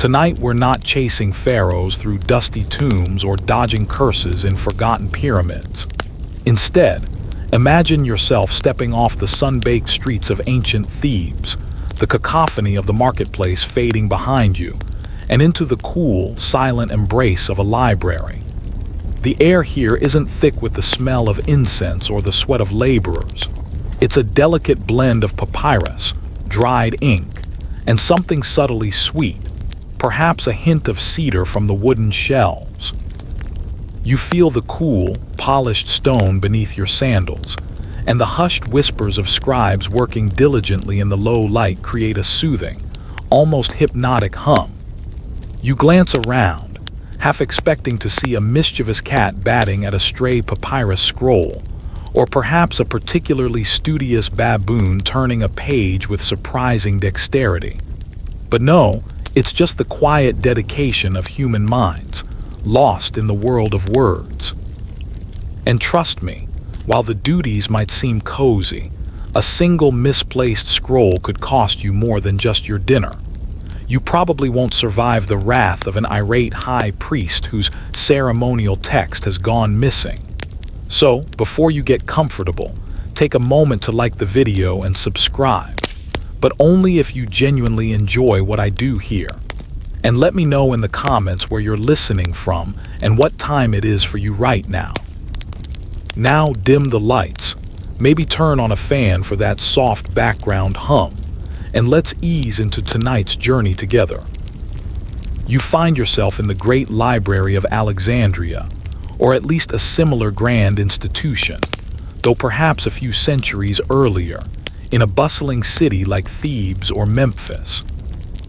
Tonight we're not chasing pharaohs through dusty tombs or dodging curses in forgotten pyramids. Instead, imagine yourself stepping off the sun-baked streets of ancient Thebes, the cacophony of the marketplace fading behind you, and into the cool, silent embrace of a library. The air here isn't thick with the smell of incense or the sweat of laborers. It's a delicate blend of papyrus, dried ink, and something subtly sweet, perhaps a hint of cedar from the wooden shelves. You feel the cool, polished stone beneath your sandals, and the hushed whispers of scribes working diligently in the low light create a soothing, almost hypnotic hum. You glance around, half expecting to see a mischievous cat batting at a stray papyrus scroll, or perhaps a particularly studious baboon turning a page with surprising dexterity. But no, it's just the quiet dedication of human minds, lost in the world of words. And trust me, while the duties might seem cozy, a single misplaced scroll could cost you more than just your dinner. You probably won't survive the wrath of an irate high priest whose ceremonial text has gone missing. So, before you get comfortable, take a moment to like the video and subscribe, but only if you genuinely enjoy what I do here. And let me know in the comments where you're listening from and what time it is for you right now. Now dim the lights, maybe turn on a fan for that soft background hum, and let's ease into tonight's journey together. You find yourself in the great library of Alexandria, or at least a similar grand institution, though perhaps a few centuries earlier, in a bustling city like Thebes or Memphis.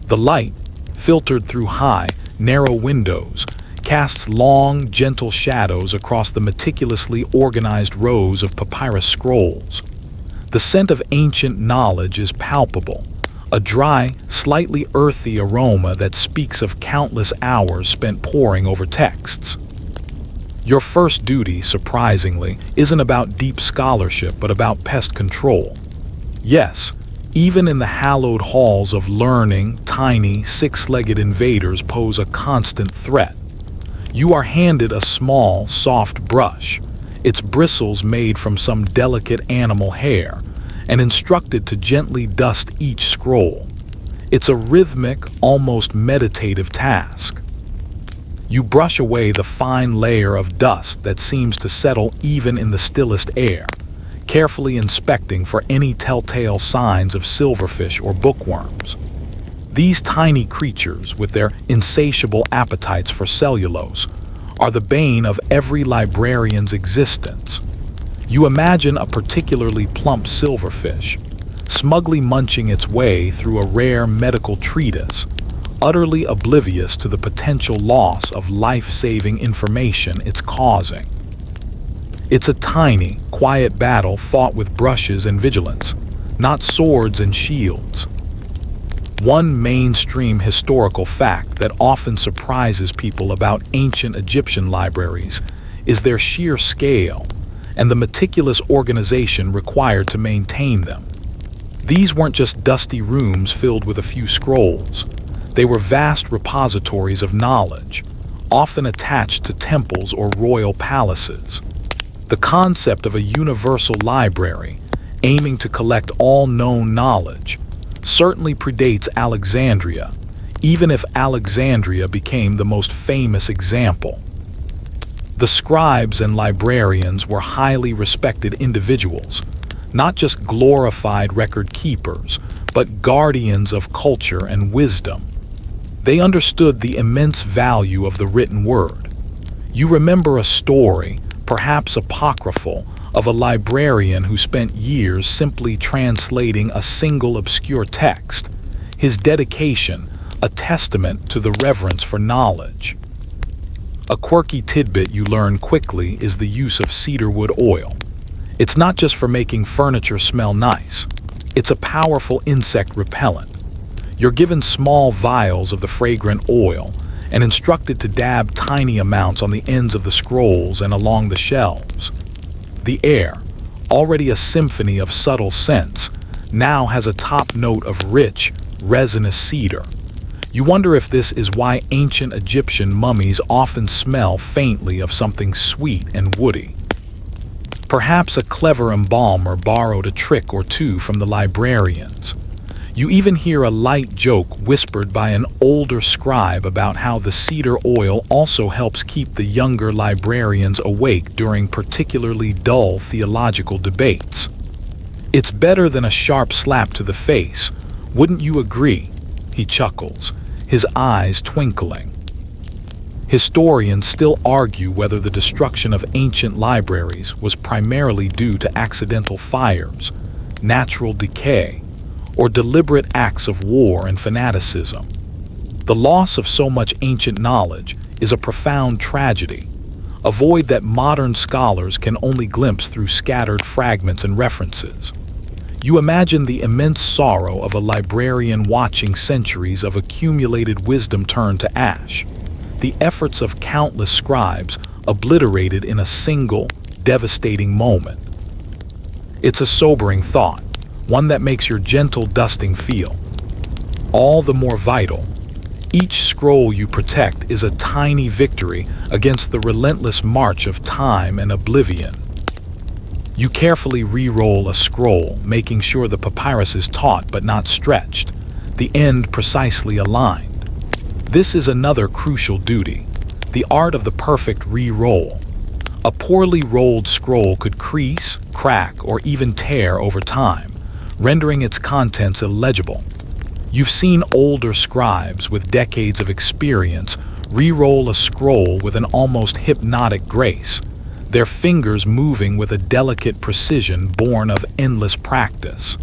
The light, filtered through high, narrow windows, casts long, gentle shadows across the meticulously organized rows of papyrus scrolls. The scent of ancient knowledge is palpable, a dry, slightly earthy aroma that speaks of countless hours spent poring over texts. Your first duty, surprisingly, isn't about deep scholarship but about pest control. Yes, even in the hallowed halls of learning, tiny, six-legged invaders pose a constant threat. You are handed a small, soft brush, its bristles made from some delicate animal hair, and instructed to gently dust each scroll. It's a rhythmic, almost meditative task. You brush away the fine layer of dust that seems to settle even in the stillest air, carefully inspecting for any telltale signs of silverfish or bookworms. These tiny creatures, with their insatiable appetites for cellulose, are the bane of every librarian's existence. You imagine a particularly plump silverfish, smugly munching its way through a rare medical treatise, utterly oblivious to the potential loss of life-saving information it's causing. It's a tiny, quiet battle fought with brushes and vigilance, not swords and shields. One mainstream historical fact that often surprises people about ancient Egyptian libraries is their sheer scale and the meticulous organization required to maintain them. These weren't just dusty rooms filled with a few scrolls. They were vast repositories of knowledge, often attached to temples or royal palaces. The concept of a universal library, aiming to collect all known knowledge, certainly predates Alexandria, even if Alexandria became the most famous example. The scribes and librarians were highly respected individuals, not just glorified record keepers, but guardians of culture and wisdom. They understood the immense value of the written word. You remember a story, perhaps apocryphal, of a librarian who spent years simply translating a single obscure text, his dedication a testament to the reverence for knowledge. A quirky tidbit you learn quickly is the use of cedarwood oil. It's not just for making furniture smell nice. It's a powerful insect repellent. You're given small vials of the fragrant oil and instructed to dab tiny amounts on the ends of the scrolls and along the shelves. The air, already a symphony of subtle scents, now has a top note of rich, resinous cedar. You wonder if this is why ancient Egyptian mummies often smell faintly of something sweet and woody. Perhaps a clever embalmer borrowed a trick or two from the librarians. You even hear a light joke whispered by an older scribe about how the cedar oil also helps keep the younger librarians awake during particularly dull theological debates. It's better than a sharp slap to the face, wouldn't you agree? He chuckles, his eyes twinkling. Historians still argue whether the destruction of ancient libraries was primarily due to accidental fires, natural decay, or deliberate acts of war and fanaticism. The loss of so much ancient knowledge is a profound tragedy, a void that modern scholars can only glimpse through scattered fragments and references. You imagine the immense sorrow of a librarian watching centuries of accumulated wisdom turn to ash, the efforts of countless scribes obliterated in a single, devastating moment. It's a sobering thought, one that makes your gentle dusting feel all the more vital. Each scroll you protect is a tiny victory against the relentless march of time and oblivion. You carefully re-roll a scroll, making sure the papyrus is taut but not stretched, the end precisely aligned. This is another crucial duty, the art of the perfect re-roll. A poorly rolled scroll could crease, crack, or even tear over time, rendering its contents illegible. You've seen older scribes with decades of experience re-roll a scroll with an almost hypnotic grace, their fingers moving with a delicate precision born of endless practice.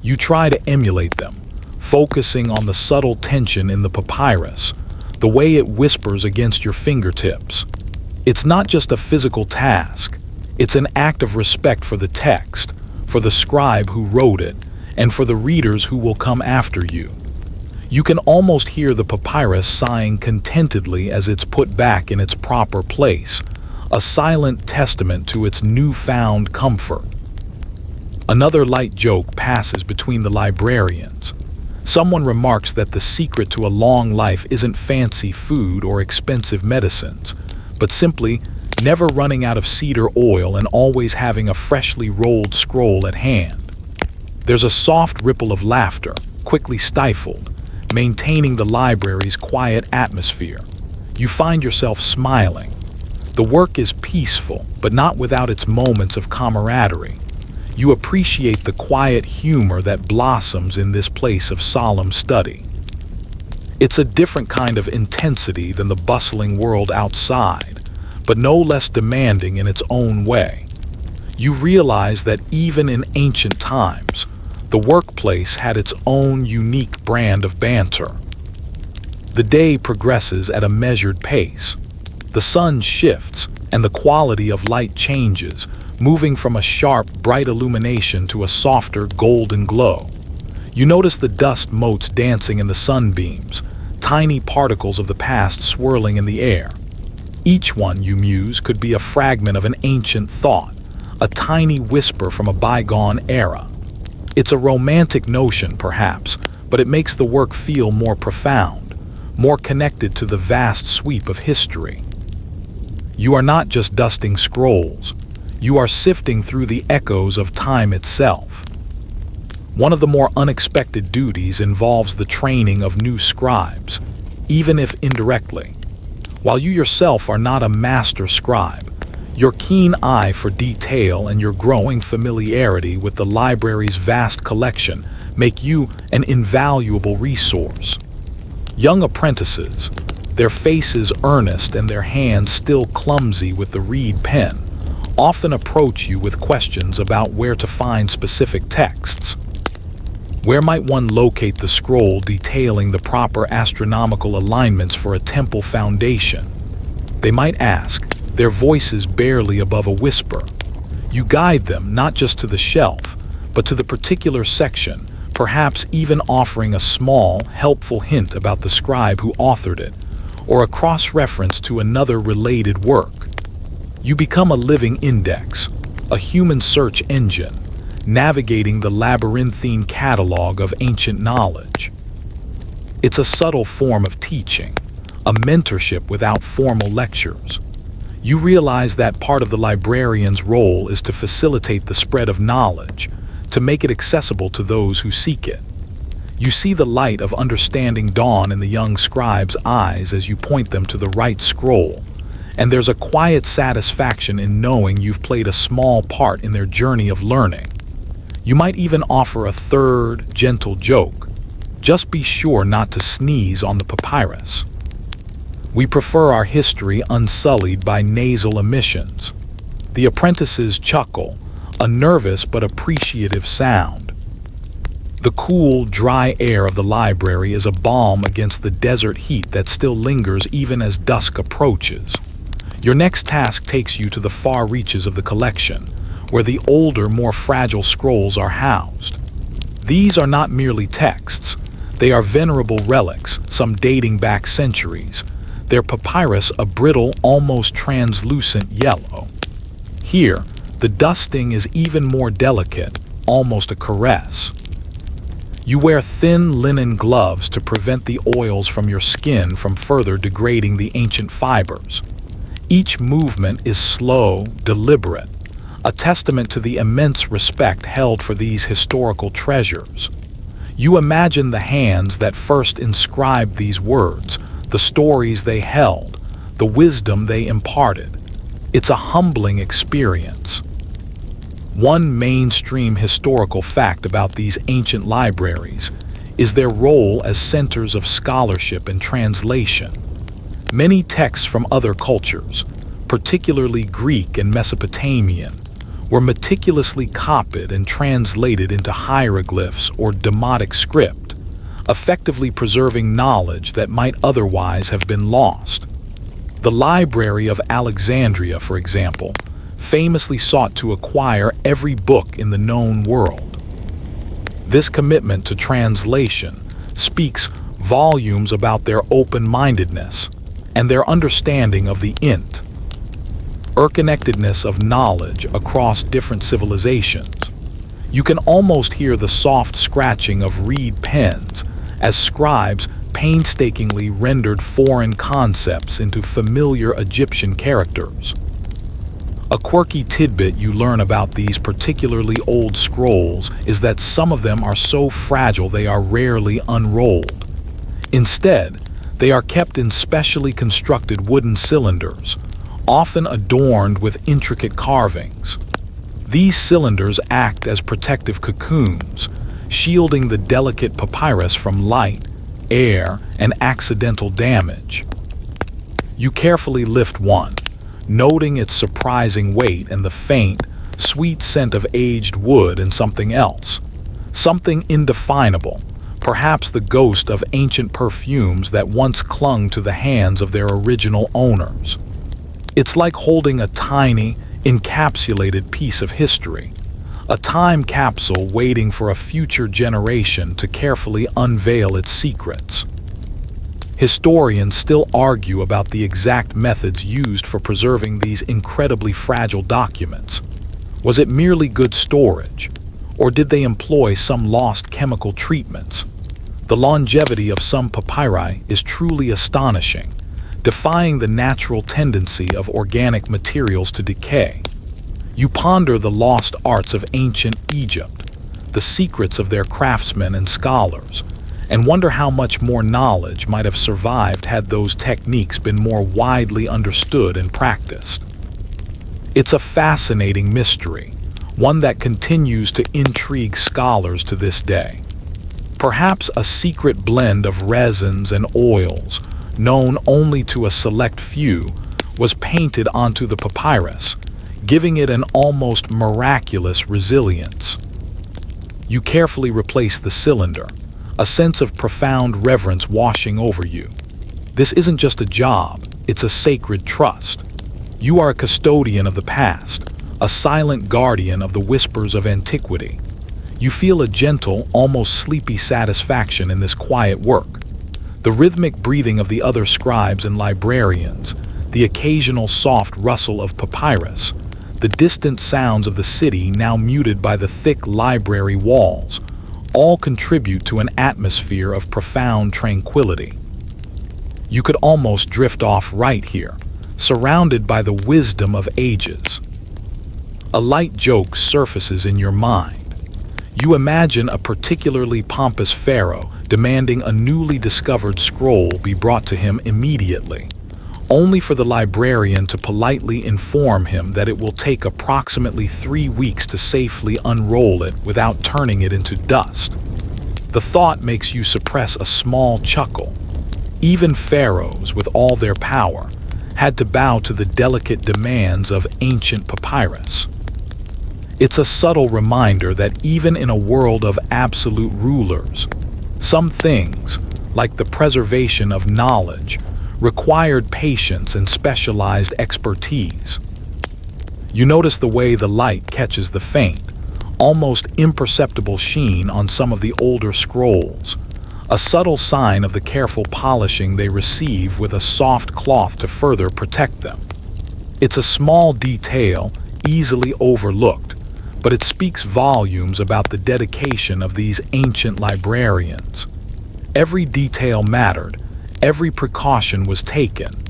You try to emulate them, focusing on the subtle tension in the papyrus, the way it whispers against your fingertips. It's not just a physical task, it's an act of respect for the text, for the scribe who wrote it, and for the readers who will come after you. You can almost hear the papyrus sighing contentedly as it's put back in its proper place, a silent testament to its newfound comfort. Another light joke passes between the librarians. Someone remarks that the secret to a long life isn't fancy food or expensive medicines, but simply never running out of cedar oil and always having a freshly rolled scroll at hand. There's a soft ripple of laughter, quickly stifled, maintaining the library's quiet atmosphere. You find yourself smiling. The work is peaceful, but not without its moments of camaraderie. You appreciate the quiet humor that blossoms in this place of solemn study. It's a different kind of intensity than the bustling world outside, but no less demanding in its own way. You realize that even in ancient times, the workplace had its own unique brand of banter. The day progresses at a measured pace. The sun shifts, and the quality of light changes, moving from a sharp, bright illumination to a softer, golden glow. You notice the dust motes dancing in the sunbeams, tiny particles of the past swirling in the air. Each one, you muse, could be a fragment of an ancient thought, a tiny whisper from a bygone era. It's a romantic notion, perhaps, but it makes the work feel more profound, more connected to the vast sweep of history. You are not just dusting scrolls. You are sifting through the echoes of time itself. One of the more unexpected duties involves the training of new scribes, even if indirectly. While you yourself are not a master scribe, your keen eye for detail and your growing familiarity with the library's vast collection make you an invaluable resource. Young apprentices, their faces earnest and their hands still clumsy with the reed pen, often approach you with questions about where to find specific texts. Where might one locate the scroll detailing the proper astronomical alignments for a temple foundation? They might ask, their voices barely above a whisper. You guide them not just to the shelf, but to the particular section, perhaps even offering a small, helpful hint about the scribe who authored it, or a cross-reference to another related work. You become a living index, a human search engine, navigating the labyrinthine catalog of ancient knowledge. It's a subtle form of teaching, a mentorship without formal lectures. You realize that part of the librarian's role is to facilitate the spread of knowledge, to make it accessible to those who seek it. You see the light of understanding dawn in the young scribe's eyes as you point them to the right scroll, and there's a quiet satisfaction in knowing you've played a small part in their journey of learning. You might even offer a third, gentle joke. Just be sure not to sneeze on the papyrus. We prefer our history unsullied by nasal emissions. The apprentices chuckle, a nervous but appreciative sound. The cool, dry air of the library is a balm against the desert heat that still lingers even as dusk approaches. Your next task takes you to the far reaches of the collection, where the older, more fragile scrolls are housed. These are not merely texts. They are venerable relics, some dating back centuries, their papyrus a brittle, almost translucent yellow. Here, the dusting is even more delicate, almost a caress. You wear thin linen gloves to prevent the oils from your skin from further degrading the ancient fibers. Each movement is slow, deliberate, a testament to the immense respect held for these historical treasures. You imagine the hands that first inscribed these words, the stories they held, the wisdom they imparted. It's a humbling experience. One mainstream historical fact about these ancient libraries is their role as centers of scholarship and translation. Many texts from other cultures, particularly Greek and Mesopotamian, were meticulously copied and translated into hieroglyphs or Demotic script, effectively preserving knowledge that might otherwise have been lost. The Library of Alexandria, for example, famously sought to acquire every book in the known world. This commitment to translation speaks volumes about their open-mindedness and their understanding of the interconnectedness of knowledge across different civilizations. You can almost hear the soft scratching of reed pens as scribes painstakingly rendered foreign concepts into familiar Egyptian characters. A quirky tidbit you learn about these particularly old scrolls is that some of them are so fragile they are rarely unrolled. Instead, they are kept in specially constructed wooden cylinders, often adorned with intricate carvings. These cylinders act as protective cocoons, shielding the delicate papyrus from light, air, and accidental damage. You carefully lift one, noting its surprising weight and the faint, sweet scent of aged wood and something else. Something indefinable, perhaps the ghost of ancient perfumes that once clung to the hands of their original owners. It's like holding a tiny, encapsulated piece of history, a time capsule waiting for a future generation to carefully unveil its secrets. Historians still argue about the exact methods used for preserving these incredibly fragile documents. Was it merely good storage, or did they employ some lost chemical treatments? The longevity of some papyri is truly astonishing, defying the natural tendency of organic materials to decay. You ponder the lost arts of ancient Egypt, the secrets of their craftsmen and scholars, and wonder how much more knowledge might have survived had those techniques been more widely understood and practiced. It's a fascinating mystery, one that continues to intrigue scholars to this day. Perhaps a secret blend of resins and oils, known only to a select few, was painted onto the papyrus, giving it an almost miraculous resilience. You carefully replace the cylinder, a sense of profound reverence washing over you. This isn't just a job, it's a sacred trust. You are a custodian of the past, a silent guardian of the whispers of antiquity. You feel a gentle, almost sleepy satisfaction in this quiet work. The rhythmic breathing of the other scribes and librarians, the occasional soft rustle of papyrus, the distant sounds of the city now muted by the thick library walls, all contribute to an atmosphere of profound tranquility. You could almost drift off right here, surrounded by the wisdom of ages. A light joke surfaces in your mind. You imagine a particularly pompous pharaoh demanding a newly discovered scroll be brought to him immediately, only for the librarian to politely inform him that it will take approximately 3 weeks to safely unroll it without turning it into dust. The thought makes you suppress a small chuckle. Even pharaohs, with all their power, had to bow to the delicate demands of ancient papyrus. It's a subtle reminder that even in a world of absolute rulers, some things, like the preservation of knowledge, required patience and specialized expertise. You notice the way the light catches the faint, almost imperceptible sheen on some of the older scrolls, a subtle sign of the careful polishing they receive with a soft cloth to further protect them. It's a small detail, easily overlooked, but it speaks volumes about the dedication of these ancient librarians. Every detail mattered, every precaution was taken.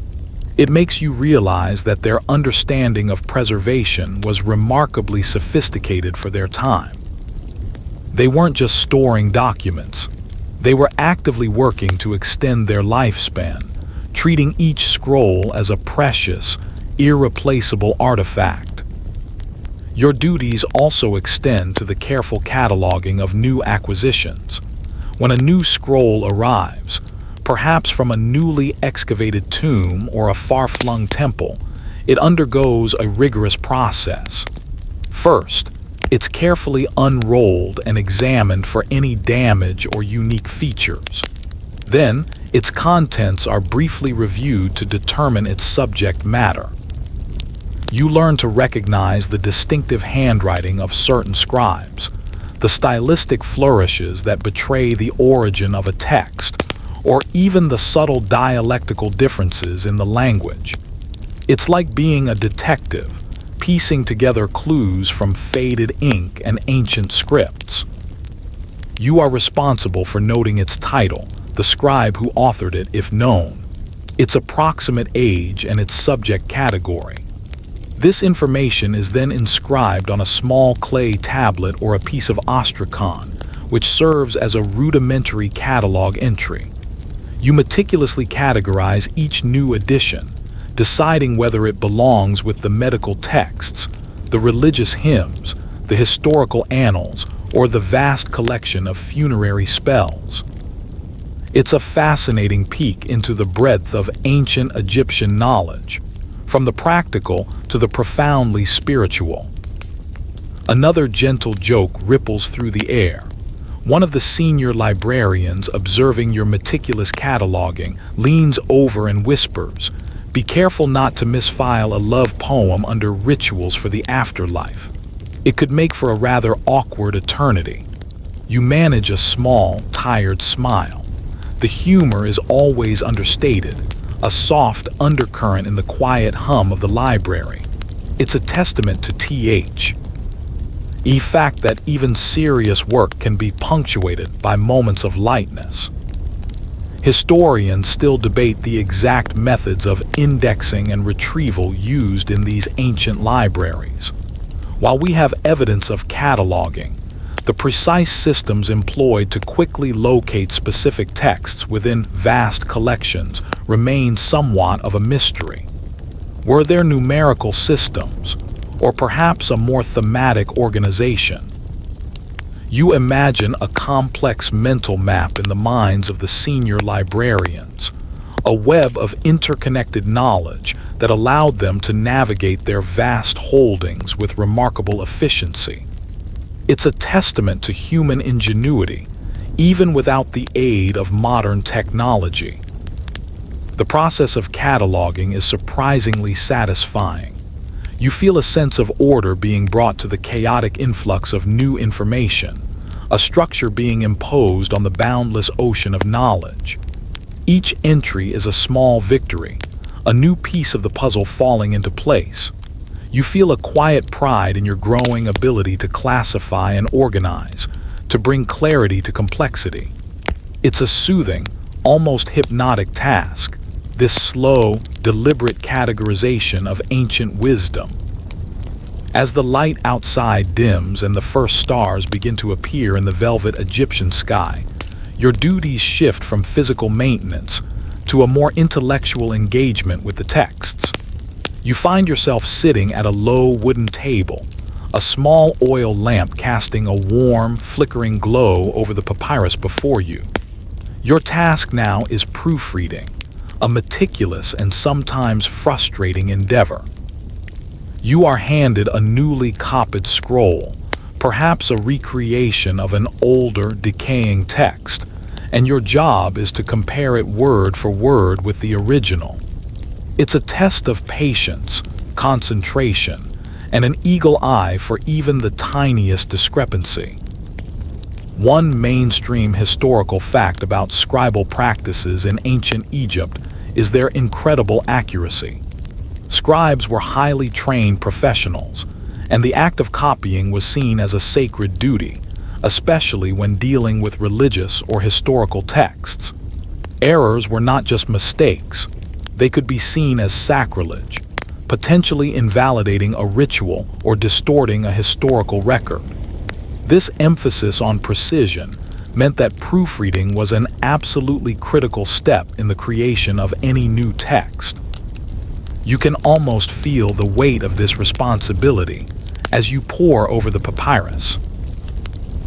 It makes you realize that their understanding of preservation was remarkably sophisticated for their time. They weren't just storing documents. They were actively working to extend their lifespan, treating each scroll as a precious, irreplaceable artifact. Your duties also extend to the careful cataloging of new acquisitions. When a new scroll arrives, perhaps from a newly excavated tomb or a far-flung temple, it undergoes a rigorous process. First, it's carefully unrolled and examined for any damage or unique features. Then, its contents are briefly reviewed to determine its subject matter. You learn to recognize the distinctive handwriting of certain scribes, the stylistic flourishes that betray the origin of a text, or even the subtle dialectical differences in the language. It's like being a detective, piecing together clues from faded ink and ancient scripts. You are responsible for noting its title, the scribe who authored it if known, its approximate age and its subject category. This information is then inscribed on a small clay tablet or a piece of ostrakhan, which serves as a rudimentary catalog entry. You meticulously categorize each new edition, deciding whether it belongs with the medical texts, the religious hymns, the historical annals, or the vast collection of funerary spells. It's a fascinating peek into the breadth of ancient Egyptian knowledge, from the practical to the profoundly spiritual. Another gentle joke ripples through the air. One of the senior librarians, observing your meticulous cataloging, leans over and whispers, "Be careful not to misfile a love poem under rituals for the afterlife. It could make for a rather awkward eternity." You manage a small, tired smile. The humor is always understated, a soft undercurrent in the quiet hum of the library. It's a testament to the fact that even serious work can be punctuated by moments of lightness. Historians still debate the exact methods of indexing and retrieval used in these ancient libraries. While we have evidence of cataloging, the precise systems employed to quickly locate specific texts within vast collections remain somewhat of a mystery. Were there numerical systems, or perhaps a more thematic organization? You imagine a complex mental map in the minds of the senior librarians, a web of interconnected knowledge that allowed them to navigate their vast holdings with remarkable efficiency. It's a testament to human ingenuity, even without the aid of modern technology. The process of cataloging is surprisingly satisfying. You feel a sense of order being brought to the chaotic influx of new information, a structure being imposed on the boundless ocean of knowledge. Each entry is a small victory, a new piece of the puzzle falling into place. You feel a quiet pride in your growing ability to classify and organize, to bring clarity to complexity. It's a soothing, almost hypnotic task, this slow, deliberate categorization of ancient wisdom. As the light outside dims and the first stars begin to appear in the velvet Egyptian sky, your duties shift from physical maintenance to a more intellectual engagement with the texts. You find yourself sitting at a low wooden table, a small oil lamp casting a warm, flickering glow over the papyrus before you. Your task now is proofreading, a meticulous and sometimes frustrating endeavor. You are handed a newly copied scroll, perhaps a recreation of an older, decaying text, and your job is to compare it word for word with the original. It's a test of patience, concentration, and an eagle eye for even the tiniest discrepancy. One mainstream historical fact about scribal practices in ancient Egypt is their incredible accuracy. Scribes were highly trained professionals, and the act of copying was seen as a sacred duty, especially when dealing with religious or historical texts. Errors were not just mistakes, they could be seen as sacrilege, potentially invalidating a ritual or distorting a historical record. This emphasis on precision meant that proofreading was an absolutely critical step in the creation of any new text. You can almost feel the weight of this responsibility as you pore over the papyrus.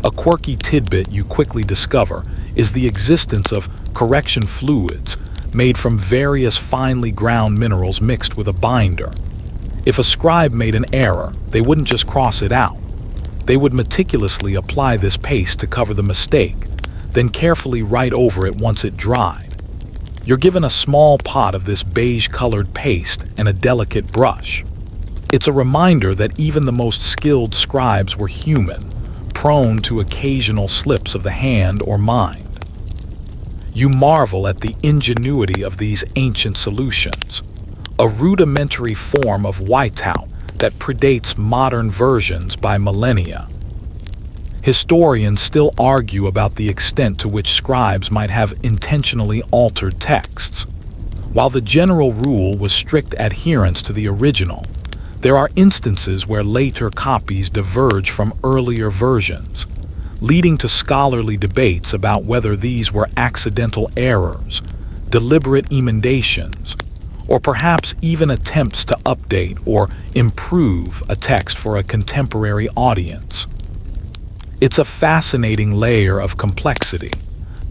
A quirky tidbit you quickly discover is the existence of correction fluids made from various finely ground minerals mixed with a binder. If a scribe made an error, they wouldn't just cross it out. They would meticulously apply this paste to cover the mistake, then carefully write over it once it dried. You're given a small pot of this beige-colored paste and a delicate brush. It's a reminder that even the most skilled scribes were human, prone to occasional slips of the hand or mind. You marvel at the ingenuity of these ancient solutions, a rudimentary form of whiteout that predates modern versions by millennia. Historians still argue about the extent to which scribes might have intentionally altered texts. While the general rule was strict adherence to the original, there are instances where later copies diverge from earlier versions, leading to scholarly debates about whether these were accidental errors, deliberate emendations, or perhaps even attempts to update or improve a text for a contemporary audience. It's a fascinating layer of complexity,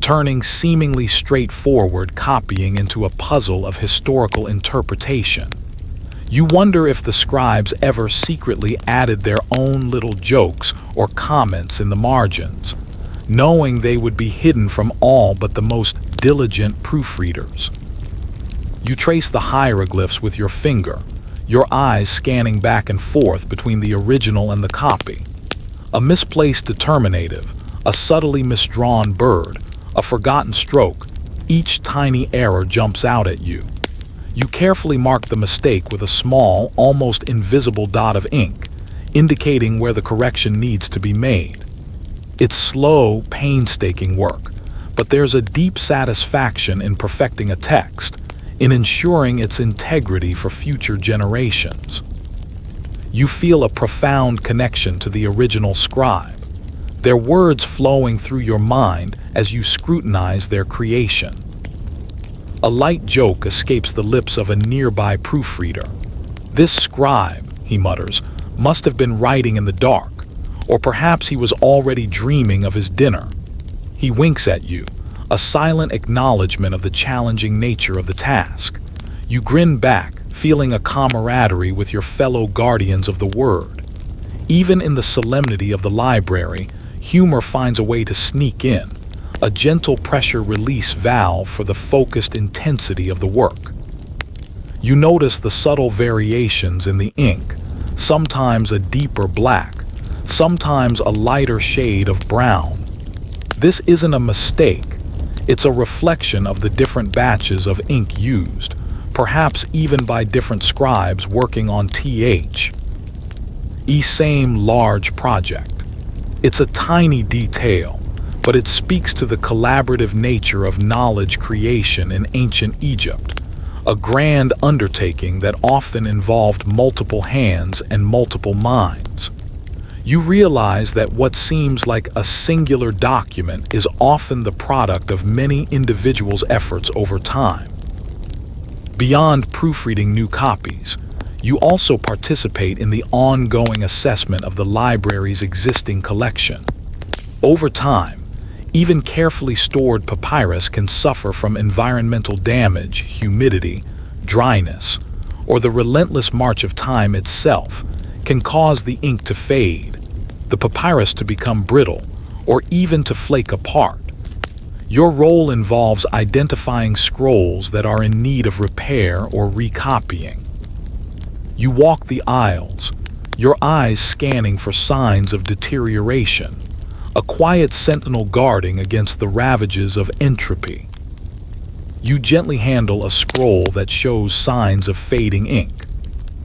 turning seemingly straightforward copying into a puzzle of historical interpretation. You wonder if the scribes ever secretly added their own little jokes or comments in the margins, knowing they would be hidden from all but the most diligent proofreaders. You trace the hieroglyphs with your finger, your eyes scanning back and forth between the original and the copy. A misplaced determinative, a subtly misdrawn bird, a forgotten stroke, each tiny error jumps out at you. You carefully mark the mistake with a small, almost invisible dot of ink, indicating where the correction needs to be made. It's slow, painstaking work, but there's a deep satisfaction in perfecting a text, in ensuring its integrity for future generations. You feel a profound connection to the original scribe, their words flowing through your mind as you scrutinize their creation. A light joke escapes the lips of a nearby proofreader. "This scribe," he mutters, "must have been writing in the dark, or perhaps he was already dreaming of his dinner." He winks at you, a silent acknowledgement of the challenging nature of the task. You grin back, feeling a camaraderie with your fellow guardians of the word. Even in the solemnity of the library, humor finds a way to sneak in, a gentle pressure release valve for the focused intensity of the work. You notice the subtle variations in the ink, sometimes a deeper black, sometimes a lighter shade of brown. This isn't a mistake, it's a reflection of the different batches of ink used, perhaps even by different scribes working on the same large project. It's a tiny detail, but it speaks to the collaborative nature of knowledge creation in ancient Egypt, a grand undertaking that often involved multiple hands and multiple minds. You realize that what seems like a singular document is often the product of many individuals' efforts over time. Beyond proofreading new copies, you also participate in the ongoing assessment of the library's existing collection. Over time, even carefully stored papyrus can suffer from environmental damage, humidity, dryness, or the relentless march of time itself can cause the ink to fade, the papyrus to become brittle, or even to flake apart. Your role involves identifying scrolls that are in need of repair or recopying. You walk the aisles, your eyes scanning for signs of deterioration, a quiet sentinel guarding against the ravages of entropy. You gently handle a scroll that shows signs of fading ink.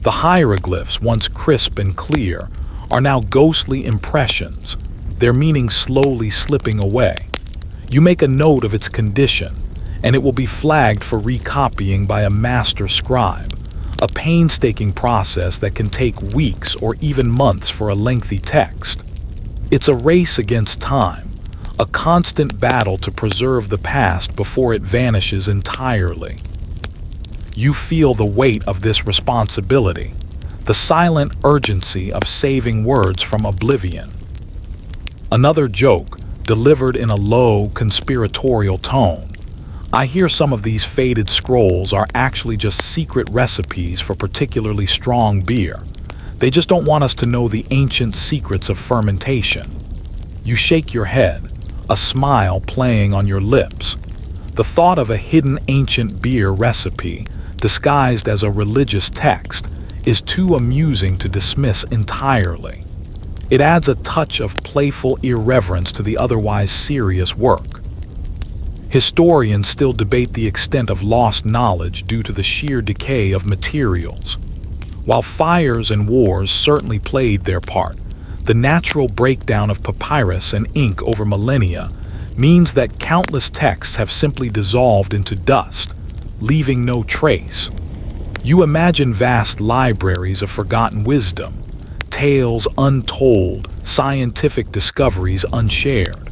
The hieroglyphs, once crisp and clear, are now ghostly impressions, their meaning slowly slipping away. You make a note of its condition, and it will be flagged for recopying by a master scribe, a painstaking process that can take weeks or even months for a lengthy text. It's a race against time, a constant battle to preserve the past before it vanishes entirely. You feel the weight of this responsibility, the silent urgency of saving words from oblivion. Another joke, delivered in a low, conspiratorial tone. I hear some of these faded scrolls are actually just secret recipes for particularly strong beer. They just don't want us to know the ancient secrets of fermentation. You shake your head, a smile playing on your lips. The thought of a hidden ancient beer recipe, disguised as a religious text, is too amusing to dismiss entirely. It adds a touch of playful irreverence to the otherwise serious work. Historians still debate the extent of lost knowledge due to the sheer decay of materials. While fires and wars certainly played their part, the natural breakdown of papyrus and ink over millennia means that countless texts have simply dissolved into dust, leaving no trace. You imagine vast libraries of forgotten wisdom, tales untold, scientific discoveries unshared,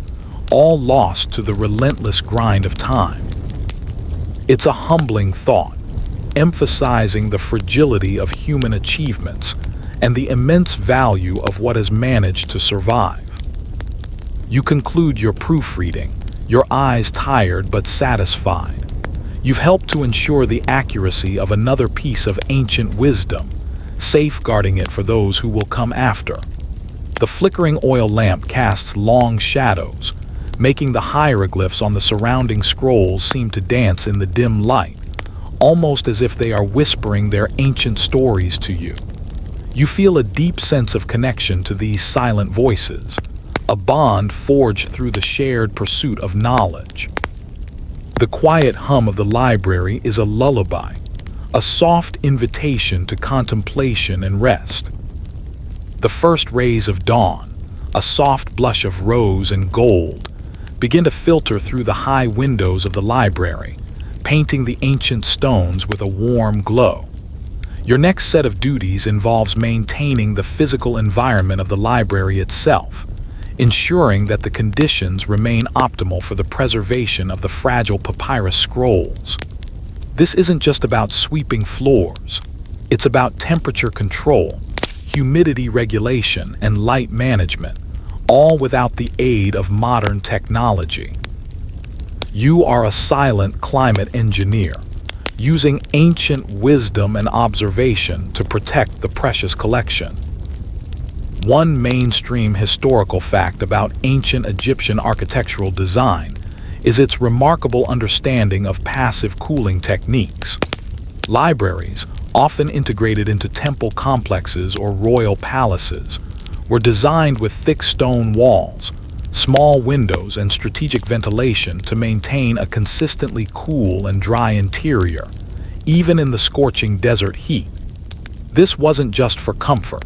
all lost to the relentless grind of time. It's a humbling thought, emphasizing the fragility of human achievements and the immense value of what has managed to survive. You conclude your proofreading, your eyes tired but satisfied. You've helped to ensure the accuracy of another piece of ancient wisdom, safeguarding it for those who will come after. The flickering oil lamp casts long shadows, making the hieroglyphs on the surrounding scrolls seem to dance in the dim light, almost as if they are whispering their ancient stories to you. You feel a deep sense of connection to these silent voices, a bond forged through the shared pursuit of knowledge. The quiet hum of the library is a lullaby, a soft invitation to contemplation and rest. The first rays of dawn, a soft blush of rose and gold, begin to filter through the high windows of the library, painting the ancient stones with a warm glow. Your next set of duties involves maintaining the physical environment of the library itself, ensuring that the conditions remain optimal for the preservation of the fragile papyrus scrolls. This isn't just about sweeping floors. It's about temperature control, humidity regulation, and light management, all without the aid of modern technology. You are a silent climate engineer, using ancient wisdom and observation to protect the precious collection. One mainstream historical fact about ancient Egyptian architectural design is its remarkable understanding of passive cooling techniques. Libraries, often integrated into temple complexes or royal palaces, were designed with thick stone walls, small windows, and strategic ventilation to maintain a consistently cool and dry interior, even in the scorching desert heat. This wasn't just for comfort.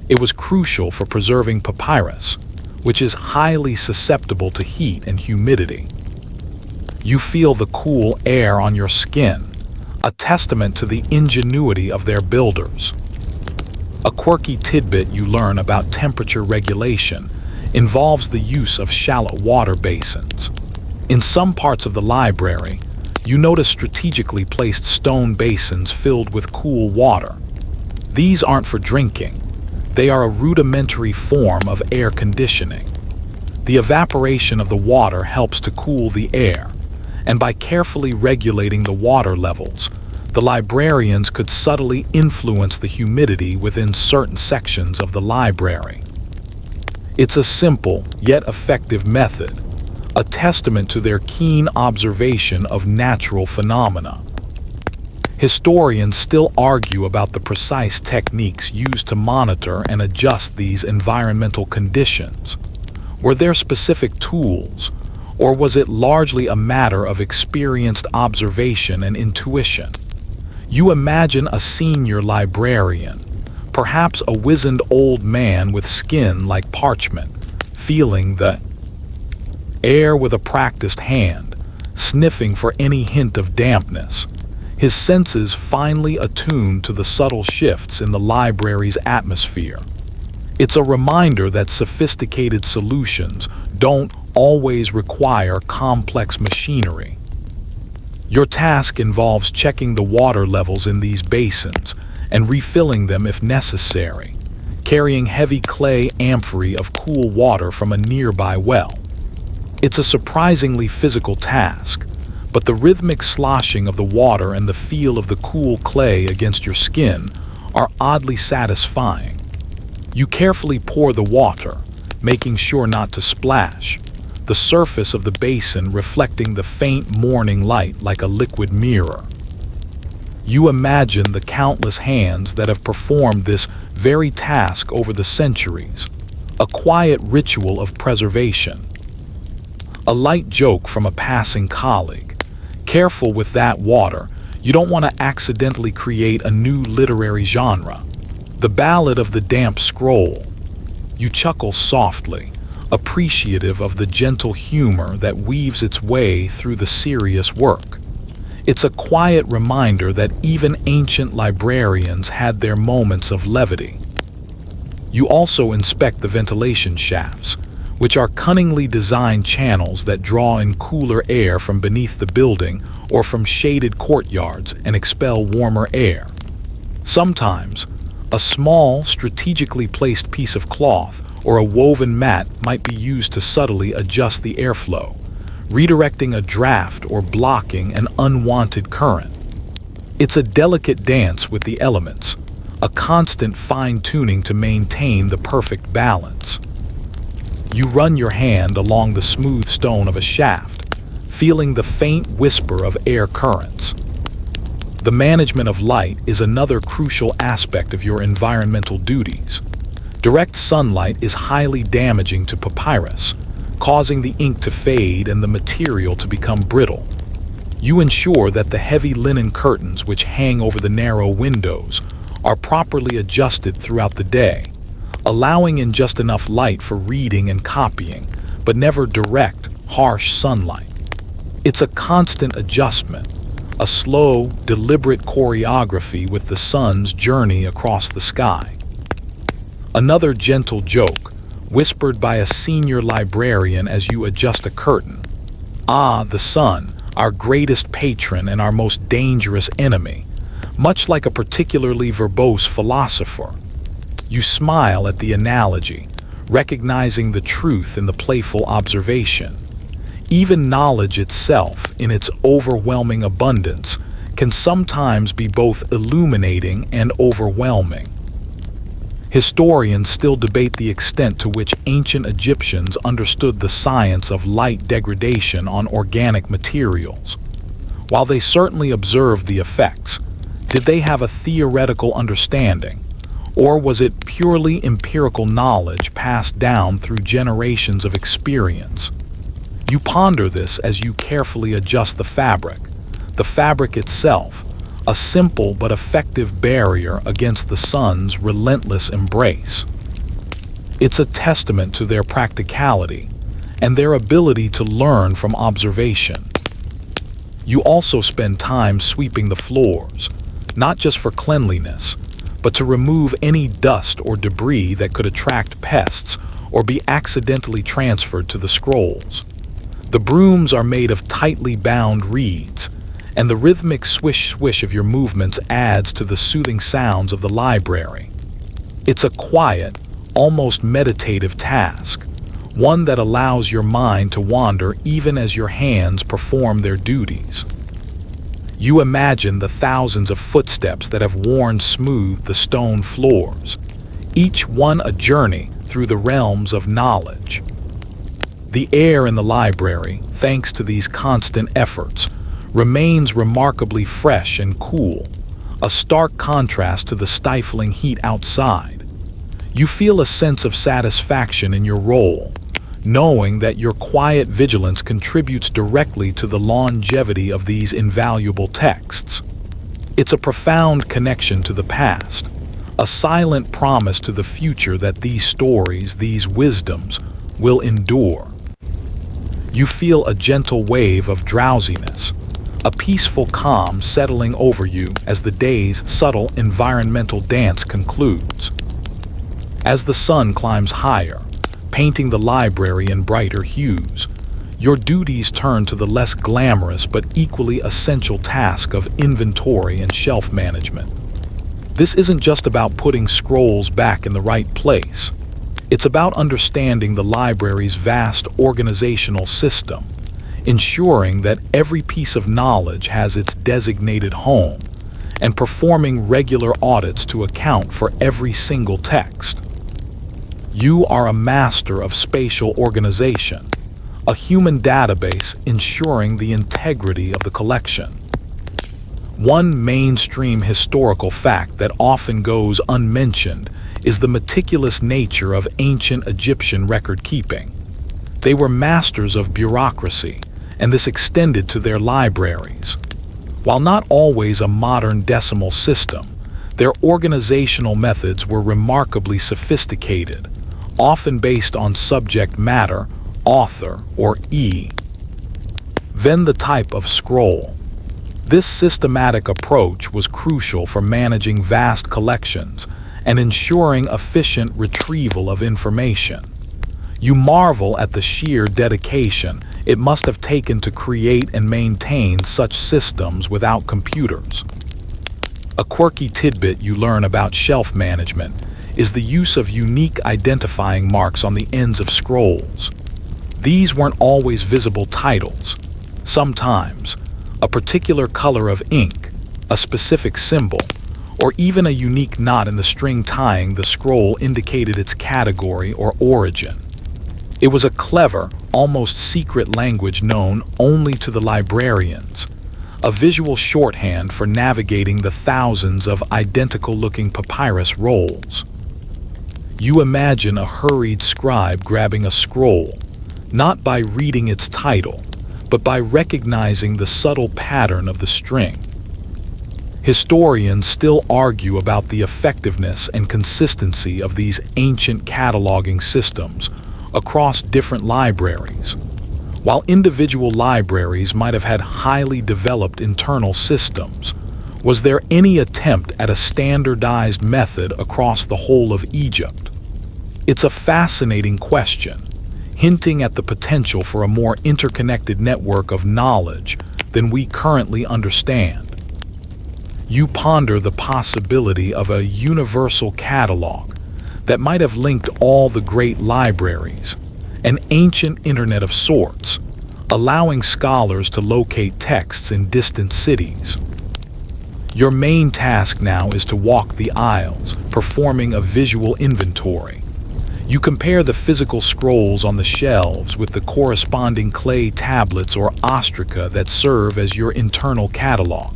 It was crucial for preserving papyrus, which is highly susceptible to heat and humidity. You feel the cool air on your skin, a testament to the ingenuity of their builders. A quirky tidbit you learn about temperature regulation involves the use of shallow water basins. In some parts of the library, you notice strategically placed stone basins filled with cool water. These aren't for drinking. They are a rudimentary form of air conditioning. The evaporation of the water helps to cool the air, and by carefully regulating the water levels, the librarians could subtly influence the humidity within certain sections of the library. It's a simple yet effective method, a testament to their keen observation of natural phenomena. Historians still argue about the precise techniques used to monitor and adjust these environmental conditions. Were there specific tools, or was it largely a matter of experienced observation and intuition? You imagine a senior librarian, perhaps a wizened old man with skin like parchment, feeling the air with a practiced hand, sniffing for any hint of dampness, his senses finely attuned to the subtle shifts in the library's atmosphere. It's a reminder that sophisticated solutions don't always require complex machinery. Your task involves checking the water levels in these basins and refilling them if necessary, carrying heavy clay amphorae of cool water from a nearby well. It's a surprisingly physical task, but the rhythmic sloshing of the water and the feel of the cool clay against your skin are oddly satisfying. You carefully pour the water, making sure not to splash, the surface of the basin reflecting the faint morning light like a liquid mirror. You imagine the countless hands that have performed this very task over the centuries, a quiet ritual of preservation. A light joke from a passing colleague. Careful with that water, you don't want to accidentally create a new literary genre. The Ballad of the Damp Scroll. You chuckle softly, appreciative of the gentle humor that weaves its way through the serious work. It's a quiet reminder that even ancient librarians had their moments of levity. You also inspect the ventilation shafts, which are cunningly designed channels that draw in cooler air from beneath the building or from shaded courtyards and expel warmer air. Sometimes, a small, strategically placed piece of cloth or a woven mat might be used to subtly adjust the airflow, redirecting a draft or blocking an unwanted current. It's a delicate dance with the elements, a constant fine-tuning to maintain the perfect balance. You run your hand along the smooth stone of a shaft, feeling the faint whisper of air currents. The management of light is another crucial aspect of your environmental duties. Direct sunlight is highly damaging to papyrus, causing the ink to fade and the material to become brittle. You ensure that the heavy linen curtains which hang over the narrow windows are properly adjusted throughout the day, allowing in just enough light for reading and copying, but never direct, harsh sunlight. It's a constant adjustment, a slow, deliberate choreography with the sun's journey across the sky. Another gentle joke, whispered by a senior librarian as you adjust a curtain. Ah, the sun, our greatest patron and our most dangerous enemy, much like a particularly verbose philosopher. You smile at the analogy, recognizing the truth in the playful observation. Even knowledge itself, in its overwhelming abundance, can sometimes be both illuminating and overwhelming. Historians still debate the extent to which ancient Egyptians understood the science of light degradation on organic materials. While they certainly observed the effects, did they have a theoretical understanding? Or was it purely empirical knowledge passed down through generations of experience? You ponder this as you carefully adjust the fabric itself, a simple but effective barrier against the sun's relentless embrace. It's a testament to their practicality and their ability to learn from observation. You also spend time sweeping the floors, not just for cleanliness, but to remove any dust or debris that could attract pests or be accidentally transferred to the scrolls. The brooms are made of tightly bound reeds, and the rhythmic swish-swish of your movements adds to the soothing sounds of the library. It's a quiet, almost meditative task, one that allows your mind to wander even as your hands perform their duties. You imagine the thousands of footsteps that have worn smooth the stone floors, each one a journey through the realms of knowledge. The air in the library, thanks to these constant efforts, remains remarkably fresh and cool, a stark contrast to the stifling heat outside. You feel a sense of satisfaction in your role, knowing that your quiet vigilance contributes directly to the longevity of these invaluable texts. It's a profound connection to the past, a silent promise to the future that these stories, these wisdoms, will endure. You feel a gentle wave of drowsiness, a peaceful calm settling over you as the day's subtle environmental dance concludes. As the sun climbs higher, painting the library in brighter hues, your duties turn to the less glamorous but equally essential task of inventory and shelf management. This isn't just about putting scrolls back in the right place. It's about understanding the library's vast organizational system, ensuring that every piece of knowledge has its designated home, and performing regular audits to account for every single text. You are a master of spatial organization, a human database ensuring the integrity of the collection. One mainstream historical fact that often goes unmentioned is the meticulous nature of ancient Egyptian record-keeping. They were masters of bureaucracy, and this extended to their libraries. While not always a modern decimal system, their organizational methods were remarkably sophisticated, often based on subject matter, author, or then the type of scroll. This systematic approach was crucial for managing vast collections and ensuring efficient retrieval of information. You marvel at the sheer dedication it must have taken to create and maintain such systems without computers. A quirky tidbit you learn about shelf management is the use of unique identifying marks on the ends of scrolls. These weren't always visible titles. Sometimes, a particular color of ink, a specific symbol, or even a unique knot in the string tying the scroll indicated its category or origin. It was a clever, almost secret language known only to the librarians, a visual shorthand for navigating the thousands of identical-looking papyrus rolls. You imagine a hurried scribe grabbing a scroll, not by reading its title, but by recognizing the subtle pattern of the string. Historians still argue about the effectiveness and consistency of these ancient cataloging systems across different libraries. While individual libraries might have had highly developed internal systems, was there any attempt at a standardized method across the whole of Egypt? It's a fascinating question, hinting at the potential for a more interconnected network of knowledge than we currently understand. You ponder the possibility of a universal catalog that might have linked all the great libraries, an ancient internet of sorts, allowing scholars to locate texts in distant cities. Your main task now is to walk the aisles, performing a visual inventory. You compare the physical scrolls on the shelves with the corresponding clay tablets or ostraca that serve as your internal catalog.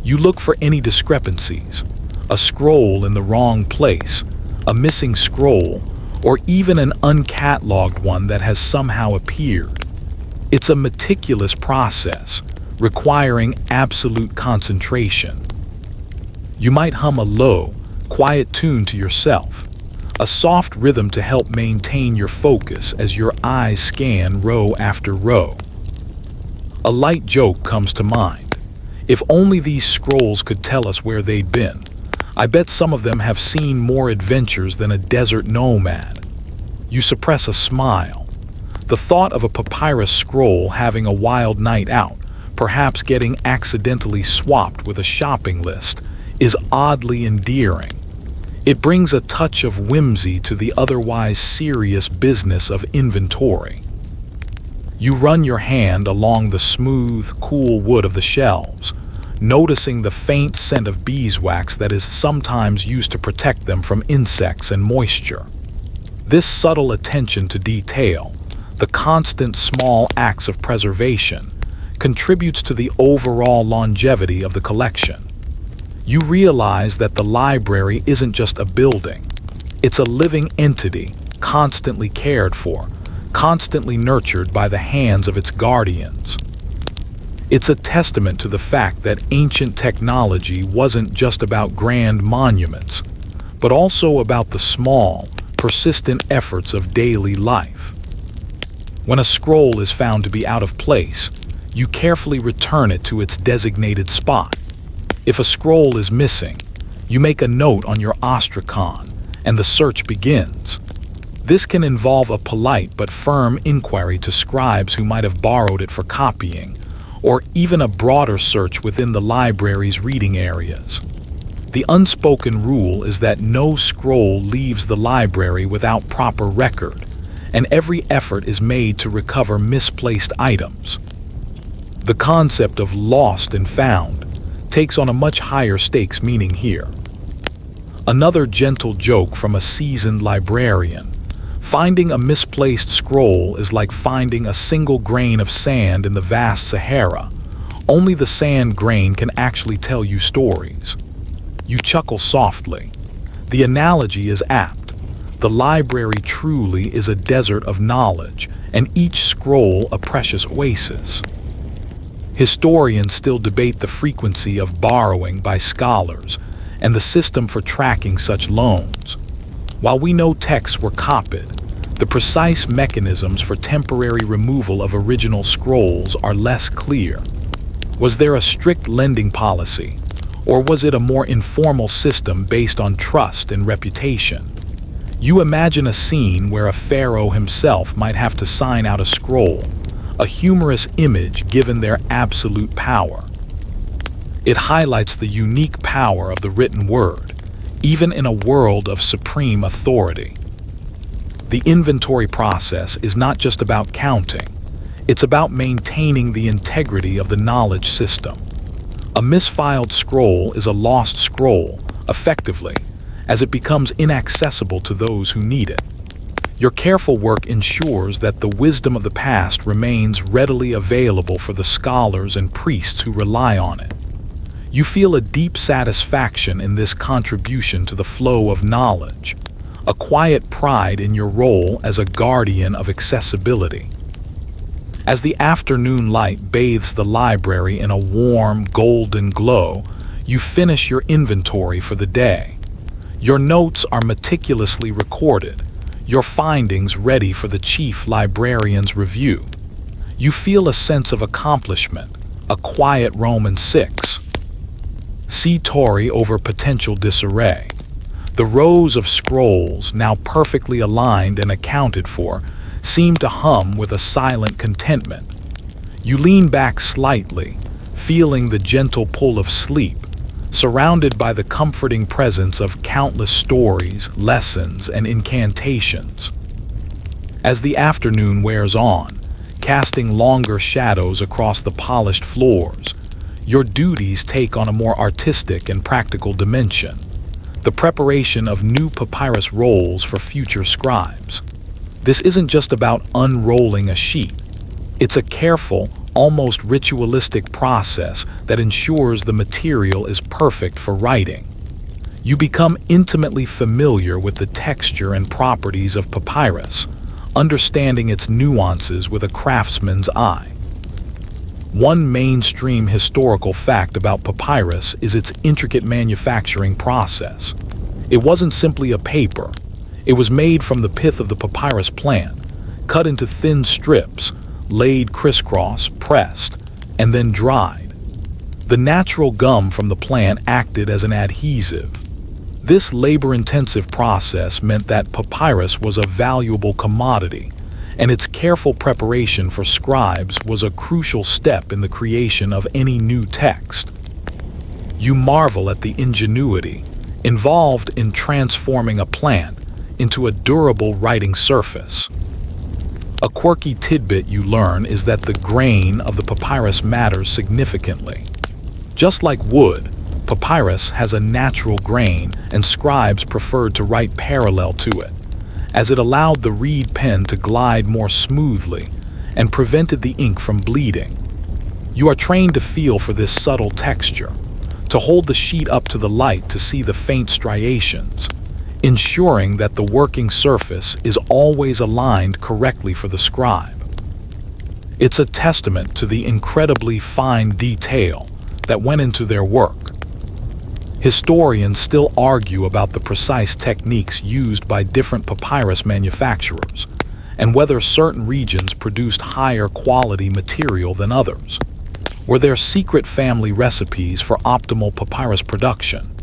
You look for any discrepancies, a scroll in the wrong place, a missing scroll, or even an uncatalogued one that has somehow appeared. It's a meticulous process, requiring absolute concentration. You might hum a low, quiet tune to yourself, a soft rhythm to help maintain your focus as your eyes scan row after row. A light joke comes to mind. If only these scrolls could tell us where they'd been. I bet some of them have seen more adventures than a desert nomad. You suppress a smile. The thought of a papyrus scroll having a wild night out, perhaps getting accidentally swapped with a shopping list, is oddly endearing. It brings a touch of whimsy to the otherwise serious business of inventory. You run your hand along the smooth, cool wood of the shelves, noticing the faint scent of beeswax that is sometimes used to protect them from insects and moisture. This subtle attention to detail, the constant small acts of preservation, contributes to the overall longevity of the collection. You realize that the library isn't just a building. It's a living entity, constantly cared for, constantly nurtured by the hands of its guardians. It's a testament to the fact that ancient technology wasn't just about grand monuments, but also about the small, persistent efforts of daily life. When a scroll is found to be out of place, you carefully return it to its designated spot. If a scroll is missing, you make a note on your ostrakon, and the search begins. This can involve a polite but firm inquiry to scribes who might have borrowed it for copying, or even a broader search within the library's reading areas. The unspoken rule is that no scroll leaves the library without proper record, and every effort is made to recover misplaced items. The concept of lost and found takes on a much higher stakes meaning here. Another gentle joke from a seasoned librarian: finding a misplaced scroll is like finding a single grain of sand in the vast Sahara. Only the sand grain can actually tell you stories. You chuckle softly. The analogy is apt. The library truly is a desert of knowledge, and each scroll a precious oasis. Historians still debate the frequency of borrowing by scholars and the system for tracking such loans. While we know texts were copied, the precise mechanisms for temporary removal of original scrolls are less clear. Was there a strict lending policy, or was it a more informal system based on trust and reputation? You imagine a scene where a pharaoh himself might have to sign out a scroll, a humorous image given their absolute power. It highlights the unique power of the written word, even in a world of supreme authority. The inventory process is not just about counting, it's about maintaining the integrity of the knowledge system. A misfiled scroll is a lost scroll, effectively, as it becomes inaccessible to those who need it. Your careful work ensures that the wisdom of the past remains readily available for the scholars and priests who rely on it. You feel a deep satisfaction in this contribution to the flow of knowledge, a quiet pride in your role as a guardian of accessibility. As the afternoon light bathes the library in a warm, golden glow, you finish your inventory for the day. Your notes are meticulously recorded, your findings ready for the chief librarian's review. You feel a sense of accomplishment, a quiet Roman 6. See Tory over potential disarray. The rows of scrolls, now perfectly aligned and accounted for, seem to hum with a silent contentment. You lean back slightly, feeling the gentle pull of sleep, surrounded by the comforting presence of countless stories, lessons, and incantations. As the afternoon wears on, casting longer shadows across the polished floors, your duties take on a more artistic and practical dimension: the preparation of new papyrus rolls for future scribes. This isn't just about unrolling a sheet. It's a careful, almost ritualistic process that ensures the material is perfect for writing. You become intimately familiar with the texture and properties of papyrus, understanding its nuances with a craftsman's eye. One mainstream historical fact about papyrus is its intricate manufacturing process. It wasn't simply a paper. It was made from the pith of the papyrus plant, cut into thin strips, laid crisscross, pressed, and then dried. The natural gum from the plant acted as an adhesive. This labor-intensive process meant that papyrus was a valuable commodity, and its careful preparation for scribes was a crucial step in the creation of any new text. You marvel at the ingenuity involved in transforming a plant into a durable writing surface. A quirky tidbit you learn is that the grain of the papyrus matters significantly. Just like wood, papyrus has a natural grain, and scribes preferred to write parallel to it, as it allowed the reed pen to glide more smoothly and prevented the ink from bleeding. You are trained to feel for this subtle texture, to hold the sheet up to the light to see the faint striations, ensuring that the working surface is always aligned correctly for the scribe. It's a testament to the incredibly fine detail that went into their work. Historians still argue about the precise techniques used by different papyrus manufacturers and whether certain regions produced higher quality material than others. Were there secret family recipes for optimal papyrus production?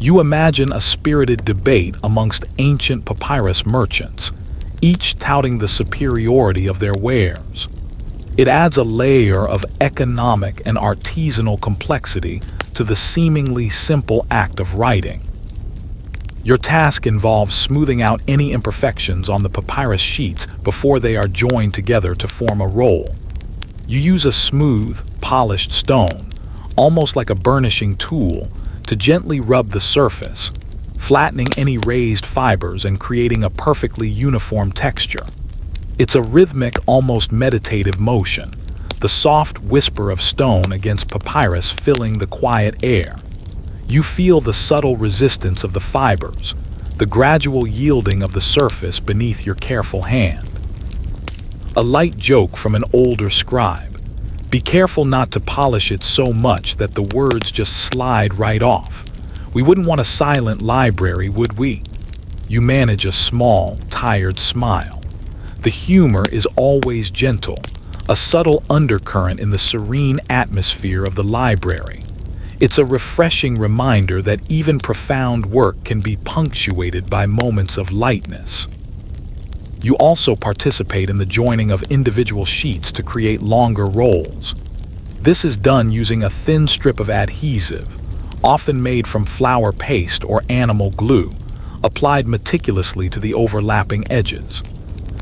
You imagine a spirited debate amongst ancient papyrus merchants, each touting the superiority of their wares. It adds a layer of economic and artisanal complexity to the seemingly simple act of writing. Your task involves smoothing out any imperfections on the papyrus sheets before they are joined together to form a roll. You use a smooth, polished stone, almost like a burnishing tool, to gently rub the surface, flattening any raised fibers and creating a perfectly uniform texture. It's a rhythmic, almost meditative motion, the soft whisper of stone against papyrus filling the quiet air. You feel the subtle resistance of the fibers, the gradual yielding of the surface beneath your careful hand. A light joke from an older scribe: be careful not to polish it so much that the words just slide right off. We wouldn't want a silent library, would we? You manage a small, tired smile. The humor is always gentle, a subtle undercurrent in the serene atmosphere of the library. It's a refreshing reminder that even profound work can be punctuated by moments of lightness. You also participate in the joining of individual sheets to create longer rolls. This is done using a thin strip of adhesive, often made from flour paste or animal glue, applied meticulously to the overlapping edges.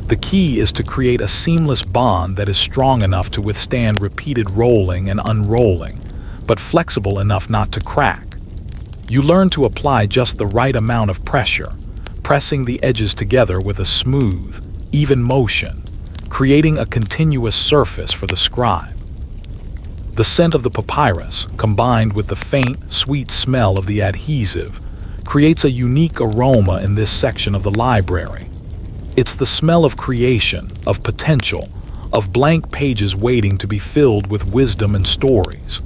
The key is to create a seamless bond that is strong enough to withstand repeated rolling and unrolling, but flexible enough not to crack. You learn to apply just the right amount of pressure, pressing the edges together with a smooth, even motion, creating a continuous surface for the scribe. The scent of the papyrus, combined with the faint, sweet smell of the adhesive, creates a unique aroma in this section of the library. It's the smell of creation, of potential, of blank pages waiting to be filled with wisdom and stories.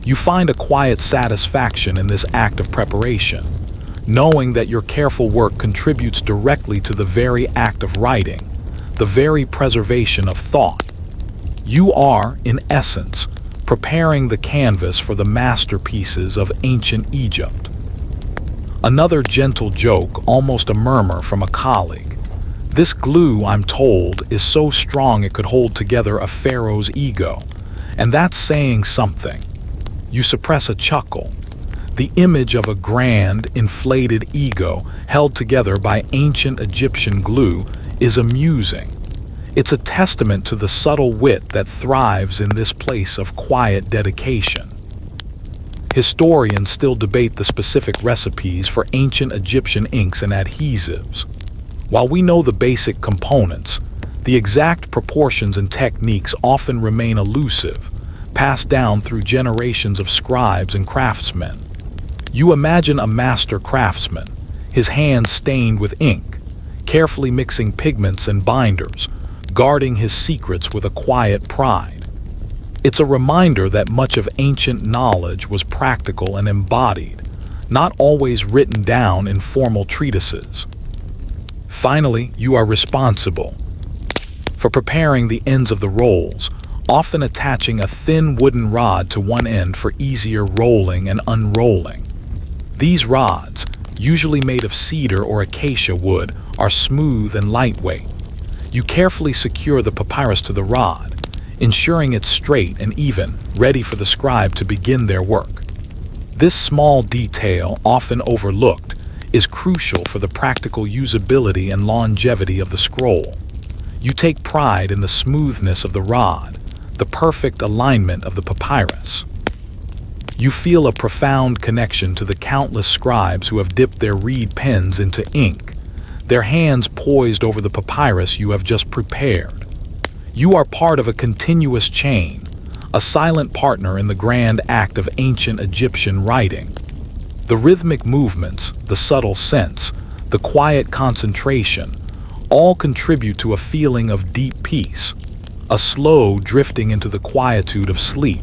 You find a quiet satisfaction in this act of preparation, knowing that your careful work contributes directly to the very act of writing, the very preservation of thought. You are, in essence, preparing the canvas for the masterpieces of ancient Egypt. Another gentle joke, almost a murmur from a colleague: this glue, I'm told, is so strong it could hold together a pharaoh's ego, and that's saying something. You suppress a chuckle. The image of a grand, inflated ego held together by ancient Egyptian glue is amusing. It's a testament to the subtle wit that thrives in this place of quiet dedication. Historians still debate the specific recipes for ancient Egyptian inks and adhesives. While we know the basic components, the exact proportions and techniques often remain elusive, passed down through generations of scribes and craftsmen. You imagine a master craftsman, his hands stained with ink, carefully mixing pigments and binders, guarding his secrets with a quiet pride. It's a reminder that much of ancient knowledge was practical and embodied, not always written down in formal treatises. Finally, you are responsible for preparing the ends of the rolls, often attaching a thin wooden rod to one end for easier rolling and unrolling. These rods, usually made of cedar or acacia wood, are smooth and lightweight. You carefully secure the papyrus to the rod, ensuring it's straight and even, ready for the scribe to begin their work. This small detail, often overlooked, is crucial for the practical usability and longevity of the scroll. You take pride in the smoothness of the rod, the perfect alignment of the papyrus. You feel a profound connection to the countless scribes who have dipped their reed pens into ink, their hands poised over the papyrus you have just prepared. You are part of a continuous chain, a silent partner in the grand act of ancient Egyptian writing. The rhythmic movements, the subtle sense, the quiet concentration, all contribute to a feeling of deep peace, a slow drifting into the quietude of sleep,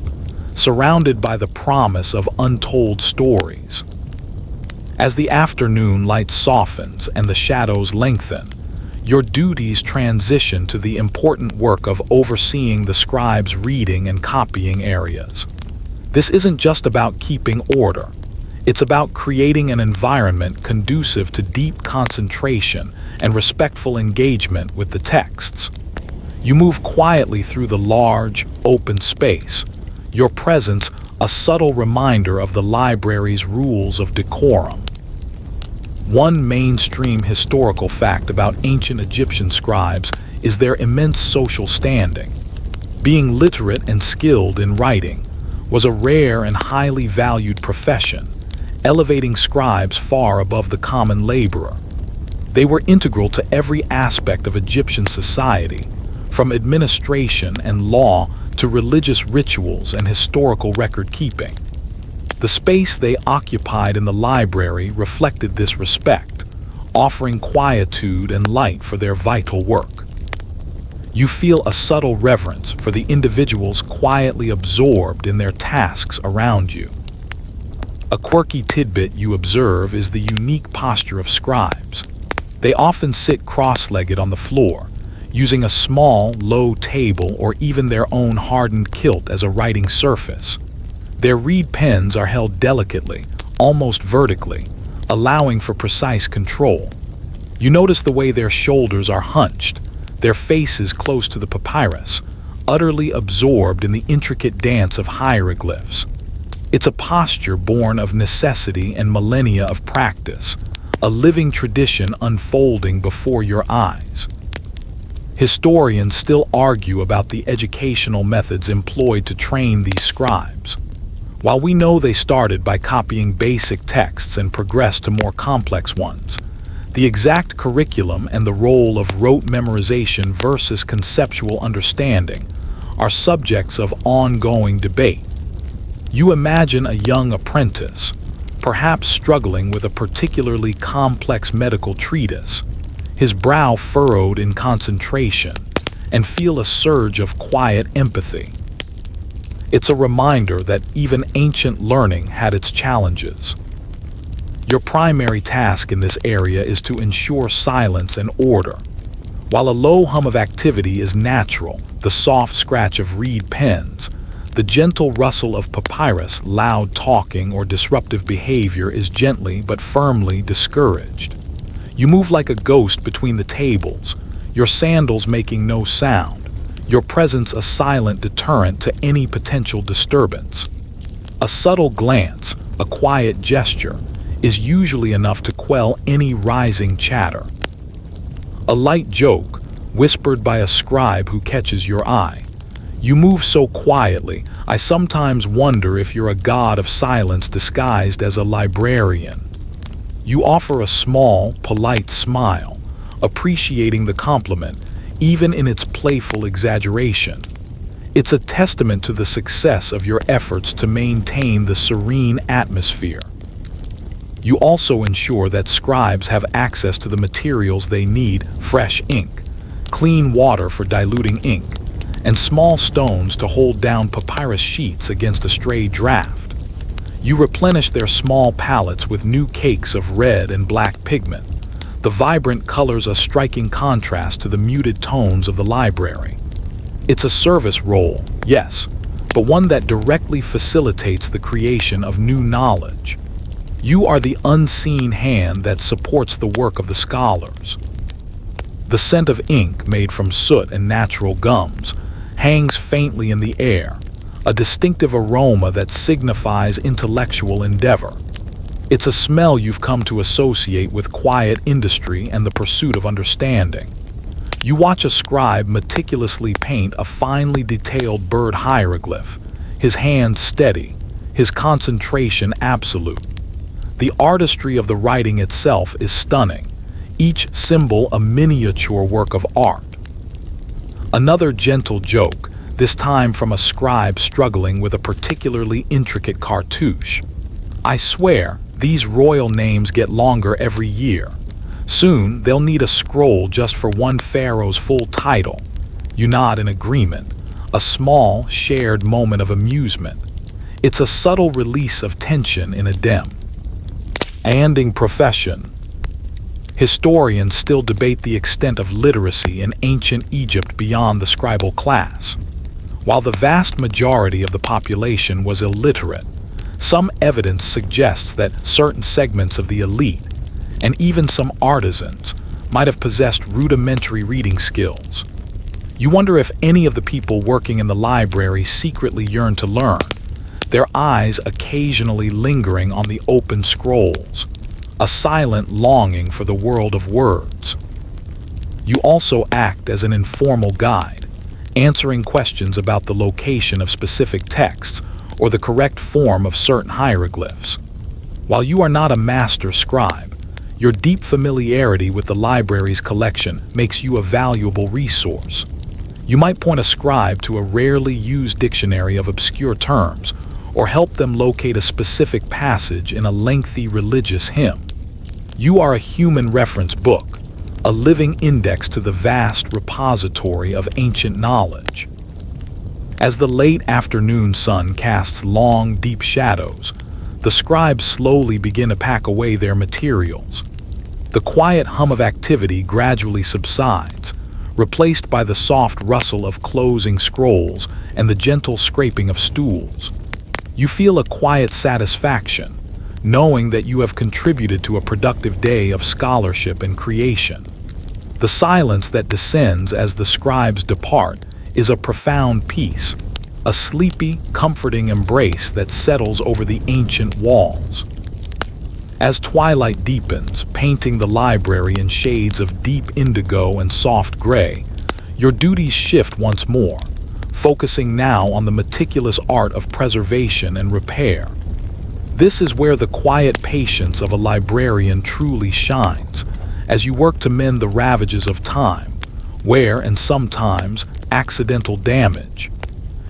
surrounded by the promise of untold stories. As the afternoon light softens and the shadows lengthen, your duties transition to the important work of overseeing the scribe's reading and copying areas. This isn't just about keeping order. It's about creating an environment conducive to deep concentration and respectful engagement with the texts. You move quietly through the large, open space, your presence a subtle reminder of the library's rules of decorum. One mainstream historical fact about ancient Egyptian scribes is their immense social standing. Being literate and skilled in writing was a rare and highly valued profession, elevating scribes far above the common laborer. They were integral to every aspect of Egyptian society, from administration and law to religious rituals and historical record-keeping. The space they occupied in the library reflected this respect, offering quietude and light for their vital work. You feel a subtle reverence for the individuals quietly absorbed in their tasks around you. A quirky tidbit you observe is the unique posture of scribes. They often sit cross-legged on the floor, using a small, low table or even their own hardened kilt as a writing surface. Their reed pens are held delicately, almost vertically, allowing for precise control. You notice the way their shoulders are hunched, their faces close to the papyrus, utterly absorbed in the intricate dance of hieroglyphs. It's a posture born of necessity and millennia of practice, a living tradition unfolding before your eyes. Historians still argue about the educational methods employed to train these scribes. While we know they started by copying basic texts and progressed to more complex ones, the exact curriculum and the role of rote memorization versus conceptual understanding are subjects of ongoing debate. You imagine a young apprentice, perhaps struggling with a particularly complex medical treatise, his brow furrowed in concentration, and feel a surge of quiet empathy. It's a reminder that even ancient learning had its challenges. Your primary task in this area is to ensure silence and order. While a low hum of activity is natural, the soft scratch of reed pens, the gentle rustle of papyrus, loud talking, or disruptive behavior is gently but firmly discouraged. You move like a ghost between the tables, your sandals making no sound, your presence a silent deterrent to any potential disturbance. A subtle glance, a quiet gesture, is usually enough to quell any rising chatter. A light joke, whispered by a scribe who catches your eye. You move so quietly, I sometimes wonder if you're a god of silence disguised as a librarian. You offer a small, polite smile, appreciating the compliment, even in its playful exaggeration. It's a testament to the success of your efforts to maintain the serene atmosphere. You also ensure that scribes have access to the materials they need: fresh ink, clean water for diluting ink, and small stones to hold down papyrus sheets against a stray draft. You replenish their small palettes with new cakes of red and black pigment, The vibrant colors a striking contrast to the muted tones of the library. It's a service role, yes, but one that directly facilitates the creation of new knowledge. You are the unseen hand that supports the work of the scholars. The scent of ink made from soot and natural gums hangs faintly in the air, a distinctive aroma that signifies intellectual endeavor. It's a smell you've come to associate with quiet industry and the pursuit of understanding. You watch a scribe meticulously paint a finely detailed bird hieroglyph, his hand steady, his concentration absolute. The artistry of the writing itself is stunning, each symbol a miniature work of art. Another gentle joke, this time from a scribe struggling with a particularly intricate cartouche. I swear, these royal names get longer every year. Soon, they'll need a scroll just for one pharaoh's full title. You nod in agreement, a small, shared moment of amusement. It's a subtle release of tension in a dem. Anding profession. Historians still debate the extent of literacy in ancient Egypt beyond the scribal class. While the vast majority of the population was illiterate, some evidence suggests that certain segments of the elite, and even some artisans, might have possessed rudimentary reading skills. You wonder if any of the people working in the library secretly yearned to learn, their eyes occasionally lingering on the open scrolls, a silent longing for the world of words. You also act as an informal guide, answering questions about the location of specific texts or the correct form of certain hieroglyphs. While you are not a master scribe, your deep familiarity with the library's collection makes you a valuable resource. You might point a scribe to a rarely used dictionary of obscure terms, or help them locate a specific passage in a lengthy religious hymn. You are a human reference book, a living index to the vast repository of ancient knowledge. As the late afternoon sun casts long, deep shadows, the scribes slowly begin to pack away their materials. The quiet hum of activity gradually subsides, replaced by the soft rustle of closing scrolls and the gentle scraping of stools. You feel a quiet satisfaction, knowing that you have contributed to a productive day of scholarship and creation. The silence that descends as the scribes depart is a profound peace, a sleepy, comforting embrace that settles over the ancient walls. As twilight deepens, painting the library in shades of deep indigo and soft gray, your duties shift once more, focusing now on the meticulous art of preservation and repair. This is where the quiet patience of a librarian truly shines, as you work to mend the ravages of time, wear and sometimes accidental damage.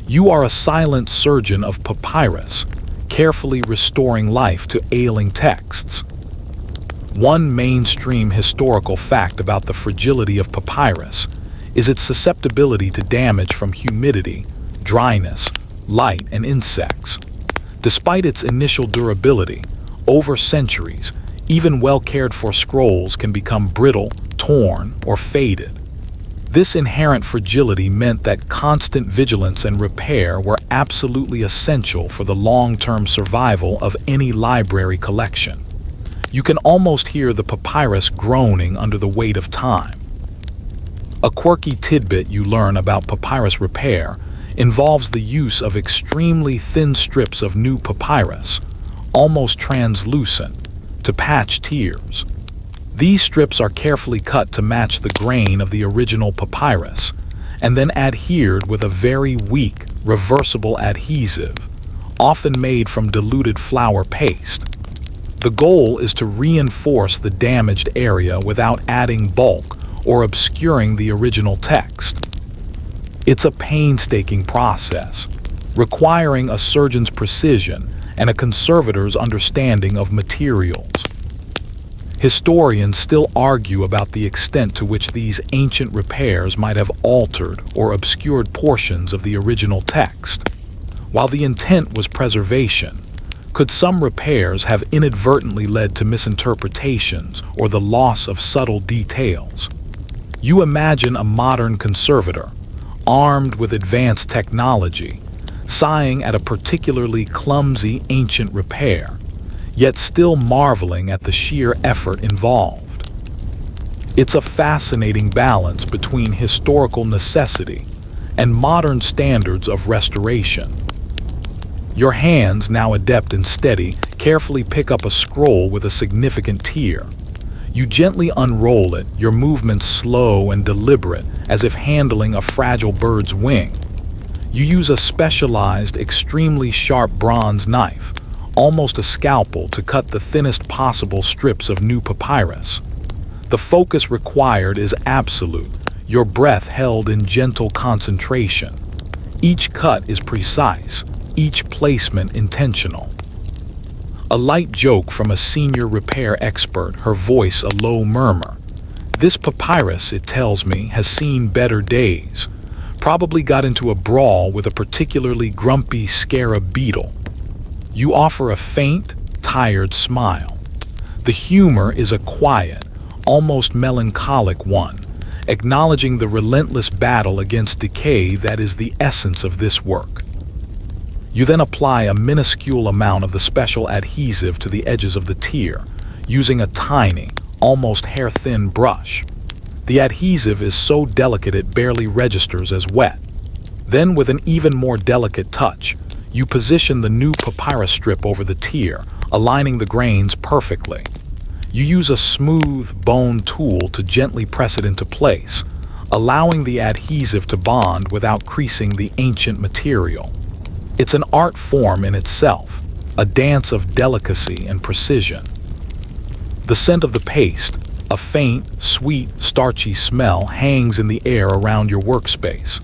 You are a silent surgeon of papyrus, carefully restoring life to ailing texts. One mainstream historical fact about the fragility of papyrus is its susceptibility to damage from humidity, dryness, light, and insects. Despite its initial durability, over centuries, even well-cared-for scrolls can become brittle, torn, or faded. This inherent fragility meant that constant vigilance and repair were absolutely essential for the long-term survival of any library collection. You can almost hear the papyrus groaning under the weight of time. A quirky tidbit you learn about papyrus repair involves the use of extremely thin strips of new papyrus, almost translucent, to patch tears. These strips are carefully cut to match the grain of the original papyrus, and then adhered with a very weak, reversible adhesive, often made from diluted flour paste. The goal is to reinforce the damaged area without adding bulk or obscuring the original text. It's a painstaking process, requiring a surgeon's precision and a conservator's understanding of materials. Historians still argue about the extent to which these ancient repairs might have altered or obscured portions of the original text. While the intent was preservation, Could some repairs have inadvertently led to misinterpretations or the loss of subtle details? You imagine a modern conservator, armed with advanced technology, sighing at a particularly clumsy ancient repair, yet still marveling at the sheer effort involved. It's a fascinating balance between historical necessity and modern standards of restoration. Your hands, now adept and steady, carefully pick up a scroll with a significant tear. You gently unroll it, your movements slow and deliberate, as if handling a fragile bird's wing. You use a specialized, extremely sharp bronze knife, almost a scalpel, to cut the thinnest possible strips of new papyrus. The focus required is absolute, your breath held in gentle concentration. Each cut is precise, each placement intentional. A light joke from a senior repair expert, her voice a low murmur. This papyrus, it tells me, has seen better days. Probably got into a brawl with a particularly grumpy scarab beetle. You offer a faint, tired smile. The humor is a quiet, almost melancholic one, acknowledging the relentless battle against decay that is the essence of this work. You then apply a minuscule amount of the special adhesive to the edges of the tear, using a tiny, almost hair-thin brush. The adhesive is so delicate it barely registers as wet. Then, with an even more delicate touch, you position the new papyrus strip over the tear, aligning the grains perfectly. You use a smooth, bone tool to gently press it into place, allowing the adhesive to bond without creasing the ancient material. It's an art form in itself, a dance of delicacy and precision. The scent of the paste, a faint, sweet, starchy smell, hangs in the air around your workspace.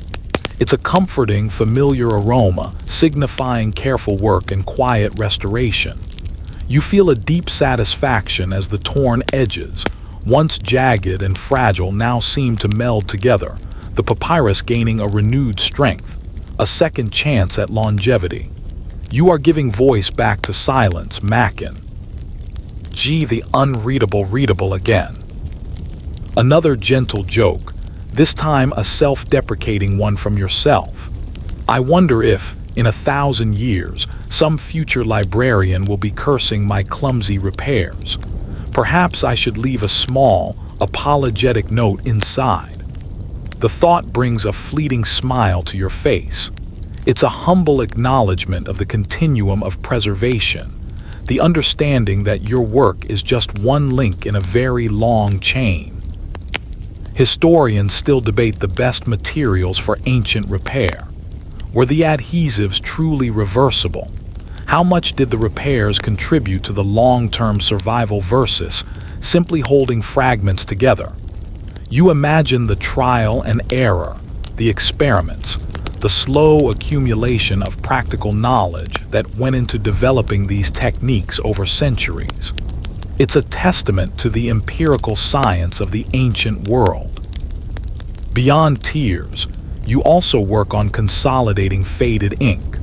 It's a comforting, familiar aroma, signifying careful work and quiet restoration. You feel a deep satisfaction as the torn edges, once jagged and fragile, now seem to meld together, the papyrus gaining a renewed strength, a second chance at longevity. You are giving voice back to silence, Mackin. Gee, the unreadable readable again. Another gentle joke, this time a self-deprecating one from yourself. I wonder if, in 1,000 years, some future librarian will be cursing my clumsy repairs. Perhaps I should leave a small, apologetic note inside. The thought brings a fleeting smile to your face. It's a humble acknowledgement of the continuum of preservation, the understanding that your work is just one link in a very long chain. Historians still debate the best materials for ancient repair. Were the adhesives truly reversible? How much did the repairs contribute to the long-term survival versus simply holding fragments together? You imagine the trial and error, the experiments, the slow accumulation of practical knowledge that went into developing these techniques over centuries. It's a testament to the empirical science of the ancient world. Beyond tears, you also work on consolidating faded ink.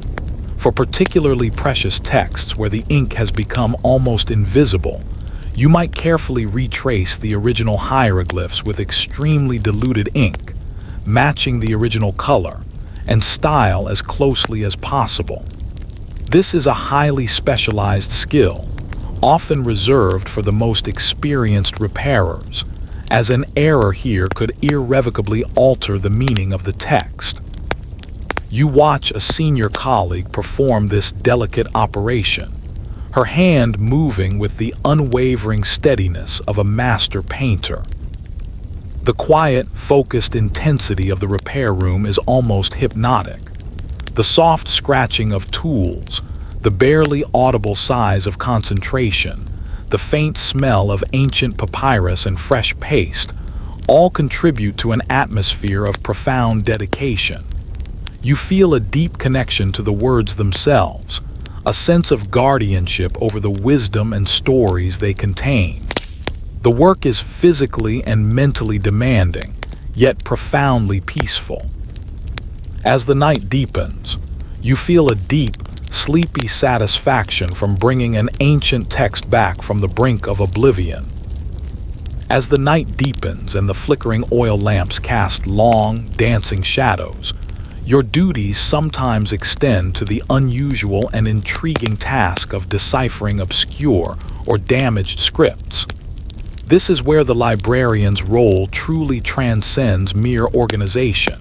For particularly precious texts where the ink has become almost invisible, you might carefully retrace the original hieroglyphs with extremely diluted ink, matching the original color and style as closely as possible. This is a highly specialized skill, often reserved for the most experienced repairers, as an error here could irrevocably alter the meaning of the text. You watch a senior colleague perform this delicate operation, her hand moving with the unwavering steadiness of a master painter. The quiet, focused intensity of the repair room is almost hypnotic. The soft scratching of tools, the barely audible sighs of concentration, the faint smell of ancient papyrus and fresh paste, all contribute to an atmosphere of profound dedication. You feel a deep connection to the words themselves, a sense of guardianship over the wisdom and stories they contain. The work is physically and mentally demanding, yet profoundly peaceful. As the night deepens, you feel a deep, sleepy satisfaction from bringing an ancient text back from the brink of oblivion. As the night deepens and the flickering oil lamps cast long, dancing shadows, your duties sometimes extend to the unusual and intriguing task of deciphering obscure or damaged scripts. This is where the librarian's role truly transcends mere organization,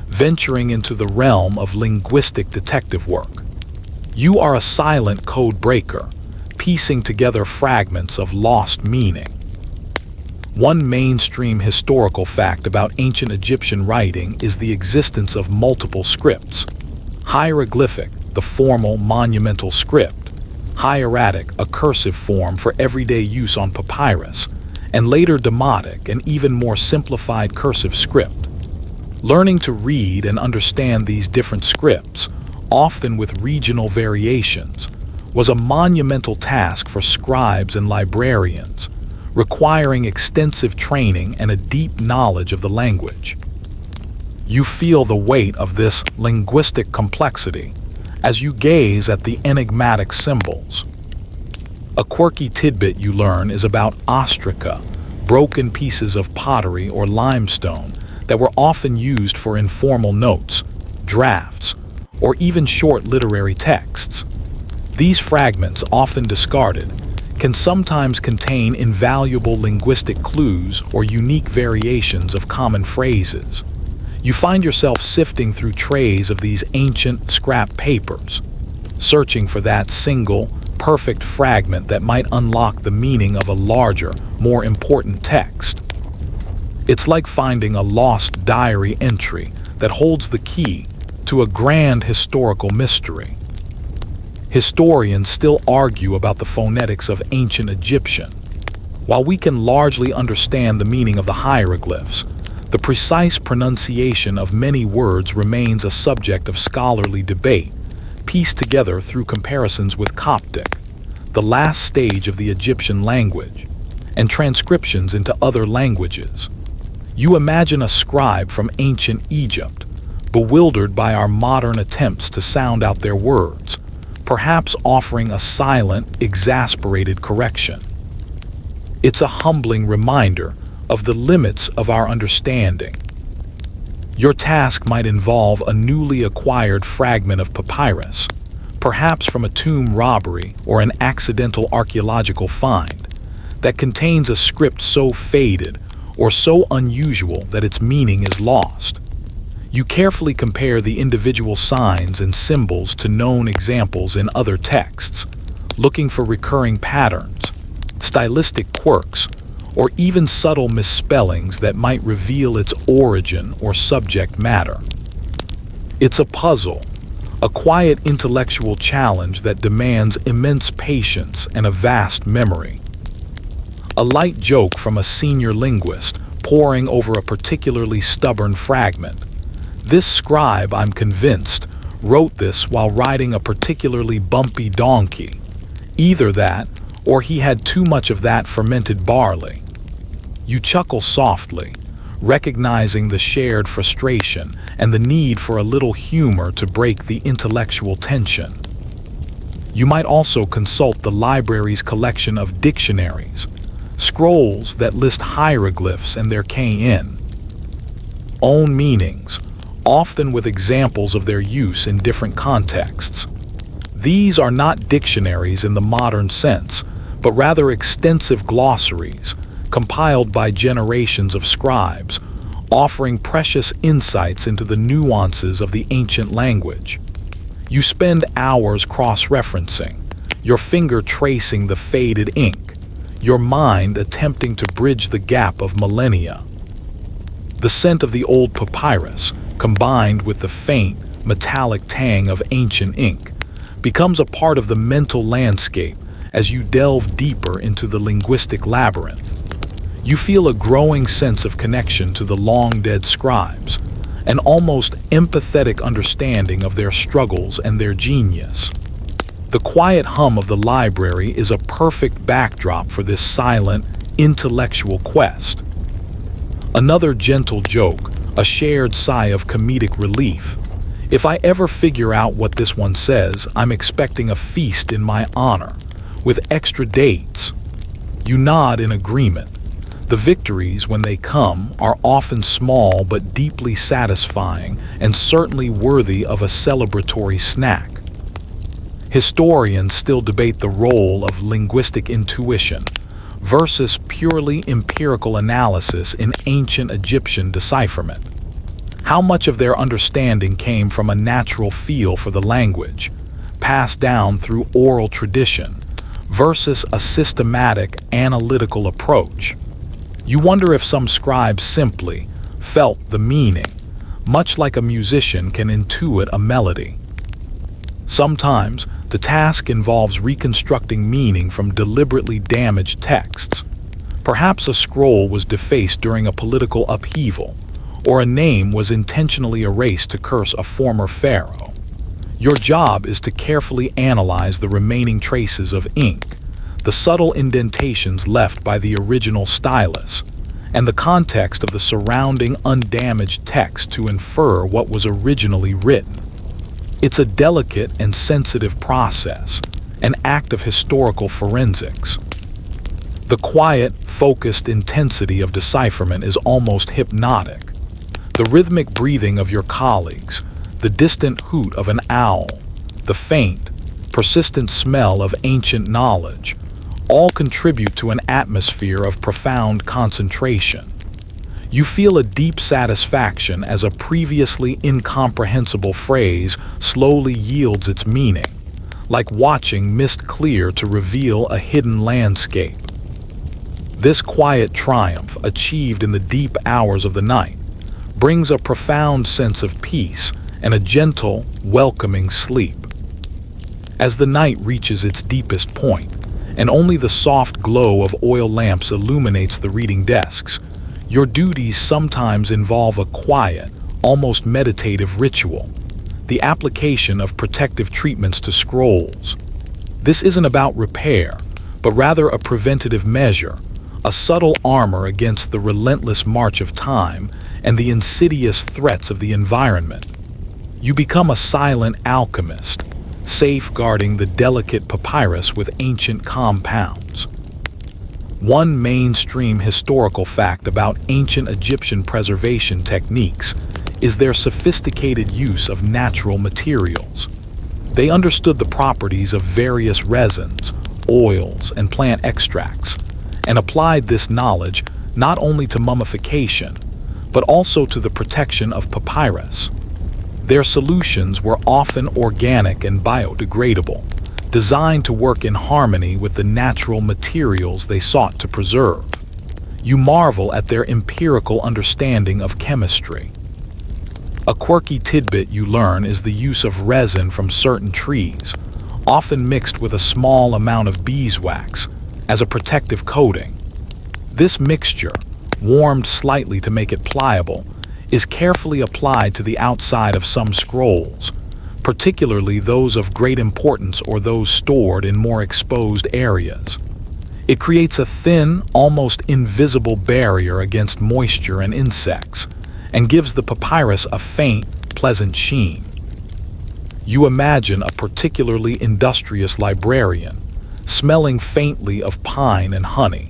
venturing into the realm of linguistic detective work. You are a silent code breaker, piecing together fragments of lost meaning. One mainstream historical fact about ancient Egyptian writing is the existence of multiple scripts: hieroglyphic, the formal monumental script; hieratic, a cursive form for everyday use on papyrus; and later demotic, an even more simplified cursive script. Learning to read and understand these different scripts, often with regional variations, was a monumental task for scribes and librarians, requiring extensive training and a deep knowledge of the language. You feel the weight of this linguistic complexity as you gaze at the enigmatic symbols. A quirky tidbit you learn is about ostraca, broken pieces of pottery or limestone that were often used for informal notes, drafts, or even short literary texts. These fragments, often discarded, can sometimes contain invaluable linguistic clues or unique variations of common phrases. You find yourself sifting through trays of these ancient scrap papers, searching for that single, perfect fragment that might unlock the meaning of a larger, more important text. It's like finding a lost diary entry that holds the key to a grand historical mystery. Historians still argue about the phonetics of ancient Egyptian. While we can largely understand the meaning of the hieroglyphs, the precise pronunciation of many words remains a subject of scholarly debate, pieced together through comparisons with Coptic, the last stage of the Egyptian language, and transcriptions into other languages. You imagine a scribe from ancient Egypt, bewildered by our modern attempts to sound out their words, perhaps offering a silent, exasperated correction. It's a humbling reminder of the limits of our understanding. Your task might involve a newly acquired fragment of papyrus, perhaps from a tomb robbery or an accidental archaeological find, that contains a script so faded or so unusual that its meaning is lost. You carefully compare the individual signs and symbols to known examples in other texts, looking for recurring patterns, stylistic quirks, or even subtle misspellings that might reveal its origin or subject matter. It's a puzzle, a quiet intellectual challenge that demands immense patience and a vast memory. A light joke from a senior linguist poring over a particularly stubborn fragment. This scribe, I'm convinced, wrote this while riding a particularly bumpy donkey. Either that, or he had too much of that fermented barley. You chuckle softly, recognizing the shared frustration and the need for a little humor to break the intellectual tension. You might also consult the library's collection of dictionaries, scrolls that list hieroglyphs and their KN, own meanings, often with examples of their use in different contexts. These are not dictionaries in the modern sense, but rather extensive glossaries, compiled by generations of scribes, offering precious insights into the nuances of the ancient language. You spend hours cross-referencing, your finger tracing the faded ink, your mind attempting to bridge the gap of millennia. The scent of the old papyrus, combined with the faint, metallic tang of ancient ink, becomes a part of the mental landscape as you delve deeper into the linguistic labyrinth. You feel a growing sense of connection to the long-dead scribes, an almost empathetic understanding of their struggles and their genius. The quiet hum of the library is a perfect backdrop for this silent, intellectual quest. Another gentle joke, a shared sigh of comedic relief, If I ever figure out what this one says, I'm expecting a feast in my honor, with extra dates. You nod in agreement. The victories, when they come, are often small but deeply satisfying and certainly worthy of a celebratory snack. Historians still debate the role of linguistic intuition versus purely empirical analysis in ancient Egyptian decipherment. How much of their understanding came from a natural feel for the language, passed down through oral tradition, versus a systematic, analytical approach? You wonder if some scribes simply felt the meaning, much like a musician can intuit a melody. Sometimes, the task involves reconstructing meaning from deliberately damaged texts. Perhaps a scroll was defaced during a political upheaval, or a name was intentionally erased to curse a former pharaoh. Your job is to carefully analyze the remaining traces of ink, the subtle indentations left by the original stylus, and the context of the surrounding undamaged text to infer what was originally written. It's a delicate and sensitive process, an act of historical forensics. The quiet, focused intensity of decipherment is almost hypnotic. The rhythmic breathing of your colleagues, the distant hoot of an owl, the faint, persistent smell of ancient knowledge, all contribute to an atmosphere of profound concentration. You feel a deep satisfaction as a previously incomprehensible phrase slowly yields its meaning, like watching mist clear to reveal a hidden landscape. This quiet triumph, achieved in the deep hours of the night, brings a profound sense of peace and a gentle, welcoming sleep. As the night reaches its deepest point, and only the soft glow of oil lamps illuminates the reading desks, your duties sometimes involve a quiet, almost meditative ritual, the application of protective treatments to scrolls. This isn't about repair, but rather a preventative measure, a subtle armor against the relentless march of time and the insidious threats of the environment. You become a silent alchemist, safeguarding the delicate papyrus with ancient compounds. One mainstream historical fact about ancient Egyptian preservation techniques is their sophisticated use of natural materials. They understood the properties of various resins, oils, and plant extracts, and applied this knowledge not only to mummification, but also to the protection of papyrus. Their solutions were often organic and biodegradable, designed to work in harmony with the natural materials they sought to preserve. You marvel at their empirical understanding of chemistry. A quirky tidbit you learn is the use of resin from certain trees, often mixed with a small amount of beeswax, as a protective coating. This mixture, warmed slightly to make it pliable, is carefully applied to the outside of some scrolls, particularly those of great importance or those stored in more exposed areas. It creates a thin, almost invisible barrier against moisture and insects, and gives the papyrus a faint, pleasant sheen. You imagine a particularly industrious librarian, smelling faintly of pine and honey.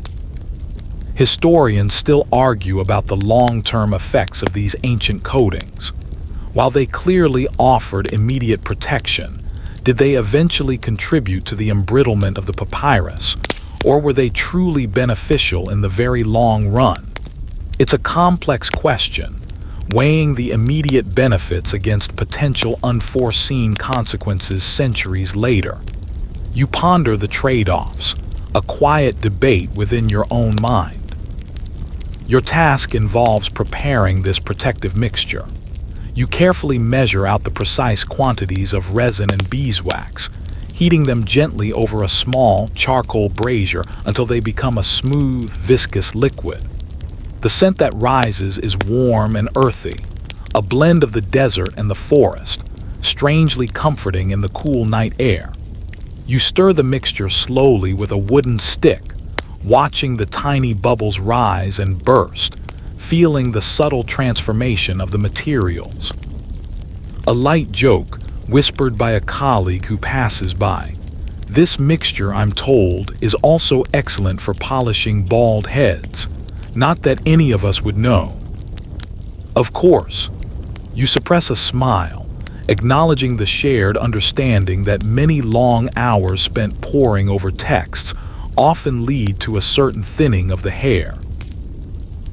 Historians still argue about the long-term effects of these ancient coatings. While they clearly offered immediate protection, did they eventually contribute to the embrittlement of the papyrus, or were they truly beneficial in the very long run? It's a complex question, weighing the immediate benefits against potential unforeseen consequences centuries later. You ponder the trade-offs, a quiet debate within your own mind. Your task involves preparing this protective mixture. You carefully measure out the precise quantities of resin and beeswax, heating them gently over a small charcoal brazier until they become a smooth, viscous liquid. The scent that rises is warm and earthy, a blend of the desert and the forest, strangely comforting in the cool night air. You stir the mixture slowly with a wooden stick, watching the tiny bubbles rise and burst, feeling the subtle transformation of the materials. A light joke whispered by a colleague who passes by. This mixture, I'm told, is also excellent for polishing bald heads. Not that any of us would know. Of course, you suppress a smile, acknowledging the shared understanding that many long hours spent poring over texts often lead to a certain thinning of the hair.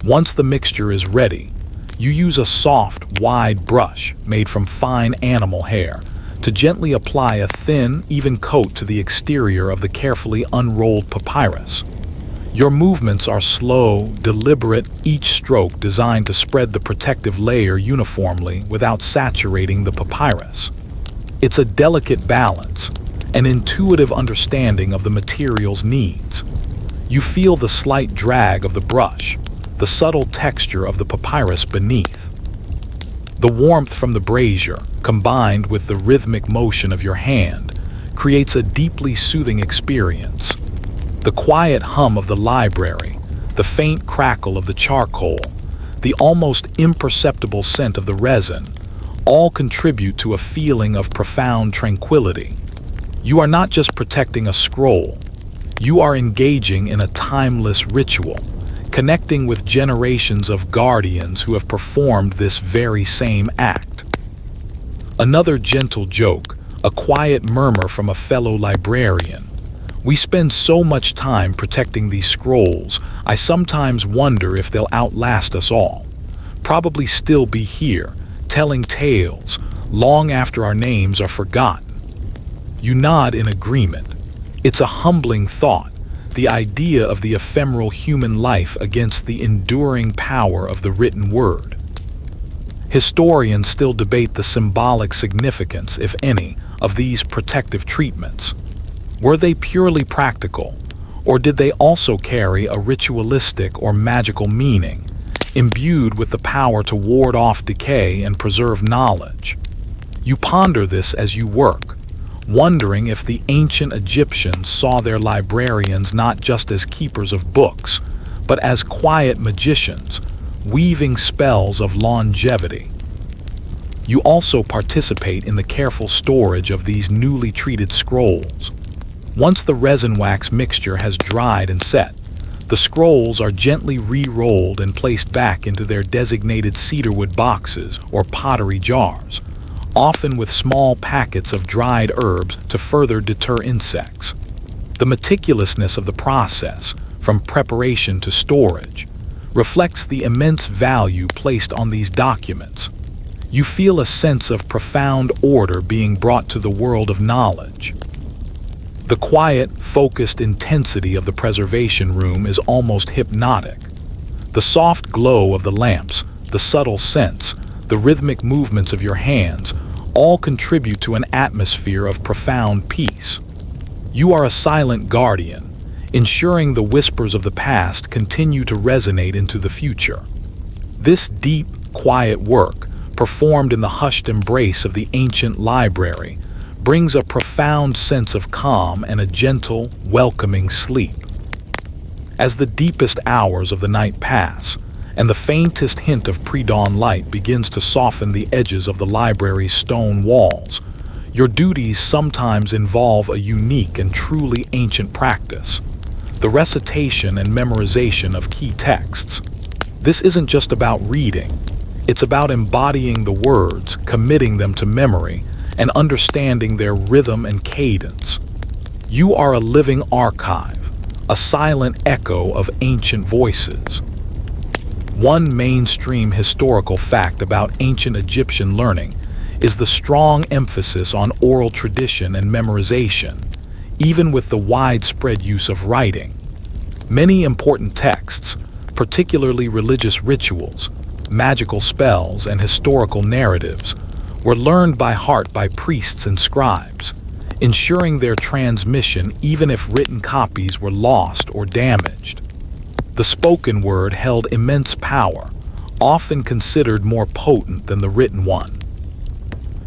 Once the mixture is ready, you use a soft, wide brush made from fine animal hair to gently apply a thin, even coat to the exterior of the carefully unrolled papyrus. Your movements are slow, deliberate, each stroke designed to spread the protective layer uniformly without saturating the papyrus. It's a delicate balance, an intuitive understanding of the material's needs. You feel the slight drag of the brush, the subtle texture of the papyrus beneath. The warmth from the brazier, combined with the rhythmic motion of your hand, creates a deeply soothing experience. The quiet hum of the library, the faint crackle of the charcoal, the almost imperceptible scent of the resin, all contribute to a feeling of profound tranquility. You are not just protecting a scroll, you are engaging in a timeless ritual, connecting with generations of guardians who have performed this very same act. Another gentle joke, a quiet murmur from a fellow librarian. We spend so much time protecting these scrolls, I sometimes wonder if they'll outlast us all. Probably still be here, telling tales, long after our names are forgotten. You nod in agreement. It's a humbling thought, the idea of the ephemeral human life against the enduring power of the written word. Historians still debate the symbolic significance, if any, of these protective treatments. Were they purely practical, or did they also carry a ritualistic or magical meaning, imbued with the power to ward off decay and preserve knowledge? You ponder this as you work, wondering if the ancient Egyptians saw their librarians not just as keepers of books, but as quiet magicians, weaving spells of longevity. You also participate in the careful storage of these newly treated scrolls. Once the resin wax mixture has dried and set, the scrolls are gently re-rolled and placed back into their designated cedarwood boxes or pottery jars, often with small packets of dried herbs to further deter insects. The meticulousness of the process, from preparation to storage, reflects the immense value placed on these documents. You feel a sense of profound order being brought to the world of knowledge. The quiet, focused intensity of the preservation room is almost hypnotic. The soft glow of the lamps, the subtle scents, the rhythmic movements of your hands, all contribute to an atmosphere of profound peace. You are a silent guardian, ensuring the whispers of the past continue to resonate into the future. This deep, quiet work, performed in the hushed embrace of the ancient library, brings a profound sense of calm and a gentle, welcoming sleep. As the deepest hours of the night pass, and the faintest hint of pre-dawn light begins to soften the edges of the library's stone walls, your duties sometimes involve a unique and truly ancient practice: the recitation and memorization of key texts. This isn't just about reading, it's about embodying the words, committing them to memory, and understanding their rhythm and cadence. You are a living archive, a silent echo of ancient voices. One mainstream historical fact about ancient Egyptian learning is the strong emphasis on oral tradition and memorization, even with the widespread use of writing. Many important texts, particularly religious rituals, magical spells, and historical narratives, were learned by heart by priests and scribes, ensuring their transmission even if written copies were lost or damaged. The spoken word held immense power, often considered more potent than the written one.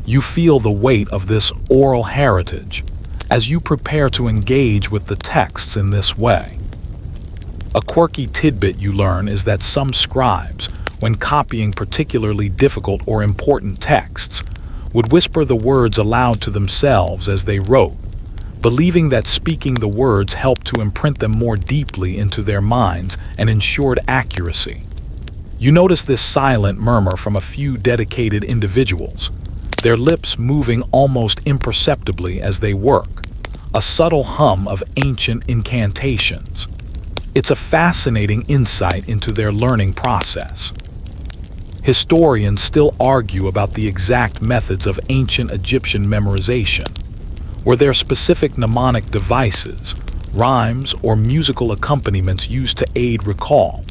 You feel the weight of this oral heritage as you prepare to engage with the texts in this way. A quirky tidbit you learn is that some scribes, when copying particularly difficult or important texts, would whisper the words aloud to themselves as they wrote, believing that speaking the words helped to imprint them more deeply into their minds and ensured accuracy. You notice this silent murmur from a few dedicated individuals, their lips moving almost imperceptibly as they work, a subtle hum of ancient incantations. It's a fascinating insight into their learning process. Historians still argue about the exact methods of ancient Egyptian memorization. Were there specific mnemonic devices, rhymes, or musical accompaniments used to aid recall?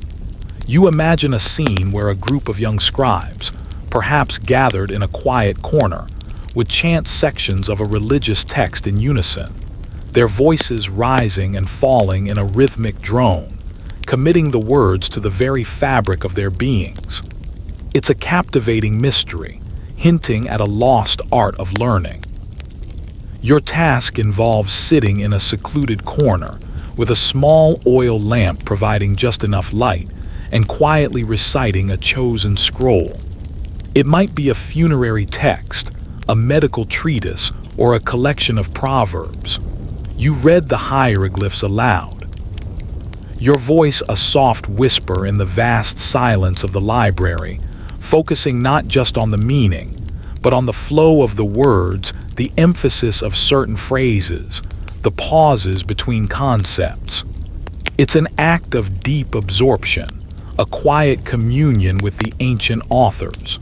You imagine a scene where a group of young scribes, perhaps gathered in a quiet corner, would chant sections of a religious text in unison, their voices rising and falling in a rhythmic drone, committing the words to the very fabric of their beings. It's a captivating mystery, hinting at a lost art of learning. Your task involves sitting in a secluded corner with a small oil lamp providing just enough light and quietly reciting a chosen scroll. It might be a funerary text, a medical treatise, or a collection of proverbs. You read the hieroglyphs aloud, your voice a soft whisper in the vast silence of the library, focusing not just on the meaning, but on the flow of the words, the emphasis of certain phrases, the pauses between concepts. It's an act of deep absorption, a quiet communion with the ancient authors.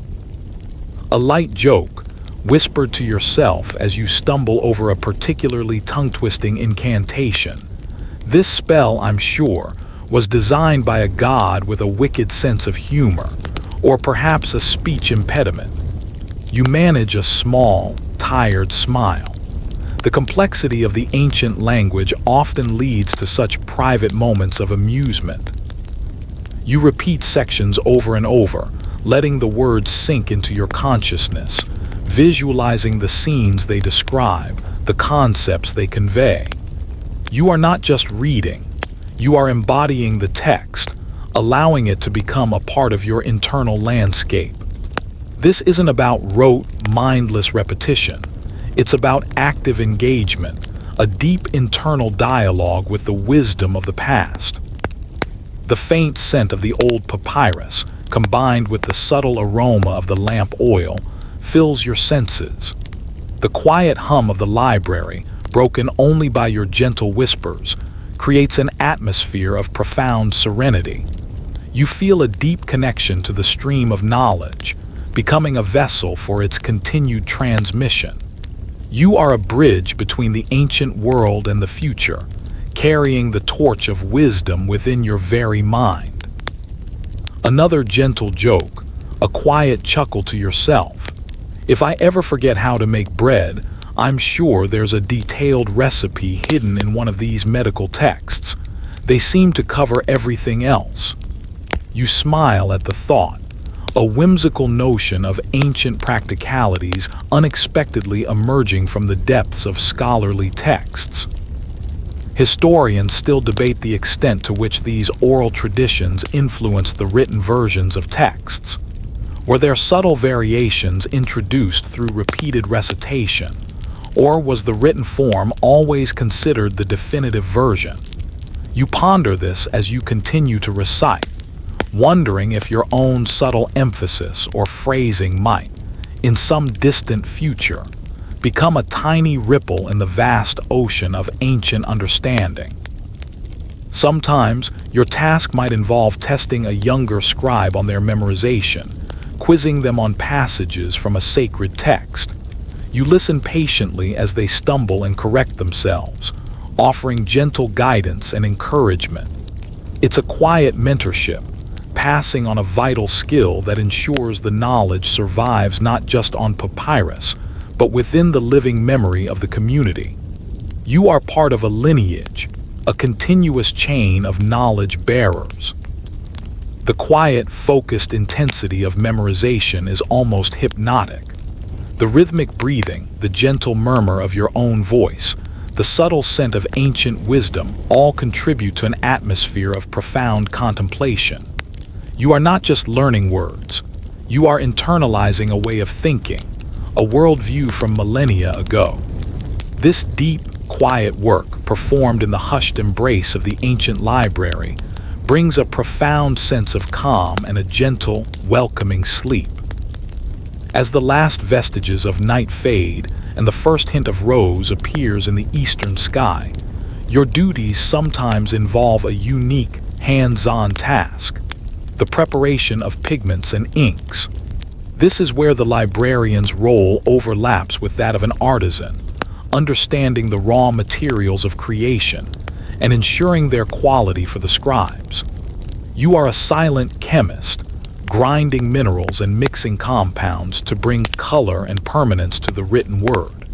A light joke, whispered to yourself as you stumble over a particularly tongue-twisting incantation. This spell, I'm sure, was designed by a god with a wicked sense of humor, or perhaps a speech impediment. You manage a small, tired smile. The complexity of the ancient language often leads to such private moments of amusement. You repeat sections over and over, letting the words sink into your consciousness, visualizing the scenes they describe, the concepts they convey. You are not just reading, you are embodying the text, allowing it to become a part of your internal landscape. This isn't about rote, mindless repetition. It's about active engagement, a deep internal dialogue with the wisdom of the past. The faint scent of the old papyrus, combined with the subtle aroma of the lamp oil, fills your senses. The quiet hum of the library, broken only by your gentle whispers, creates an atmosphere of profound serenity. You feel a deep connection to the stream of knowledge, becoming a vessel for its continued transmission. You are a bridge between the ancient world and the future, carrying the torch of wisdom within your very mind. Another gentle joke, a quiet chuckle to yourself. If I ever forget how to make bread, I'm sure there's a detailed recipe hidden in one of these medical texts. They seem to cover everything else. You smile at the thought, a whimsical notion of ancient practicalities unexpectedly emerging from the depths of scholarly texts. Historians still debate the extent to which these oral traditions influenced the written versions of texts. Were there subtle variations introduced through repeated recitation, or was the written form always considered the definitive version? You ponder this as you continue to recite, wondering if your own subtle emphasis or phrasing might, in some distant future, become a tiny ripple in the vast ocean of ancient understanding. Sometimes, your task might involve testing a younger scribe on their memorization, quizzing them on passages from a sacred text. You listen patiently as they stumble and correct themselves, offering gentle guidance and encouragement. It's a quiet mentorship, passing on a vital skill that ensures the knowledge survives not just on papyrus, but within the living memory of the community. You are part of a lineage, a continuous chain of knowledge bearers. The quiet, focused intensity of memorization is almost hypnotic. The rhythmic breathing, the gentle murmur of your own voice, the subtle scent of ancient wisdom all contribute to an atmosphere of profound contemplation. You are not just learning words. You are internalizing a way of thinking, a worldview from millennia ago. This deep, quiet work, performed in the hushed embrace of the ancient library, brings a profound sense of calm and a gentle, welcoming sleep. As the last vestiges of night fade and the first hint of rose appears in the eastern sky, your duties sometimes involve a unique, hands-on task: the preparation of pigments and inks. This is where the librarian's role overlaps with that of an artisan, understanding the raw materials of creation and ensuring their quality for the scribes. You are a silent chemist, grinding minerals and mixing compounds to bring color and permanence to the written word.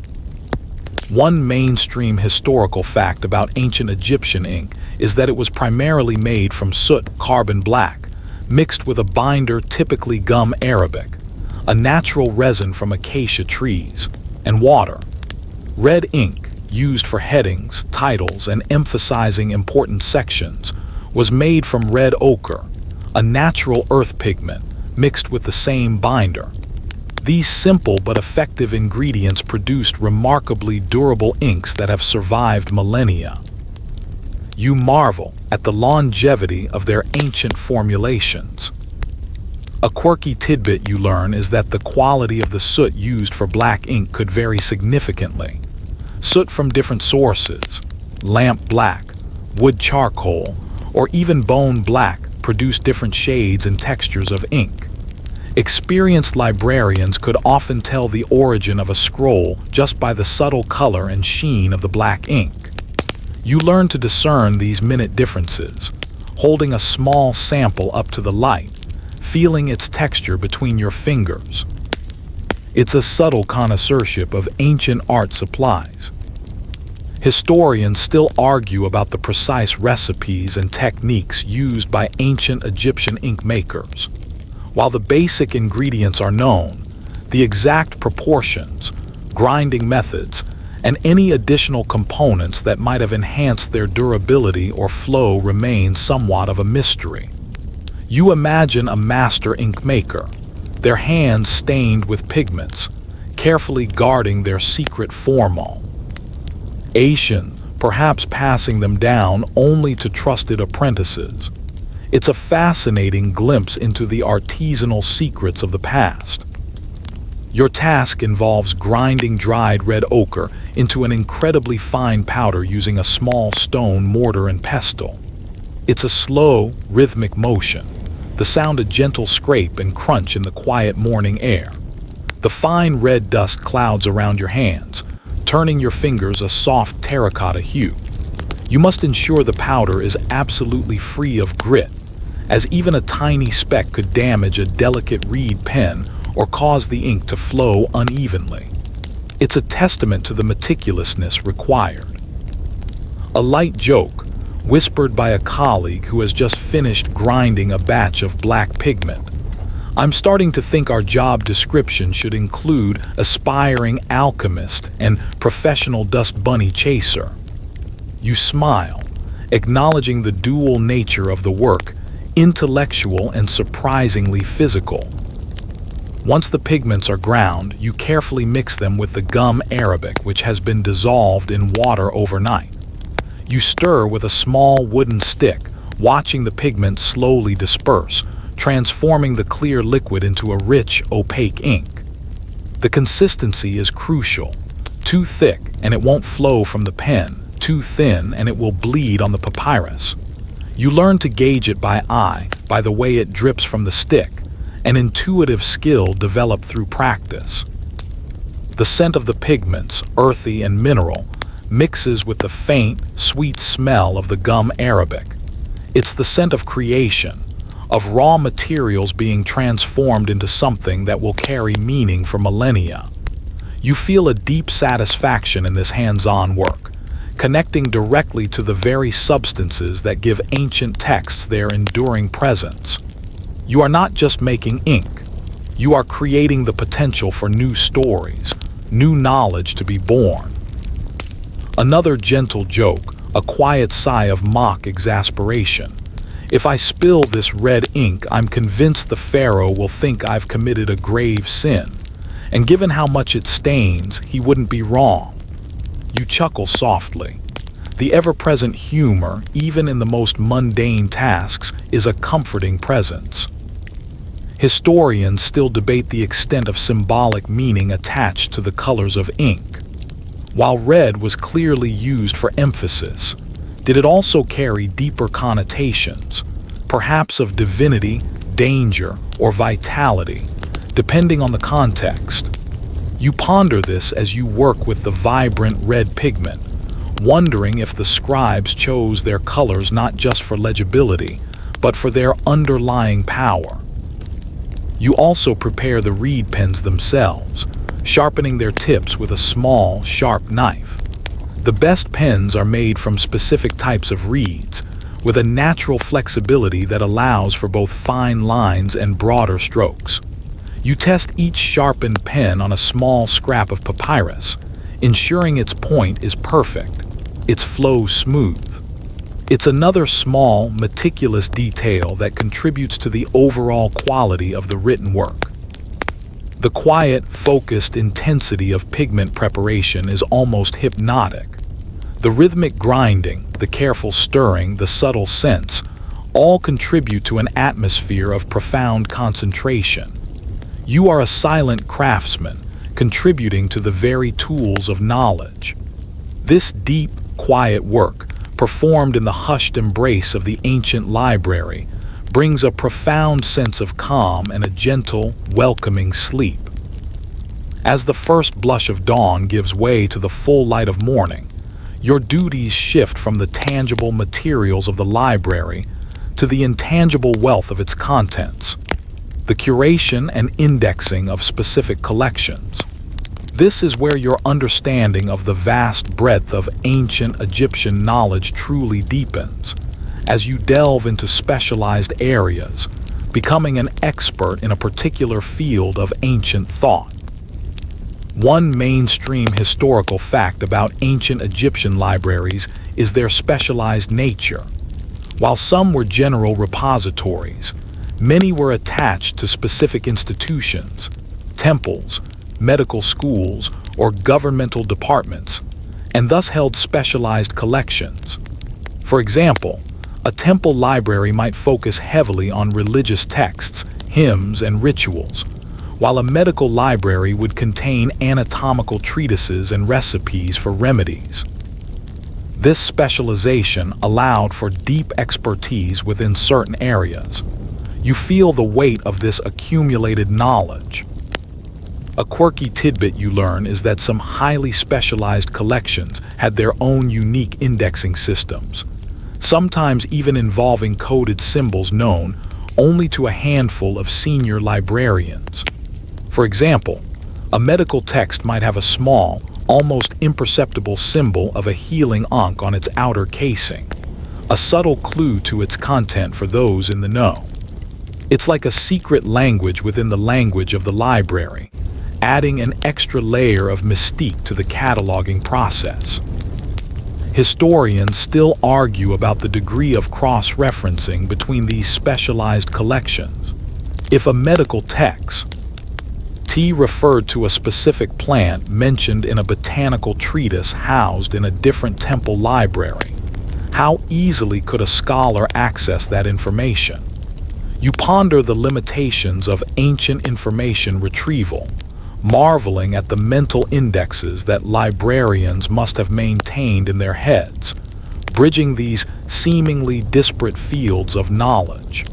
One mainstream historical fact about ancient Egyptian ink is that it was primarily made from soot carbon black, mixed with a binder typically gum arabic, a natural resin from acacia trees, and water. Red ink, used for headings, titles, and emphasizing important sections, was made from red ochre, a natural earth pigment mixed with the same binder. These simple but effective ingredients produced remarkably durable inks that have survived millennia. You marvel at the longevity of their ancient formulations. A quirky tidbit you learn is that the quality of the soot used for black ink could vary significantly. Soot from different sources, lamp black, wood charcoal, or even bone black, produce different shades and textures of ink. Experienced librarians could often tell the origin of a scroll just by the subtle color and sheen of the black ink. You learn to discern these minute differences, holding a small sample up to the light, feeling its texture between your fingers. It's a subtle connoisseurship of ancient art supplies. Historians still argue about the precise recipes and techniques used by ancient Egyptian ink makers. While the basic ingredients are known, the exact proportions, grinding methods, and any additional components that might have enhanced their durability or flow remain somewhat of a mystery. You imagine a master ink maker, their hands stained with pigments, carefully guarding their secret formol. Perhaps passing them down only to trusted apprentices. It's a fascinating glimpse into the artisanal secrets of the past. Your task involves grinding dried red ochre into an incredibly fine powder using a small stone mortar and pestle. It's a slow, rhythmic motion, the sound a gentle scrape and crunch in the quiet morning air. The fine red dust clouds around your hands, turning your fingers a soft terracotta hue. You must ensure the powder is absolutely free of grit, as even a tiny speck could damage a delicate reed pen or cause the ink to flow unevenly. It's a testament to the meticulousness required. A light joke, whispered by a colleague who has just finished grinding a batch of black pigment. I'm starting to think our job description should include aspiring alchemist and professional dust bunny chaser. You smile, acknowledging the dual nature of the work, intellectual and surprisingly physical. Once the pigments are ground, you carefully mix them with the gum arabic, which has been dissolved in water overnight. You stir with a small wooden stick, watching the pigment slowly disperse, transforming the clear liquid into a rich, opaque ink. The consistency is crucial. Too thick, and it won't flow from the pen. Too thin, and it will bleed on the papyrus. You learn to gauge it by eye, by the way it drips from the stick, an intuitive skill developed through practice. The scent of the pigments, earthy and mineral, mixes with the faint, sweet smell of the gum arabic. It's the scent of creation, of raw materials being transformed into something that will carry meaning for millennia. You feel a deep satisfaction in this hands-on work, connecting directly to the very substances that give ancient texts their enduring presence. You are not just making ink, you are creating the potential for new stories, new knowledge to be born. Another gentle joke, a quiet sigh of mock exasperation. If I spill this red ink, I'm convinced the pharaoh will think I've committed a grave sin, And given how much it stains, he wouldn't be wrong. You chuckle softly. The ever-present humor, even in the most mundane tasks, is a comforting presence. Historians still debate the extent of symbolic meaning attached to the colors of ink. While red was clearly used for emphasis, did it also carry deeper connotations, perhaps of divinity, danger, or vitality, depending on the context? You ponder this as you work with the vibrant red pigment, wondering if the scribes chose their colors not just for legibility, but for their underlying power. You also prepare the reed pens themselves, sharpening their tips with a small, sharp knife. The best pens are made from specific types of reeds, with a natural flexibility that allows for both fine lines and broader strokes. You test each sharpened pen on a small scrap of papyrus, ensuring its point is perfect, its flow smooth. It's another small, meticulous detail that contributes to the overall quality of the written work. The quiet, focused intensity of pigment preparation is almost hypnotic. The rhythmic grinding, the careful stirring, the subtle scents, all contribute to an atmosphere of profound concentration. You are a silent craftsman, contributing to the very tools of knowledge. This deep, quiet work, performed in the hushed embrace of the ancient library, brings a profound sense of calm and a gentle, welcoming sleep. As the first blush of dawn gives way to the full light of morning, your duties shift from the tangible materials of the library to the intangible wealth of its contents, the curation and indexing of specific collections. This is where your understanding of the vast breadth of ancient Egyptian knowledge truly deepens, as you delve into specialized areas, becoming an expert in a particular field of ancient thought. One mainstream historical fact about ancient Egyptian libraries is their specialized nature. While some were general repositories, many were attached to specific institutions, temples, medical schools, or governmental departments, and thus held specialized collections. For example, a temple library might focus heavily on religious texts, hymns, and rituals, while a medical library would contain anatomical treatises and recipes for remedies. This specialization allowed for deep expertise within certain areas. You feel the weight of this accumulated knowledge. A quirky tidbit you learn is that some highly specialized collections had their own unique indexing systems, sometimes even involving coded symbols known only to a handful of senior librarians. For example, a medical text might have a small, almost imperceptible symbol of a healing ankh on its outer casing, a subtle clue to its content for those in the know. It's like a secret language within the language of the library, adding an extra layer of mystique to the cataloging process. Historians still argue about the degree of cross-referencing between these specialized collections. If a medical text, T referred to a specific plant mentioned in a botanical treatise housed in a different temple library, how easily could a scholar access that information? You ponder the limitations of ancient information retrieval, marveling at the mental indexes that librarians must have maintained in their heads, bridging these seemingly disparate fields of knowledge.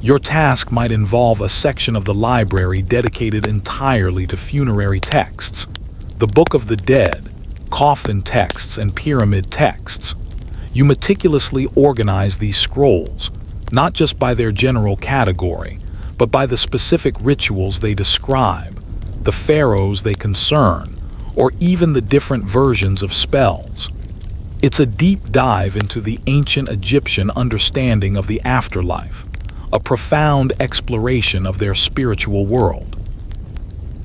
Your task might involve a section of the library dedicated entirely to funerary texts, the Book of the Dead, coffin texts, and pyramid texts. You meticulously organize these scrolls, not just by their general category, but by the specific rituals they describe, the pharaohs they concern, or even the different versions of spells. It's a deep dive into the ancient Egyptian understanding of the afterlife, a profound exploration of their spiritual world.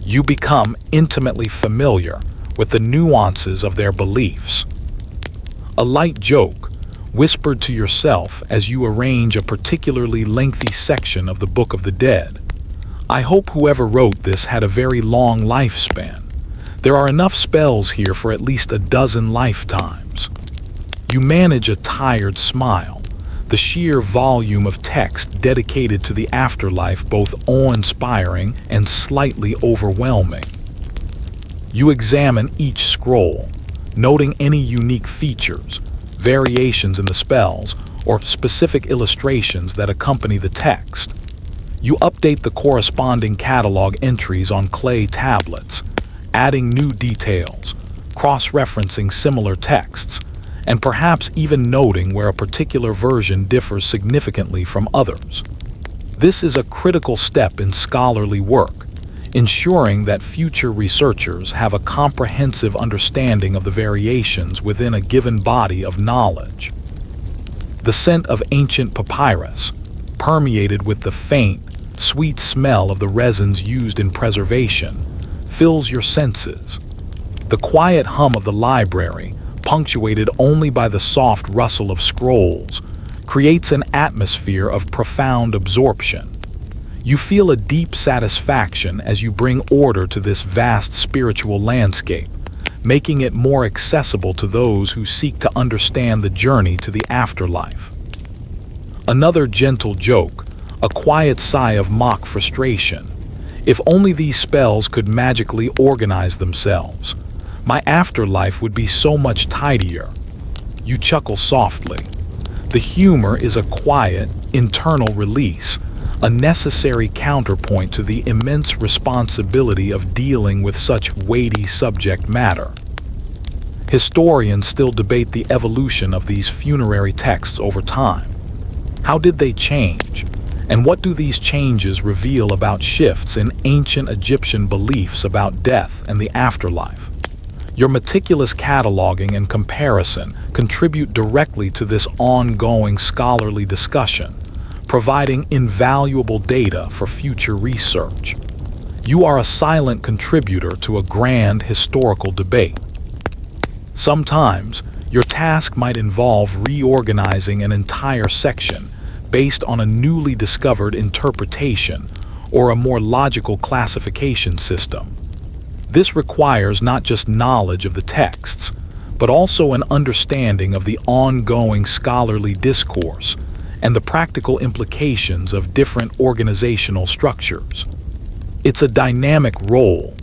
You become intimately familiar with the nuances of their beliefs. A light joke, whispered to yourself as you arrange a particularly lengthy section of the Book of the Dead, I hope whoever wrote this had a very long lifespan. There are enough spells here for at least a dozen lifetimes. You manage a tired smile, the sheer volume of text dedicated to the afterlife both awe-inspiring and slightly overwhelming. You examine each scroll, noting any unique features, variations in the spells, or specific illustrations that accompany the text. You update the corresponding catalog entries on clay tablets, adding new details, cross-referencing similar texts, and perhaps even noting where a particular version differs significantly from others. This is a critical step in scholarly work, ensuring that future researchers have a comprehensive understanding of the variations within a given body of knowledge. The scent of ancient papyrus, permeated with the faint, sweet smell of the resins used in preservation, fills your senses. The quiet hum of the library, punctuated only by the soft rustle of scrolls, creates an atmosphere of profound absorption. You feel a deep satisfaction as you bring order to this vast spiritual landscape, making it more accessible to those who seek to understand the journey to the afterlife. Another gentle joke, a quiet sigh of mock frustration. If only these spells could magically organize themselves, my afterlife would be so much tidier. You chuckle softly. The humor is a quiet, internal release, a necessary counterpoint to the immense responsibility of dealing with such weighty subject matter. Historians still debate the evolution of these funerary texts over time. How did they change? And what do these changes reveal about shifts in ancient Egyptian beliefs about death and the afterlife? Your meticulous cataloging and comparison contribute directly to this ongoing scholarly discussion, providing invaluable data for future research. You are a silent contributor to a grand historical debate. Sometimes, your task might involve reorganizing an entire section based on a newly discovered interpretation or a more logical classification system. This requires not just knowledge of the texts, but also an understanding of the ongoing scholarly discourse and the practical implications of different organizational structures. It's a dynamic role,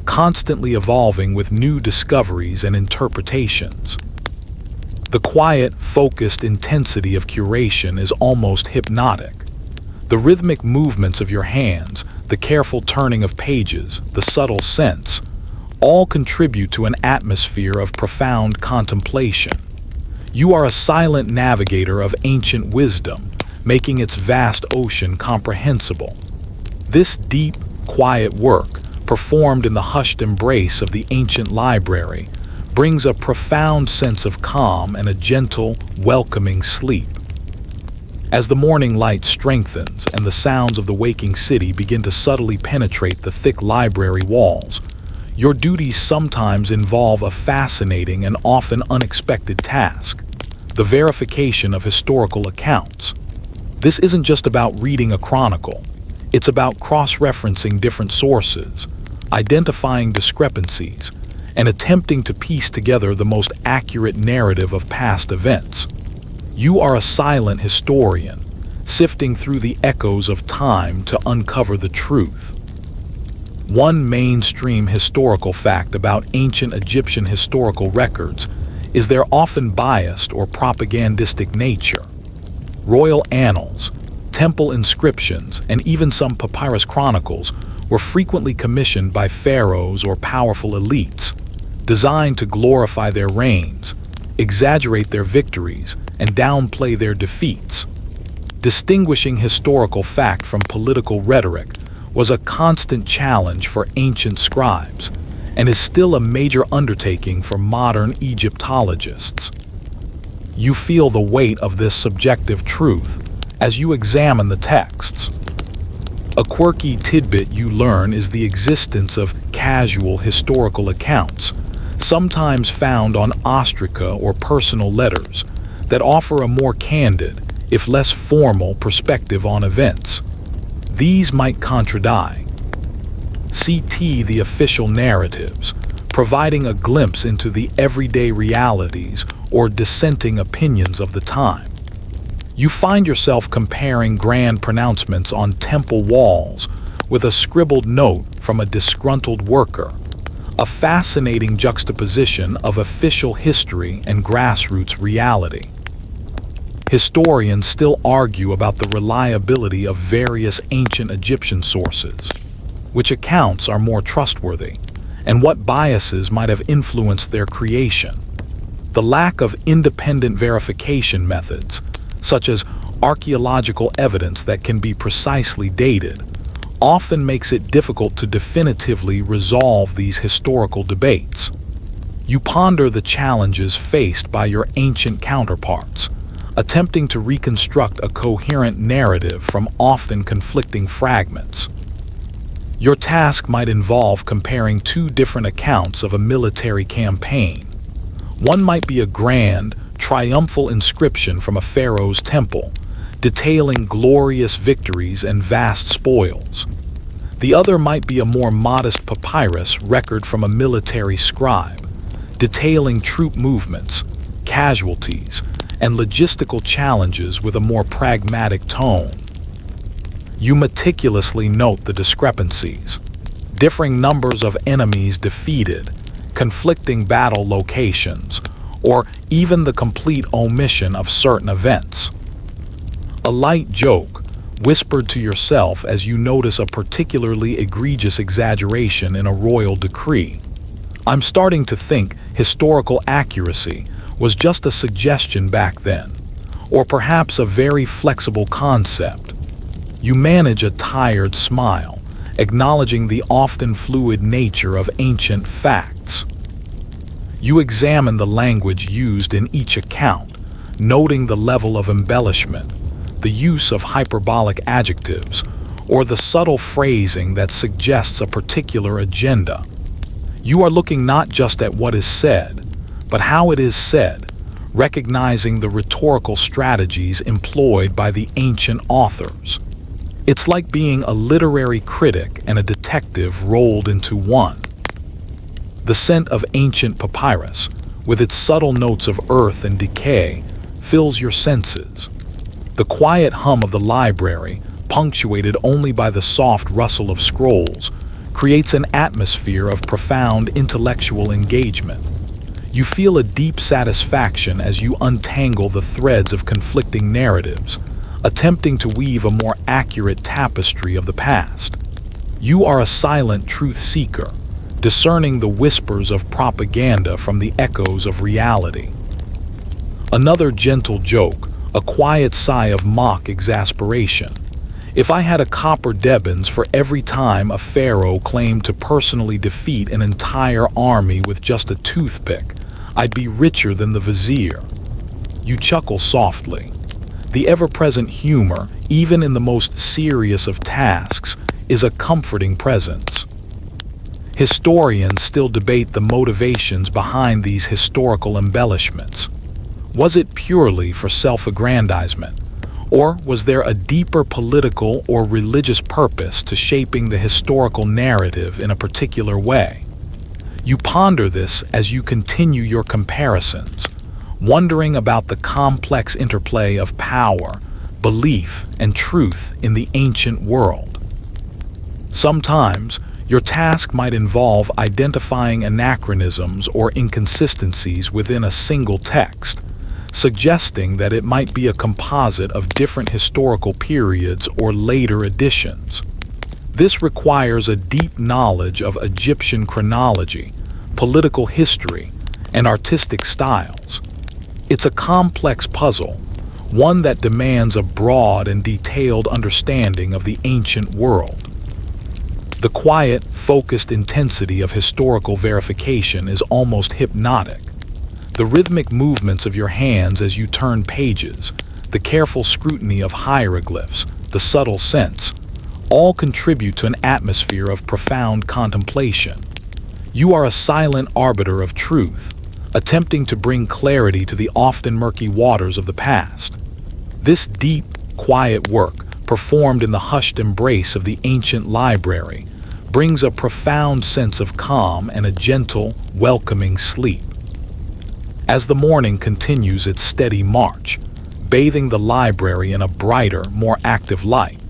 constantly evolving with new discoveries and interpretations. The quiet, focused intensity of curation is almost hypnotic. The rhythmic movements of your hands, the careful turning of pages, the subtle scents, all contribute to an atmosphere of profound contemplation. You are a silent navigator of ancient wisdom, making its vast ocean comprehensible. This deep, quiet work, performed in the hushed embrace of the ancient library, brings a profound sense of calm and a gentle, welcoming sleep. As the morning light strengthens and the sounds of the waking city begin to subtly penetrate the thick library walls, your duties sometimes involve a fascinating and often unexpected task: the verification of historical accounts. This isn't just about reading a chronicle. It's about cross-referencing different sources, identifying discrepancies, and attempting to piece together the most accurate narrative of past events. You are a silent historian, sifting through the echoes of time to uncover the truth. One mainstream historical fact about ancient Egyptian historical records is their often biased or propagandistic nature. Royal annals, temple inscriptions, and even some papyrus chronicles were frequently commissioned by pharaohs or powerful elites, designed to glorify their reigns, exaggerate their victories, and downplay their defeats. Distinguishing historical fact from political rhetoric was a constant challenge for ancient scribes, and is still a major undertaking for modern Egyptologists. You feel the weight of this subjective truth as you examine the texts. A quirky tidbit you learn is the existence of casual historical accounts, sometimes found on ostraca or personal letters, that offer a more candid, if less formal, perspective on events. these might contradict. CT the official narratives, providing a glimpse into the everyday realities or dissenting opinions of the time. You find yourself comparing grand pronouncements on temple walls with a scribbled note from a disgruntled worker, a fascinating juxtaposition of official history and grassroots reality. Historians still argue about the reliability of various ancient Egyptian sources, which accounts are more trustworthy, and what biases might have influenced their creation. The lack of independent verification methods, such as archaeological evidence that can be precisely dated, often makes it difficult to definitively resolve these historical debates. You ponder the challenges faced by your ancient counterparts, attempting to reconstruct a coherent narrative from often conflicting fragments. Your task might involve comparing two different accounts of a military campaign. One might be a grand, triumphal inscription from a pharaoh's temple, detailing glorious victories and vast spoils. The other might be a more modest papyrus record from a military scribe, detailing troop movements, casualties, and logistical challenges with a more pragmatic tone. You meticulously note the discrepancies, differing numbers of enemies defeated, conflicting battle locations, or even the complete omission of certain events. A light joke, whispered to yourself as you notice a particularly egregious exaggeration in a royal decree. I'm starting to think historical accuracy was just a suggestion back then, or perhaps a very flexible concept. You manage a tired smile, acknowledging the often fluid nature of ancient facts. You examine the language used in each account, noting the level of embellishment, the use of hyperbolic adjectives, or the subtle phrasing that suggests a particular agenda. You are looking not just at what is said, but how it is said, recognizing the rhetorical strategies employed by the ancient authors. It's like being a literary critic and a detective rolled into one. The scent of ancient papyrus, with its subtle notes of earth and decay, fills your senses. The quiet hum of the library, punctuated only by the soft rustle of scrolls, creates an atmosphere of profound intellectual engagement. You feel a deep satisfaction as you untangle the threads of conflicting narratives, attempting to weave a more accurate tapestry of the past. You are a silent truth seeker, discerning the whispers of propaganda from the echoes of reality. Another gentle joke, a quiet sigh of mock exasperation. If I had a copper debens for every time a pharaoh claimed to personally defeat an entire army with just a toothpick, I'd be richer than the vizier. You chuckle softly. The ever-present humor, even in the most serious of tasks, is a comforting presence. Historians still debate the motivations behind these historical embellishments. Was it purely for self-aggrandizement, or was there a deeper political or religious purpose to shaping the historical narrative in a particular way? You ponder this as you continue your comparisons, wondering about the complex interplay of power, belief, and truth in the ancient world. Sometimes, your task might involve identifying anachronisms or inconsistencies within a single text, suggesting that it might be a composite of different historical periods or later editions. This requires a deep knowledge of Egyptian chronology, political history, and artistic styles. It's a complex puzzle, one that demands a broad and detailed understanding of the ancient world. The quiet, focused intensity of historical verification is almost hypnotic. The rhythmic movements of your hands as you turn pages, the careful scrutiny of hieroglyphs, the subtle scents, all contribute to an atmosphere of profound contemplation. You are a silent arbiter of truth, attempting to bring clarity to the often murky waters of the past. This deep, quiet work performed in the hushed embrace of the ancient library, brings a profound sense of calm and a gentle, welcoming sleep. As the morning continues its steady march, bathing the library in a brighter, more active light,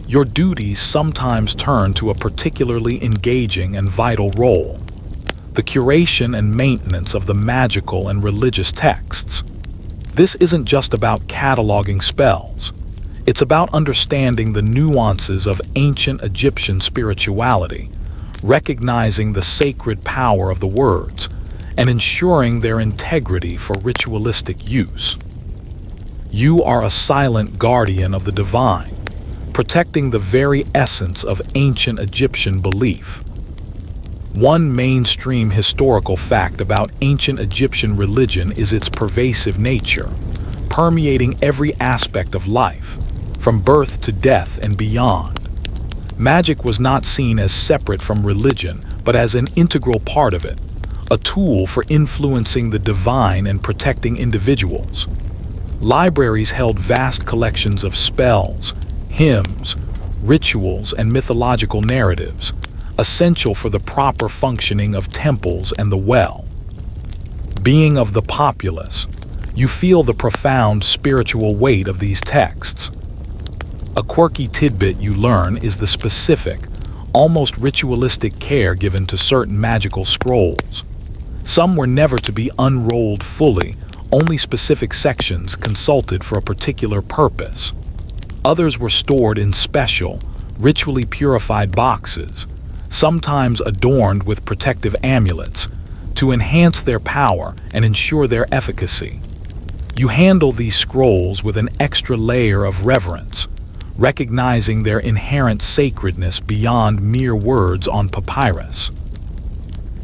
your duties sometimes turn to a particularly engaging and vital role: the curation and maintenance of the magical and religious texts. This isn't just about cataloging spells. It's about understanding the nuances of ancient Egyptian spirituality, recognizing the sacred power of the words, and ensuring their integrity for ritualistic use. You are a silent guardian of the divine, protecting the very essence of ancient Egyptian belief. One mainstream historical fact about ancient Egyptian religion is its pervasive nature, permeating every aspect of life, from birth to death and beyond. Magic was not seen as separate from religion, but as an integral part of it, a tool for influencing the divine and protecting individuals. Libraries held vast collections of spells, hymns, rituals, and mythological narratives, essential for the proper functioning of temples and the well. Being of the populace, you feel the profound spiritual weight of these texts. A quirky tidbit you learn is the specific, almost ritualistic care given to certain magical scrolls. Some were never to be unrolled fully, only specific sections consulted for a particular purpose. Others were stored in special, ritually purified boxes, sometimes adorned with protective amulets, to enhance their power and ensure their efficacy. You handle these scrolls with an extra layer of reverence, recognizing their inherent sacredness beyond mere words on papyrus.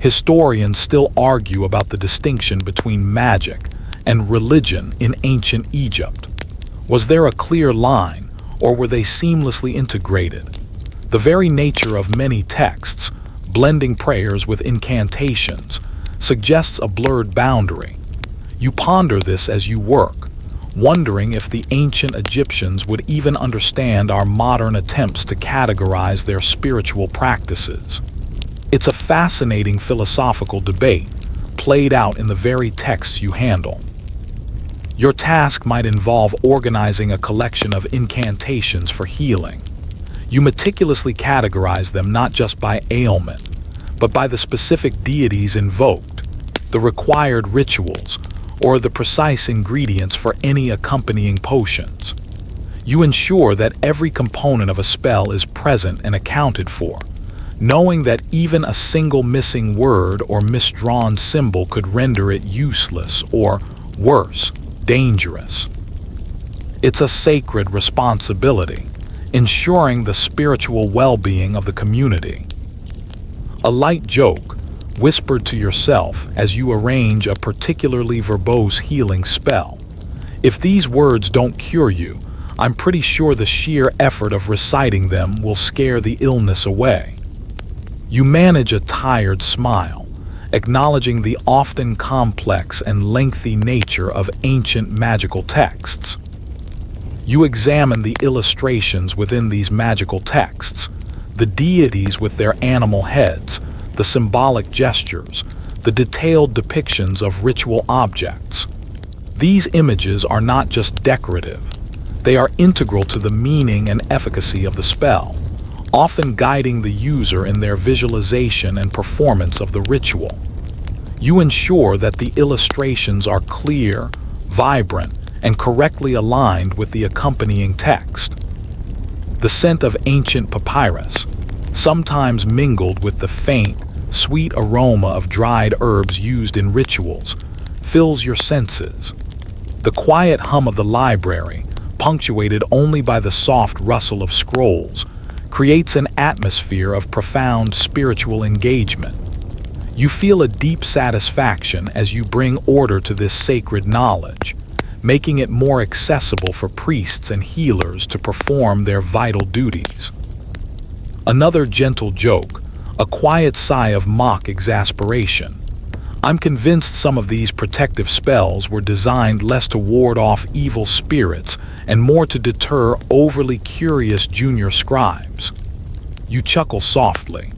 Historians still argue about the distinction between magic and religion in ancient Egypt. Was there a clear line, or were they seamlessly integrated? The very nature of many texts, blending prayers with incantations, suggests a blurred boundary. You ponder this as you work, wondering if the ancient Egyptians would even understand our modern attempts to categorize their spiritual practices. It's a fascinating philosophical debate, played out in the very texts you handle. Your task might involve organizing a collection of incantations for healing. You meticulously categorize them not just by ailment, but by the specific deities invoked, the required rituals, or the precise ingredients for any accompanying potions. You ensure that every component of a spell is present and accounted for, knowing that even a single missing word or misdrawn symbol could render it useless or, worse, dangerous. It's a sacred responsibility, ensuring the spiritual well-being of the community. A light joke, whispered to yourself as you arrange a particularly verbose healing spell. If these words don't cure you, I'm pretty sure the sheer effort of reciting them will scare the illness away. You manage a tired smile, acknowledging the often complex and lengthy nature of ancient magical texts. You examine the illustrations within these magical texts, the deities with their animal heads, the symbolic gestures, the detailed depictions of ritual objects. These images are not just decorative, they are integral to the meaning and efficacy of the spell, often guiding the user in their visualization and performance of the ritual. You ensure that the illustrations are clear, vibrant, and correctly aligned with the accompanying text. The scent of ancient papyrus, sometimes mingled with the faint, sweet aroma of dried herbs used in rituals, fills your senses. The quiet hum of the library, punctuated only by the soft rustle of scrolls, creates an atmosphere of profound spiritual engagement. You feel a deep satisfaction as you bring order to this sacred knowledge, making it more accessible for priests and healers to perform their vital duties. Another gentle joke, a quiet sigh of mock exasperation. I'm convinced some of these protective spells were designed less to ward off evil spirits and more to deter overly curious junior scribes. You chuckle softly.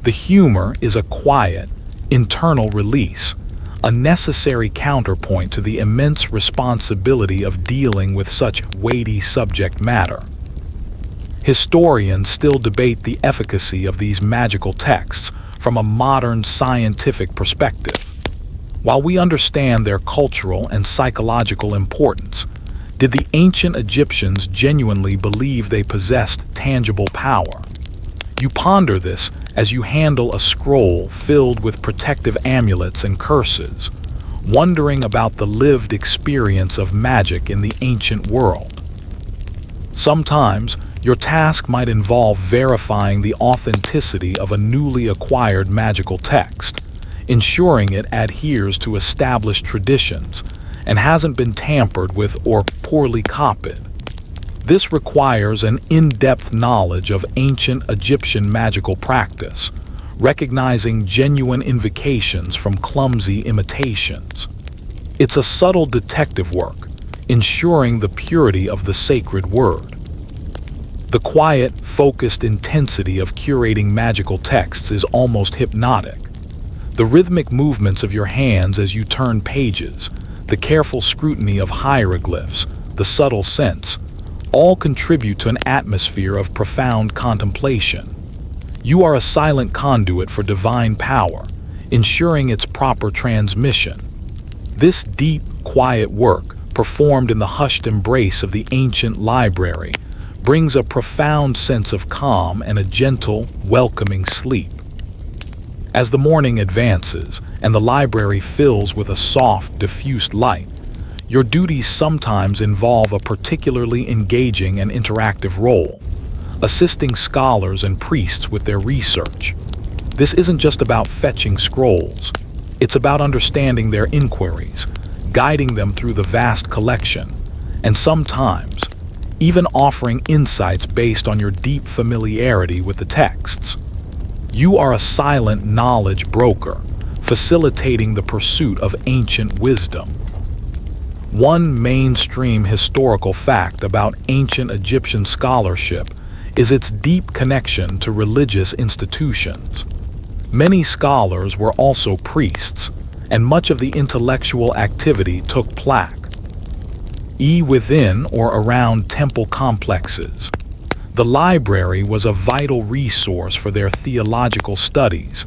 The humor is a quiet, internal release, a necessary counterpoint to the immense responsibility of dealing with such weighty subject matter. Historians still debate the efficacy of these magical texts from a modern scientific perspective. While we understand their cultural and psychological importance, did the ancient Egyptians genuinely believe they possessed tangible power? You ponder this as you handle a scroll filled with protective amulets and curses, wondering about the lived experience of magic in the ancient world. Sometimes, your task might involve verifying the authenticity of a newly acquired magical text, ensuring it adheres to established traditions and hasn't been tampered with or poorly copied. This requires an in-depth knowledge of ancient Egyptian magical practice, recognizing genuine invocations from clumsy imitations. It's a subtle detective work, ensuring the purity of the sacred word. The quiet, focused intensity of curating magical texts is almost hypnotic. The rhythmic movements of your hands as you turn pages, the careful scrutiny of hieroglyphs, the subtle scents, all contribute to an atmosphere of profound contemplation. You are a silent conduit for divine power, ensuring its proper transmission. This deep, quiet work, performed in the hushed embrace of the ancient library, brings a profound sense of calm and a gentle, welcoming sleep. As the morning advances and the library fills with a soft, diffused light, your duties sometimes involve a particularly engaging and interactive role, assisting scholars and priests with their research. This isn't just about fetching scrolls. It's about understanding their inquiries, guiding them through the vast collection, and sometimes even offering insights based on your deep familiarity with the texts. You are a silent knowledge broker, facilitating the pursuit of ancient wisdom. One mainstream historical fact about ancient Egyptian scholarship is its deep connection to religious institutions. Many scholars were also priests, and much of the intellectual activity took place within or around temple complexes. The library was a vital resource for their theological studies,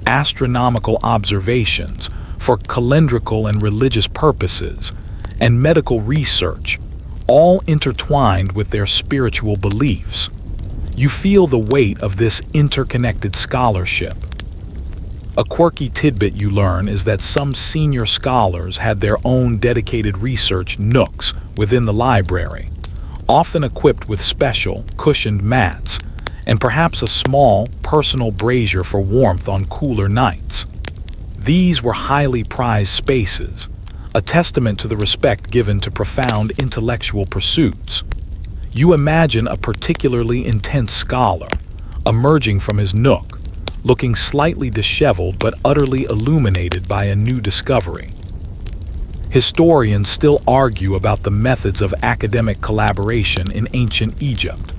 astronomical observations, for calendrical and religious purposes, and medical research, all intertwined with their spiritual beliefs. You feel the weight of this interconnected scholarship. A quirky tidbit you learn is that some senior scholars had their own dedicated research nooks within the library, often equipped with special, cushioned mats, and perhaps a small, personal brazier for warmth on cooler nights. These were highly prized spaces, a testament to the respect given to profound intellectual pursuits. You imagine a particularly intense scholar, emerging from his nook, looking slightly disheveled but utterly illuminated by a new discovery. Historians still argue about the methods of academic collaboration in ancient Egypt.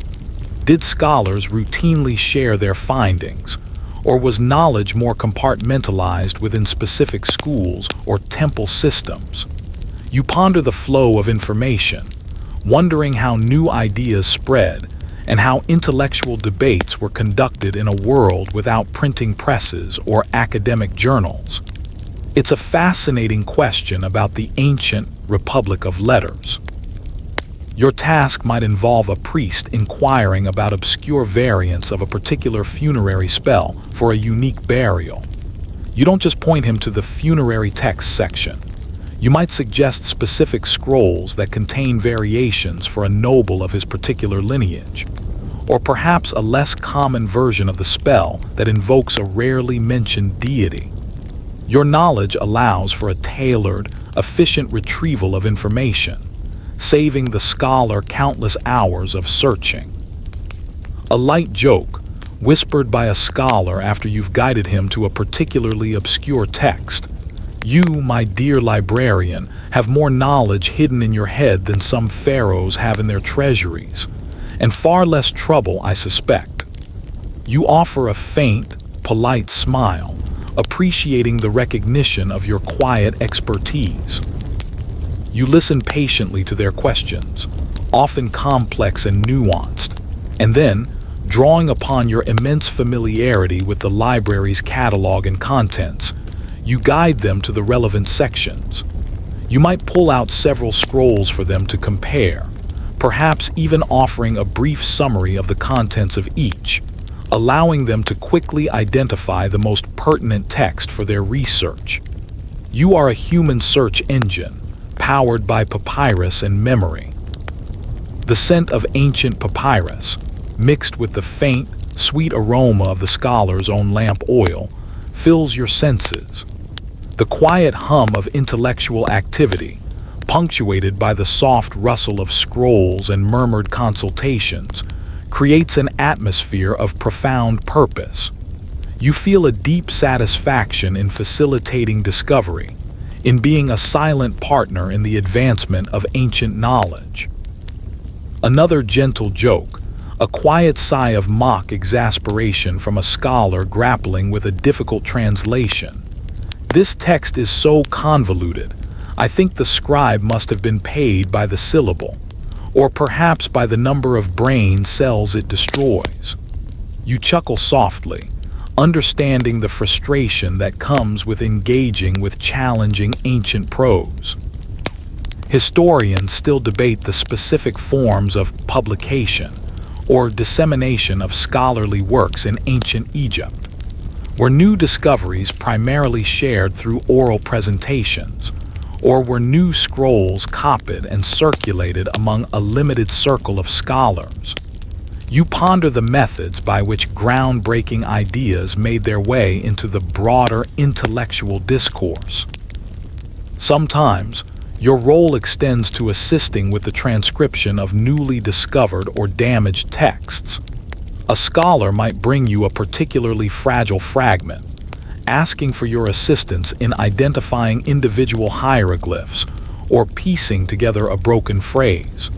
Did scholars routinely share their findings, or was knowledge more compartmentalized within specific schools or temple systems? You ponder the flow of information, wondering how new ideas spread and how intellectual debates were conducted in a world without printing presses or academic journals. It's a fascinating question about the ancient Republic of Letters. Your task might involve a priest inquiring about obscure variants of a particular funerary spell for a unique burial. You don't just point him to the funerary text section. You might suggest specific scrolls that contain variations for a noble of his particular lineage, or perhaps a less common version of the spell that invokes a rarely mentioned deity. Your knowledge allows for a tailored, efficient retrieval of information, saving the scholar countless hours of searching. A light joke, whispered by a scholar after you've guided him to a particularly obscure text, You, my dear librarian, have more knowledge hidden in your head than some pharaohs have in their treasuries, and far less trouble, I suspect. You offer a faint, polite smile, appreciating the recognition of your quiet expertise. You listen patiently to their questions, often complex and nuanced, and then, drawing upon your immense familiarity with the library's catalog and contents, you guide them to the relevant sections. You might pull out several scrolls for them to compare, perhaps even offering a brief summary of the contents of each, allowing them to quickly identify the most pertinent text for their research. You are a human search engine, powered by papyrus and memory. The scent of ancient papyrus, mixed with the faint, sweet aroma of the scholar's own lamp oil, fills your senses. The quiet hum of intellectual activity, punctuated by the soft rustle of scrolls and murmured consultations, creates an atmosphere of profound purpose. You feel a deep satisfaction in facilitating discovery, in being a silent partner in the advancement of ancient knowledge. Another gentle joke, a quiet sigh of mock exasperation from a scholar grappling with a difficult translation. This text is so convoluted, I think the scribe must have been paid by the syllable, or perhaps by the number of brain cells it destroys. You chuckle softly, understanding the frustration that comes with engaging with challenging ancient prose. Historians still debate the specific forms of publication or dissemination of scholarly works in ancient Egypt. Were new discoveries primarily shared through oral presentations, or were new scrolls copied and circulated among a limited circle of scholars? You ponder the methods by which groundbreaking ideas made their way into the broader intellectual discourse. Sometimes, your role extends to assisting with the transcription of newly discovered or damaged texts. A scholar might bring you a particularly fragile fragment, asking for your assistance in identifying individual hieroglyphs or piecing together a broken phrase.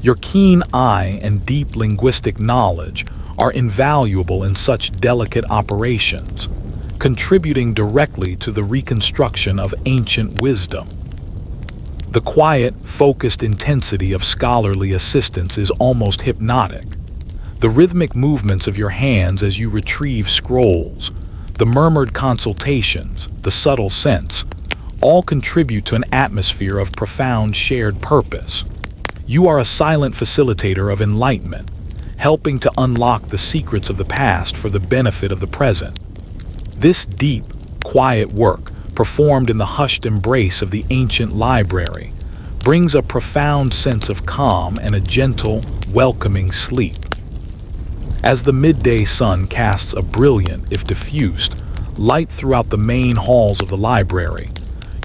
Your keen eye and deep linguistic knowledge are invaluable in such delicate operations, contributing directly to the reconstruction of ancient wisdom. The quiet, focused intensity of scholarly assistance is almost hypnotic. The rhythmic movements of your hands as you retrieve scrolls, the murmured consultations, the subtle scents, all contribute to an atmosphere of profound shared purpose. You are a silent facilitator of enlightenment, helping to unlock the secrets of the past for the benefit of the present. This deep, quiet work, performed in the hushed embrace of the ancient library, brings a profound sense of calm and a gentle, welcoming sleep. As the midday sun casts a brilliant, if diffused, light throughout the main halls of the library,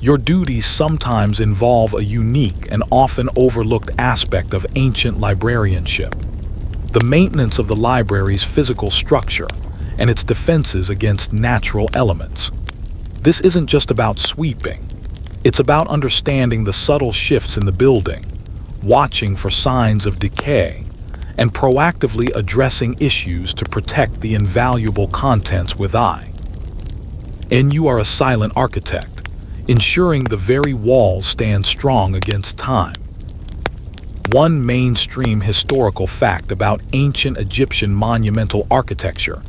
your duties sometimes involve a unique and often overlooked aspect of ancient librarianship: the maintenance of the library's physical structure and its defenses against natural elements. This isn't just about sweeping. It's about understanding the subtle shifts in the building, watching for signs of decay, and proactively addressing issues to protect the invaluable contents with eye. And you are a silent architect, ensuring the very walls stand strong against time. One mainstream historical fact about ancient Egyptian monumental architecture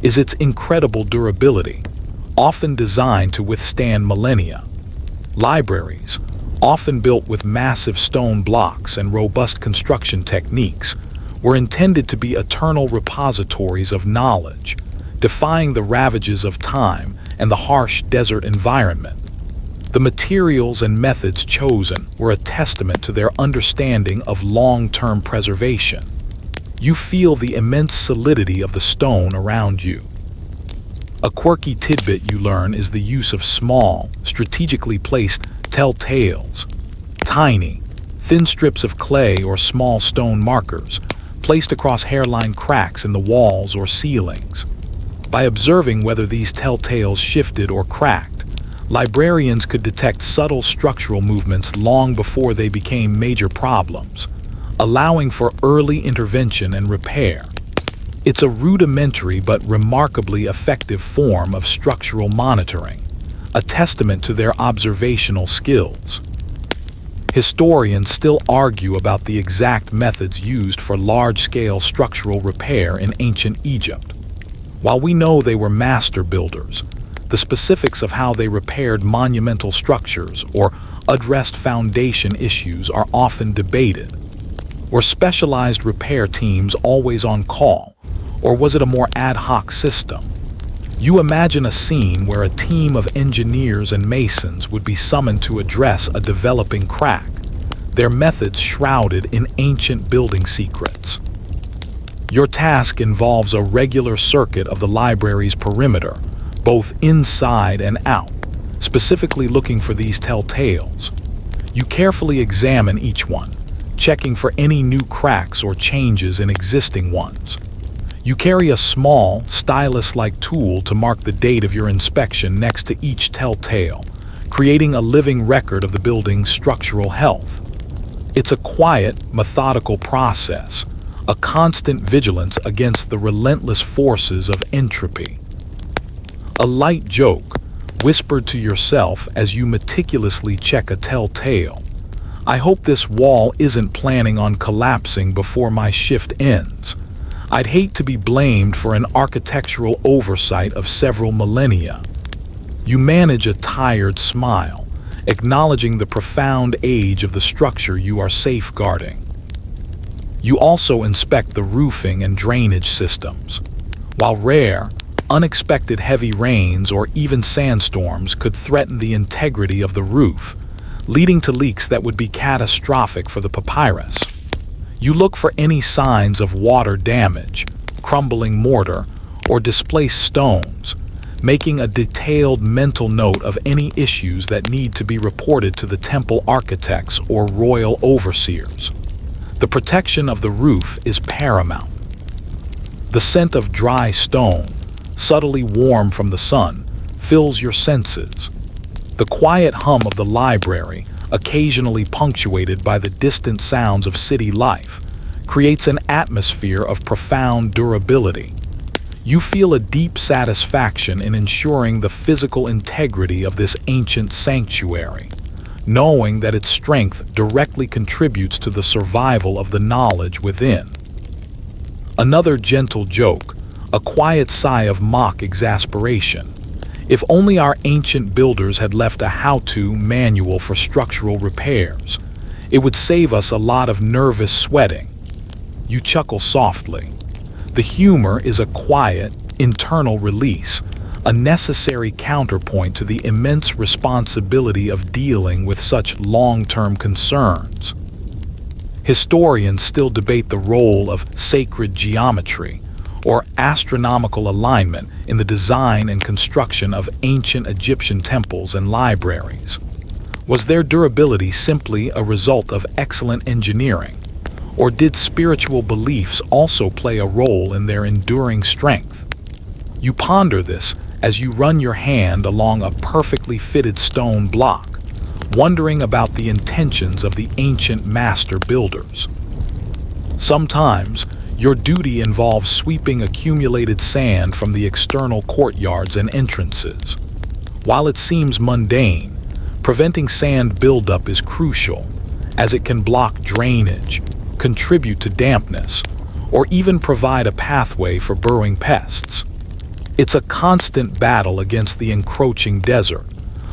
is its incredible durability, often designed to withstand millennia. Libraries, often built with massive stone blocks and robust construction techniques, were intended to be eternal repositories of knowledge, defying the ravages of time and the harsh desert environment. The materials and methods chosen were a testament to their understanding of long-term preservation. You feel the immense solidity of the stone around you. A quirky tidbit you learn is the use of small, strategically placed telltales, tiny, thin strips of clay or small stone markers, placed across hairline cracks in the walls or ceilings. By observing whether these telltales shifted or cracked, Librarians could detect subtle structural movements long before they became major problems, allowing for early intervention and repair. It's a rudimentary but remarkably effective form of structural monitoring, a testament to their observational skills. Historians still argue about the exact methods used for large-scale structural repair in ancient Egypt. While we know they were master builders, the specifics of how they repaired monumental structures or addressed foundation issues are often debated. Were specialized repair teams always on call, or was it a more ad hoc system? You imagine a scene where a team of engineers and masons would be summoned to address a developing crack, their methods shrouded in ancient building secrets. Your task involves a regular circuit of the library's perimeter, both inside and out, specifically looking for these telltales. You carefully examine each one, checking for any new cracks or changes in existing ones. You carry a small, stylus-like tool to mark the date of your inspection next to each telltale, creating a living record of the building's structural health. It's a quiet, methodical process, a constant vigilance against the relentless forces of entropy. A light joke, whispered to yourself as you meticulously check a telltale. I hope this wall isn't planning on collapsing before my shift ends. I'd hate to be blamed for an architectural oversight of several millennia. You manage a tired smile, acknowledging the profound age of the structure you are safeguarding. You also inspect the roofing and drainage systems. While rare, unexpected heavy rains or even sandstorms could threaten the integrity of the roof, leading to leaks that would be catastrophic for the papyrus. You look for any signs of water damage, crumbling mortar, or displaced stones, making a detailed mental note of any issues that need to be reported to the temple architects or royal overseers. The protection of the roof is paramount. The scent of dry stone, subtly warm from the sun, fills your senses. The quiet hum of the library, occasionally punctuated by the distant sounds of city life, creates an atmosphere of profound durability. You feel a deep satisfaction in ensuring the physical integrity of this ancient sanctuary, knowing that its strength directly contributes to the survival of the knowledge within. Another gentle joke, a quiet sigh of mock exasperation. If only our ancient builders had left a how-to manual for structural repairs, it would save us a lot of nervous sweating. You chuckle softly. The humor is a quiet, internal release, a necessary counterpoint to the immense responsibility of dealing with such long-term concerns. Historians still debate the role of sacred geometry, or astronomical alignment, in the design and construction of ancient Egyptian temples and libraries. Was their durability simply a result of excellent engineering, or did spiritual beliefs also play a role in their enduring strength? You ponder this as you run your hand along a perfectly fitted stone block, wondering about the intentions of the ancient master builders. Sometimes, your duty involves sweeping accumulated sand from the external courtyards and entrances. While it seems mundane, preventing sand buildup is crucial, as it can block drainage, contribute to dampness, or even provide a pathway for burrowing pests. It's a constant battle against the encroaching desert,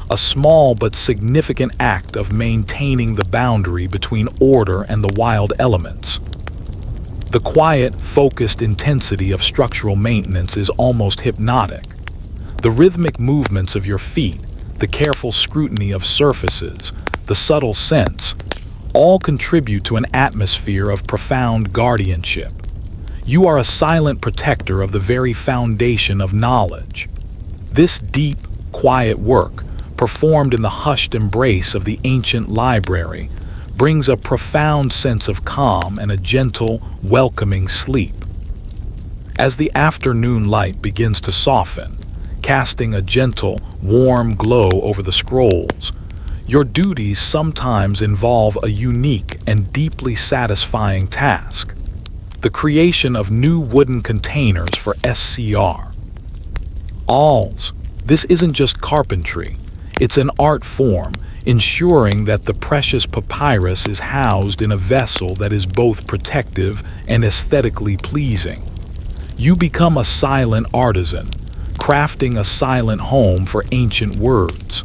a small but significant act of maintaining the boundary between order and the wild elements. The quiet, focused intensity of structural maintenance is almost hypnotic. The rhythmic movements of your feet, the careful scrutiny of surfaces, the subtle scents, all contribute to an atmosphere of profound guardianship. You are a silent protector of the very foundation of knowledge. This deep, quiet work, performed in the hushed embrace of the ancient library, brings a profound sense of calm and a gentle, welcoming sleep. As the afternoon light begins to soften, casting a gentle, warm glow over the scrolls, your duties sometimes involve a unique and deeply satisfying task: the creation of new wooden containers for SCR. Alls, this isn't just carpentry, it's an art form, ensuring that the precious papyrus is housed in a vessel that is both protective and aesthetically pleasing. You become a silent artisan, crafting a silent home for ancient words.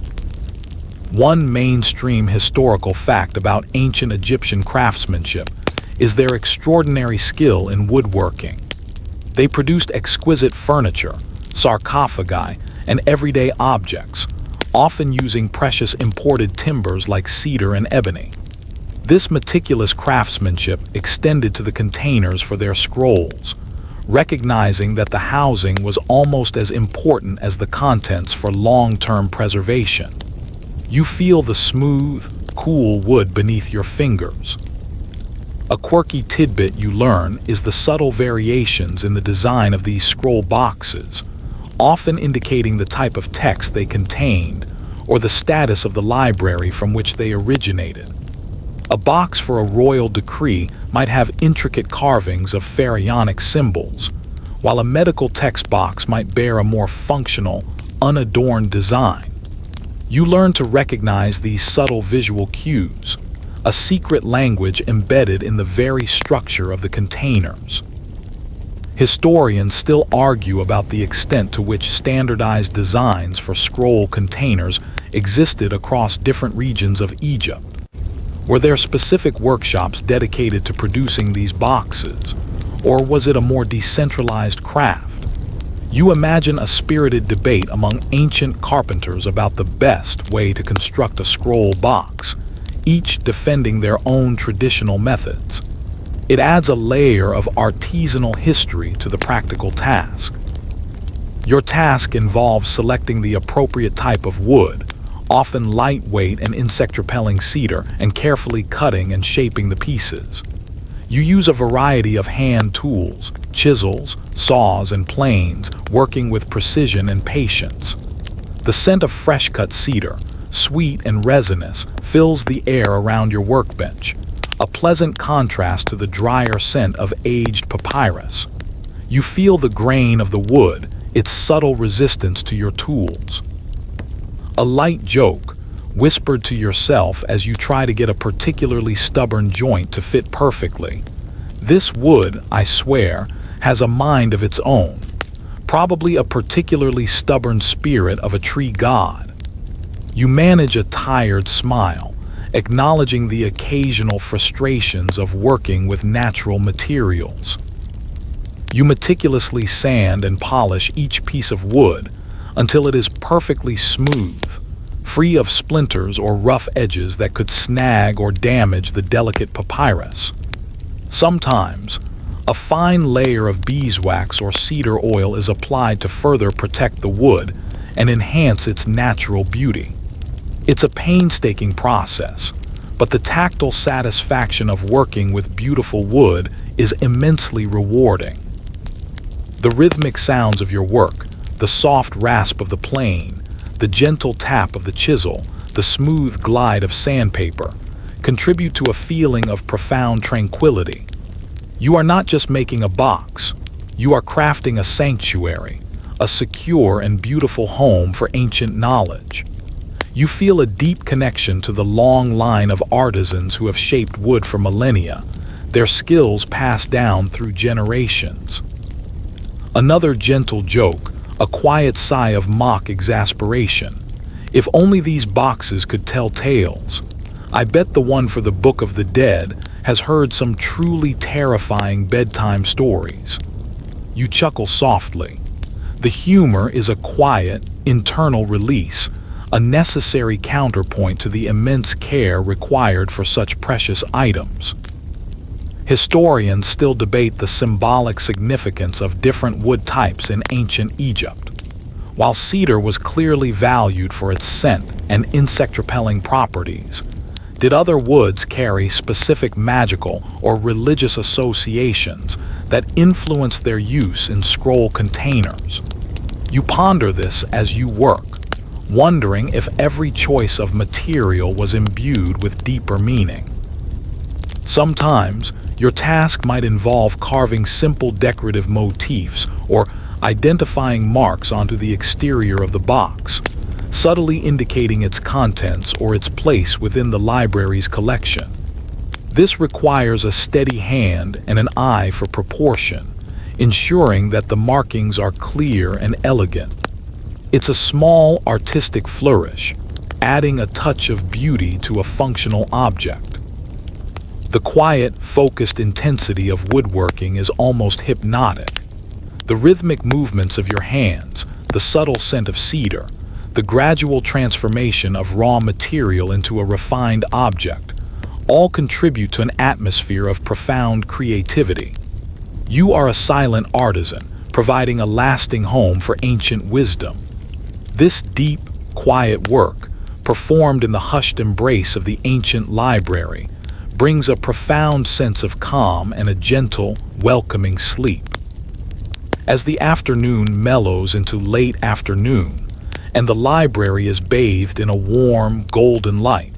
One mainstream historical fact about ancient Egyptian craftsmanship is their extraordinary skill in woodworking. They produced exquisite furniture, sarcophagi, and everyday objects, often using precious imported timbers like cedar and ebony. This meticulous craftsmanship extended to the containers for their scrolls, recognizing that the housing was almost as important as the contents for long-term preservation. You feel the smooth, cool wood beneath your fingers. A quirky tidbit you learn is the subtle variations in the design of these scroll boxes, often indicating the type of text they contained or the status of the library from which they originated. A box for a royal decree might have intricate carvings of pharaonic symbols, while a medical text box might bear a more functional, unadorned design. You learn to recognize these subtle visual cues, a secret language embedded in the very structure of the containers. Historians still argue about the extent to which standardized designs for scroll containers existed across different regions of Egypt. Were there specific workshops dedicated to producing these boxes, or was it a more decentralized craft? You imagine a spirited debate among ancient carpenters about the best way to construct a scroll box, each defending their own traditional methods. It adds a layer of artisanal history to the practical task. Your task involves selecting the appropriate type of wood, often lightweight and insect-repelling cedar, and carefully cutting and shaping the pieces. You use a variety of hand tools, chisels, saws, and planes, working with precision and patience. The scent of fresh-cut cedar, sweet and resinous, fills the air around your workbench, a pleasant contrast to the drier scent of aged papyrus. You feel the grain of the wood, its subtle resistance to your tools. A light joke, whispered to yourself as you try to get a particularly stubborn joint to fit perfectly. This wood, I swear, has a mind of its own, probably a particularly stubborn spirit of a tree god. You manage a tired smile, acknowledging the occasional frustrations of working with natural materials. You meticulously sand and polish each piece of wood until it is perfectly smooth, free of splinters or rough edges that could snag or damage the delicate papyrus. Sometimes, a fine layer of beeswax or cedar oil is applied to further protect the wood and enhance its natural beauty. It's a painstaking process, but the tactile satisfaction of working with beautiful wood is immensely rewarding. The rhythmic sounds of your work, the soft rasp of the plane, the gentle tap of the chisel, the smooth glide of sandpaper, contribute to a feeling of profound tranquility. You are not just making a box, you are crafting a sanctuary, a secure and beautiful home for ancient knowledge. You feel a deep connection to the long line of artisans who have shaped wood for millennia, their skills passed down through generations. Another gentle joke, a quiet sigh of mock exasperation. If only these boxes could tell tales. I bet the one for the Book of the Dead has heard some truly terrifying bedtime stories. You chuckle softly. The humor is a quiet, internal release, a necessary counterpoint to the immense care required for such precious items. Historians still debate the symbolic significance of different wood types in ancient Egypt. While cedar was clearly valued for its scent and insect-repelling properties, did other woods carry specific magical or religious associations that influenced their use in scroll containers? You ponder this as you work, wondering if every choice of material was imbued with deeper meaning. Sometimes, your task might involve carving simple decorative motifs or identifying marks onto the exterior of the box, subtly indicating its contents or its place within the library's collection. This requires a steady hand and an eye for proportion, ensuring that the markings are clear and elegant. It's a small artistic flourish, adding a touch of beauty to a functional object. The quiet, focused intensity of woodworking is almost hypnotic. The rhythmic movements of your hands, the subtle scent of cedar, the gradual transformation of raw material into a refined object, all contribute to an atmosphere of profound creativity. You are a silent artisan, providing a lasting home for ancient wisdom. This deep, quiet work, performed in the hushed embrace of the ancient library, brings a profound sense of calm and a gentle, welcoming sleep. As the afternoon mellows into late afternoon, and the library is bathed in a warm, golden light,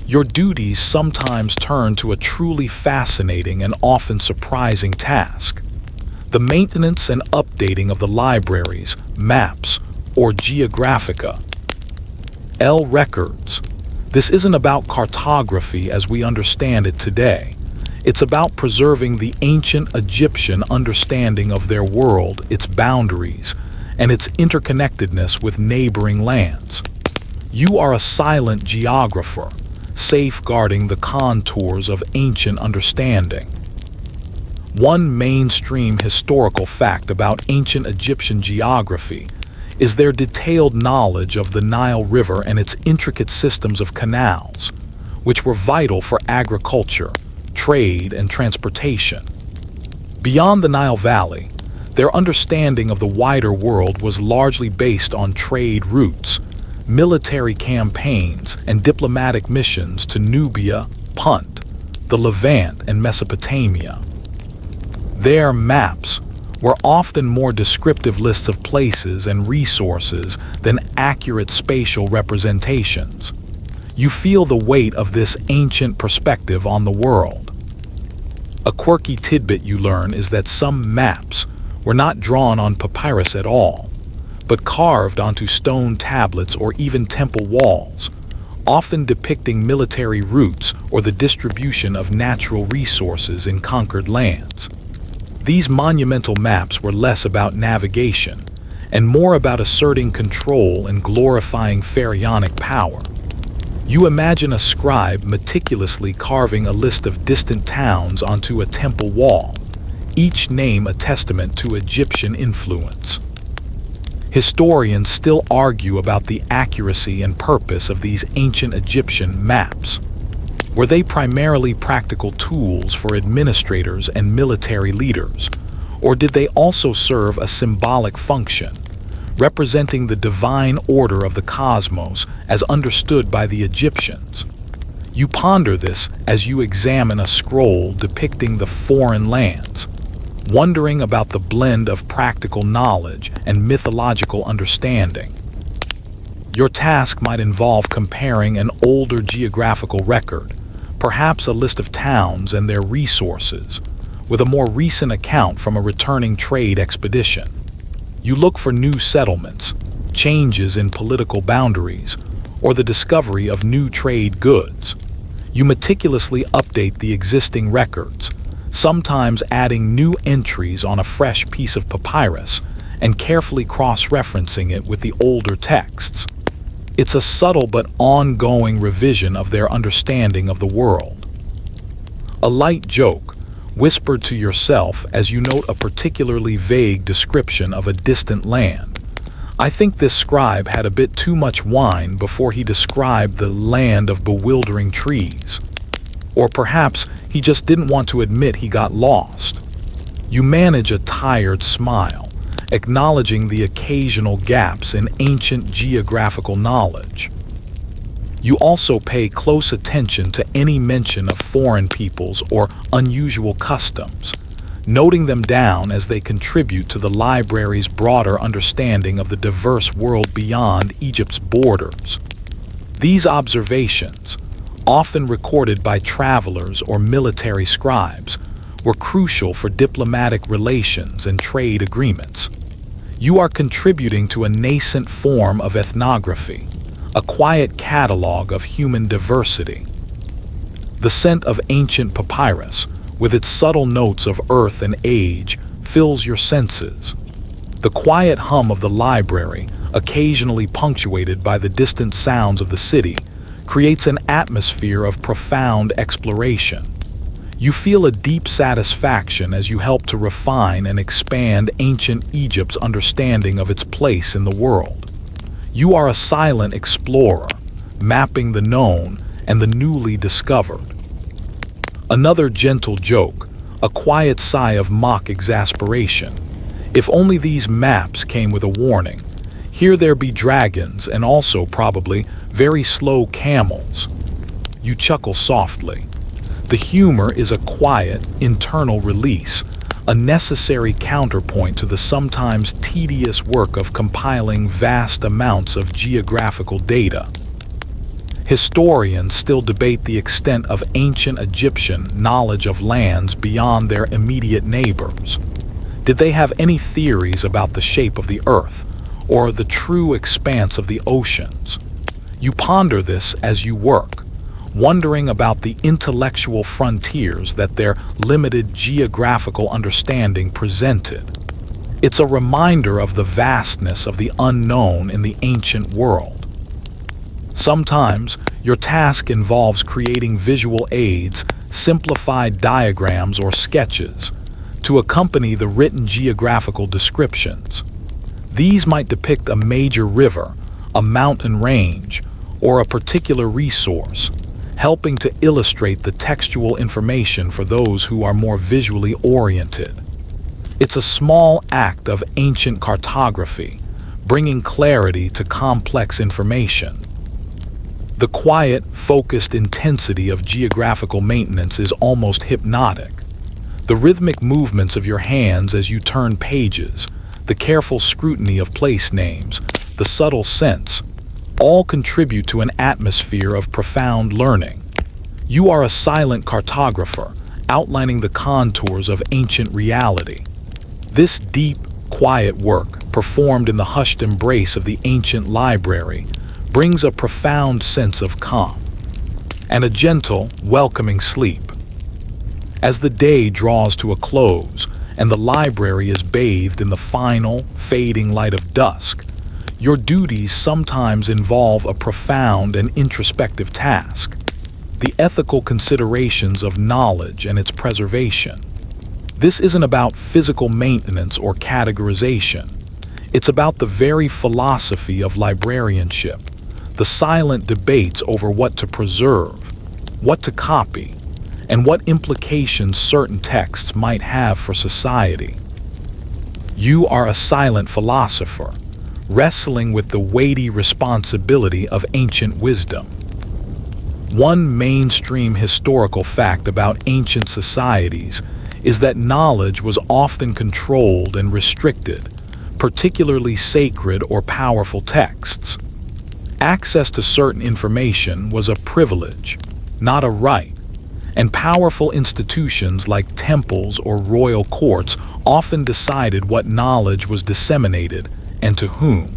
your duties sometimes turn to a truly fascinating and often surprising task: the maintenance and updating of the library's maps or geographica. Records. This isn't about cartography as we understand it today. It's about preserving the ancient Egyptian understanding of their world, its boundaries, and its interconnectedness with neighboring lands. You are a silent geographer, safeguarding the contours of ancient understanding. One mainstream historical fact about ancient Egyptian geography is their detailed knowledge of the Nile River and its intricate systems of canals, which were vital for agriculture, trade, and transportation. Beyond the Nile Valley, their understanding of the wider world was largely based on trade routes, military campaigns, and diplomatic missions to Nubia, Punt, the Levant, and Mesopotamia. Their maps were often more descriptive lists of places and resources than accurate spatial representations. You feel the weight of this ancient perspective on the world. A quirky tidbit you learn is that some maps were not drawn on papyrus at all, but carved onto stone tablets or even temple walls, often depicting military routes or the distribution of natural resources in conquered lands. These monumental maps were less about navigation and more about asserting control and glorifying pharaonic power. You imagine a scribe meticulously carving a list of distant towns onto a temple wall, each name a testament to Egyptian influence. Historians still argue about the accuracy and purpose of these ancient Egyptian maps. Were they primarily practical tools for administrators and military leaders, or did they also serve a symbolic function, representing the divine order of the cosmos as understood by the Egyptians? You ponder this as you examine a scroll depicting the foreign lands, wondering about the blend of practical knowledge and mythological understanding. Your task might involve comparing an older geographical record, perhaps a list of towns and their resources, with a more recent account from a returning trade expedition. You look for new settlements, changes in political boundaries, or the discovery of new trade goods. You meticulously update the existing records, sometimes adding new entries on a fresh piece of papyrus and carefully cross-referencing it with the older texts. It's a subtle but ongoing revision of their understanding of the world. A light joke, whispered to yourself as you note a particularly vague description of a distant land. I think this scribe had a bit too much wine before he described the land of bewildering trees. Or perhaps he just didn't want to admit he got lost. You manage a tired smile, acknowledging the occasional gaps in ancient geographical knowledge. You also pay close attention to any mention of foreign peoples or unusual customs, noting them down as they contribute to the library's broader understanding of the diverse world beyond Egypt's borders. These observations, often recorded by travelers or military scribes, were crucial for diplomatic relations and trade agreements. You are contributing to a nascent form of ethnography, a quiet catalog of human diversity. The scent of ancient papyrus, with its subtle notes of earth and age, fills your senses. The quiet hum of the library, occasionally punctuated by the distant sounds of the city, creates an atmosphere of profound exploration. You feel a deep satisfaction as you help to refine and expand ancient Egypt's understanding of its place in the world. You are a silent explorer, mapping the known and the newly discovered. Another gentle joke, a quiet sigh of mock exasperation. If only these maps came with a warning. Here there be dragons and also probably very slow camels. You chuckle softly. The humor is a quiet, internal release, a necessary counterpoint to the sometimes tedious work of compiling vast amounts of geographical data. Historians still debate the extent of ancient Egyptian knowledge of lands beyond their immediate neighbors. Did they have any theories about the shape of the earth, or the true expanse of the oceans? You ponder this as you work, wondering about the intellectual frontiers that their limited geographical understanding presented. It's a reminder of the vastness of the unknown in the ancient world. Sometimes, your task involves creating visual aids, simplified diagrams or sketches, to accompany the written geographical descriptions. These might depict a major river, a mountain range, or a particular resource, helping to illustrate the textual information for those who are more visually oriented. It's a small act of ancient cartography, bringing clarity to complex information. The quiet, focused intensity of geographical maintenance is almost hypnotic. The rhythmic movements of your hands as you turn pages, the careful scrutiny of place names, the subtle scents, all contribute to an atmosphere of profound learning. You are a silent cartographer, outlining the contours of ancient reality. This deep, quiet work, performed in the hushed embrace of the ancient library, brings a profound sense of calm and a gentle, welcoming sleep. As the day draws to a close and the library is bathed in the final, fading light of dusk, your duties sometimes involve a profound and introspective task: the ethical considerations of knowledge and its preservation. This isn't about physical maintenance or categorization. It's about the very philosophy of librarianship, the silent debates over what to preserve, what to copy, and what implications certain texts might have for society. You are a silent philosopher, wrestling with the weighty responsibility of ancient wisdom. One mainstream historical fact about ancient societies is that knowledge was often controlled and restricted, particularly sacred or powerful texts. Access to certain information was a privilege, not a right, and powerful institutions like temples or royal courts often decided what knowledge was disseminated and to whom.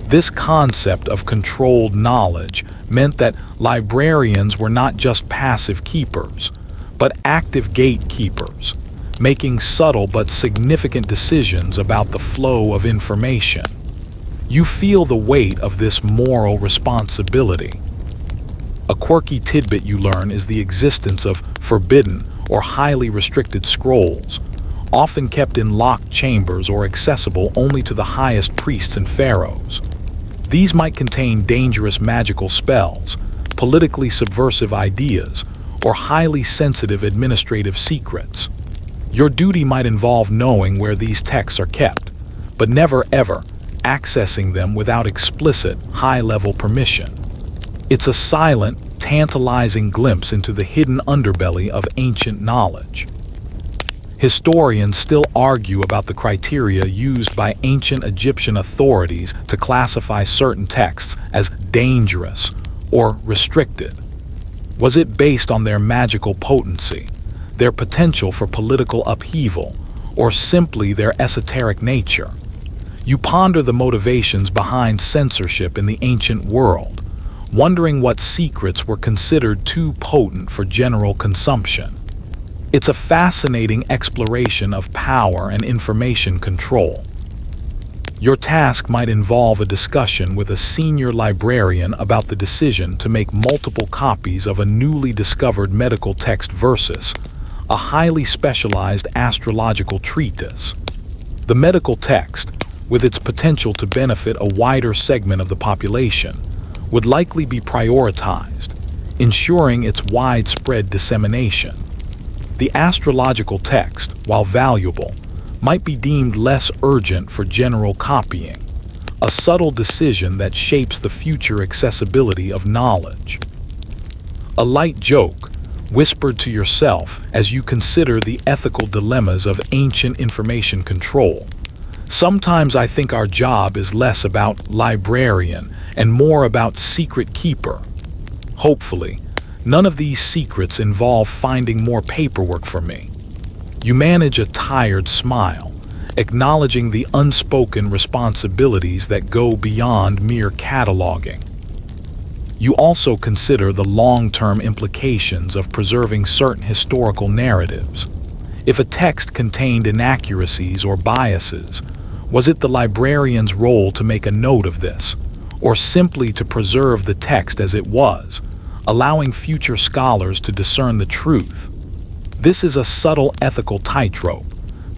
This concept of controlled knowledge meant that librarians were not just passive keepers, but active gatekeepers, making subtle but significant decisions about the flow of information. You feel the weight of this moral responsibility. A quirky tidbit you learn is the existence of forbidden or highly restricted scrolls, often kept in locked chambers or accessible only to the highest priests and pharaohs. These might contain dangerous magical spells, politically subversive ideas, or highly sensitive administrative secrets. Your duty might involve knowing where these texts are kept, but never ever accessing them without explicit, high-level permission. It's a silent, tantalizing glimpse into the hidden underbelly of ancient knowledge. Historians still argue about the criteria used by ancient Egyptian authorities to classify certain texts as dangerous or restricted. Was it based on their magical potency, their potential for political upheaval, or simply their esoteric nature? You ponder the motivations behind censorship in the ancient world, wondering what secrets were considered too potent for general consumption. It's a fascinating exploration of power and information control. Your task might involve a discussion with a senior librarian about the decision to make multiple copies of a newly discovered medical text versus a highly specialized astrological treatise. The medical text, with its potential to benefit a wider segment of the population, would likely be prioritized, ensuring its widespread dissemination. The astrological text, while valuable, might be deemed less urgent for general copying, a subtle decision that shapes the future accessibility of knowledge. A light joke, whispered to yourself as you consider the ethical dilemmas of ancient information control. Sometimes I think our job is less about librarian and more about secret keeper. Hopefully, none of these secrets involve finding more paperwork for me. You manage a tired smile, acknowledging the unspoken responsibilities that go beyond mere cataloging. You also consider the long-term implications of preserving certain historical narratives. If a text contained inaccuracies or biases, was it the librarian's role to make a note of this, or simply to preserve the text as it was, allowing future scholars to discern the truth? This is a subtle ethical tightrope,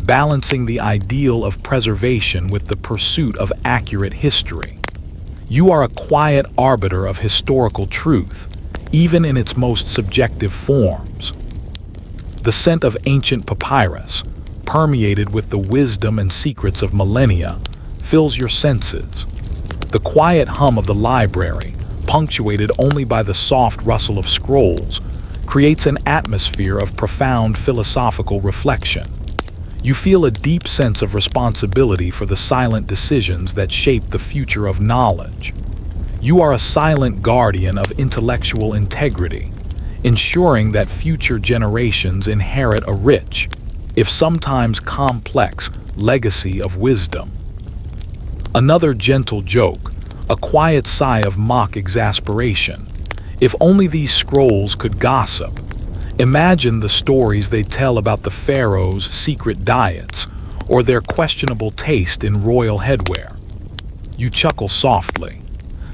balancing the ideal of preservation with the pursuit of accurate history. You are a quiet arbiter of historical truth, even in its most subjective forms. The scent of ancient papyrus, permeated with the wisdom and secrets of millennia, fills your senses. The quiet hum of the library, punctuated only by the soft rustle of scrolls, creates an atmosphere of profound philosophical reflection. You feel a deep sense of responsibility for the silent decisions that shape the future of knowledge. You are a silent guardian of intellectual integrity, ensuring that future generations inherit a rich, if sometimes complex, legacy of wisdom. Another gentle joke, a quiet sigh of mock exasperation. If only these scrolls could gossip. Imagine the stories they tell about the pharaoh's secret diets or their questionable taste in royal headwear. You chuckle softly.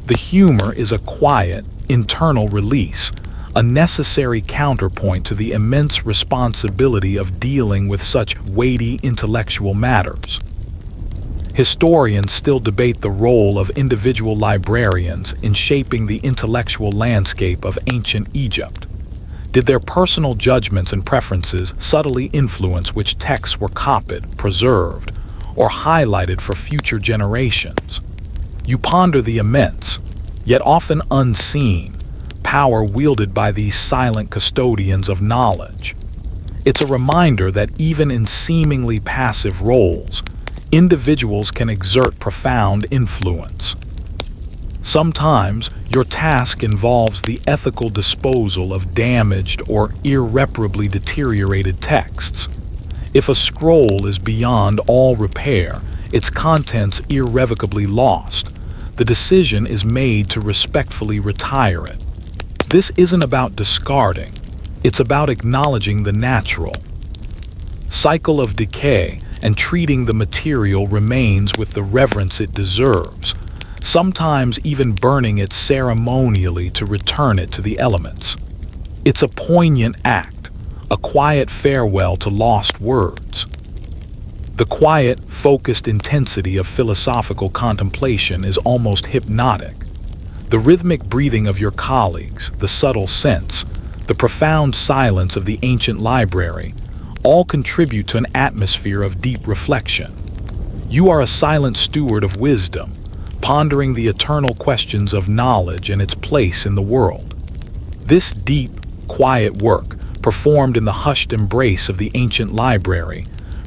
The humor is a quiet, internal release, a necessary counterpoint to the immense responsibility of dealing with such weighty intellectual matters. Historians still debate the role of individual librarians in shaping the intellectual landscape of ancient Egypt. Did their personal judgments and preferences subtly influence which texts were copied, preserved, or highlighted for future generations? You ponder the immense, yet often unseen, power wielded by these silent custodians of knowledge. It's a reminder that even in seemingly passive roles, individuals can exert profound influence. Sometimes, your task involves the ethical disposal of damaged or irreparably deteriorated texts. If a scroll is beyond all repair, its contents irrevocably lost, the decision is made to respectfully retire it. This isn't about discarding, it's about acknowledging the natural cycle of decay and treating the material remains with the reverence it deserves, sometimes even burning it ceremonially to return it to the elements. It's a poignant act, a quiet farewell to lost words. The quiet, focused intensity of philosophical contemplation is almost hypnotic. The rhythmic breathing of your colleagues, the subtle scents, the profound silence of the ancient library, all contribute to an atmosphere of deep reflection. You are a silent steward of wisdom, pondering the eternal questions of knowledge and its place in the world. This deep, quiet work, performed in the hushed embrace of the ancient library,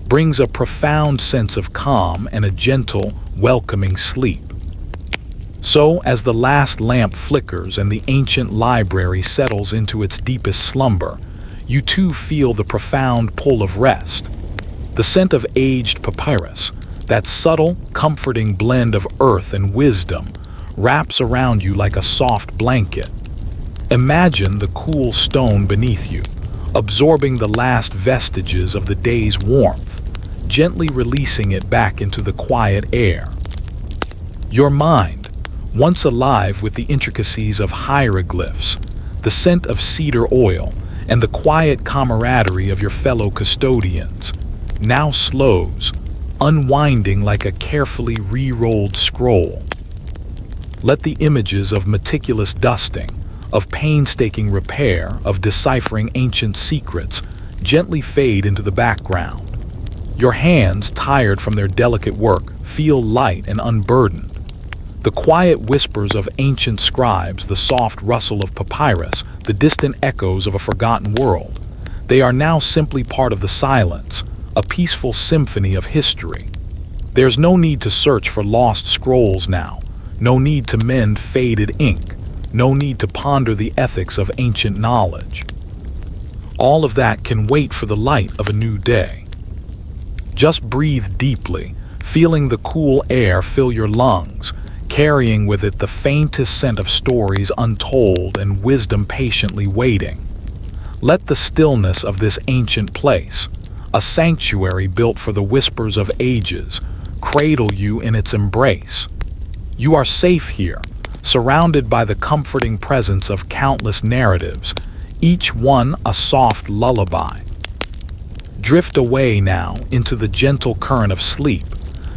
brings a profound sense of calm and a gentle, welcoming sleep. So, as the last lamp flickers and the ancient library settles into its deepest slumber, you too feel the profound pull of rest. The scent of aged papyrus, that subtle, comforting blend of earth and wisdom, wraps around you like a soft blanket. Imagine the cool stone beneath you, absorbing the last vestiges of the day's warmth, gently releasing it back into the quiet air. Your mind, once alive with the intricacies of hieroglyphs, the scent of cedar oil, and the quiet camaraderie of your fellow custodians, now slows, unwinding like a carefully re-rolled scroll. Let the images of meticulous dusting, of painstaking repair, of deciphering ancient secrets, gently fade into the background. Your hands, tired from their delicate work, feel light and unburdened. The quiet whispers of ancient scribes, the soft rustle of papyrus, the distant echoes of a forgotten world, they are now simply part of the silence, a peaceful symphony of history. There's no need to search for lost scrolls now, no need to mend faded ink, no need to ponder the ethics of ancient knowledge. All of that can wait for the light of a new day. Just breathe deeply, feeling the cool air fill your lungs, carrying with it the faintest scent of stories untold and wisdom patiently waiting. Let the stillness of this ancient place, a sanctuary built for the whispers of ages, cradle you in its embrace. You are safe here, surrounded by the comforting presence of countless narratives, each one a soft lullaby. Drift away now into the gentle current of sleep,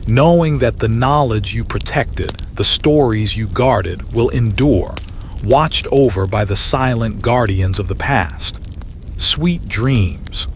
knowing that the knowledge you protected, the stories you guarded, will endure, watched over by the silent guardians of the past. Sweet dreams.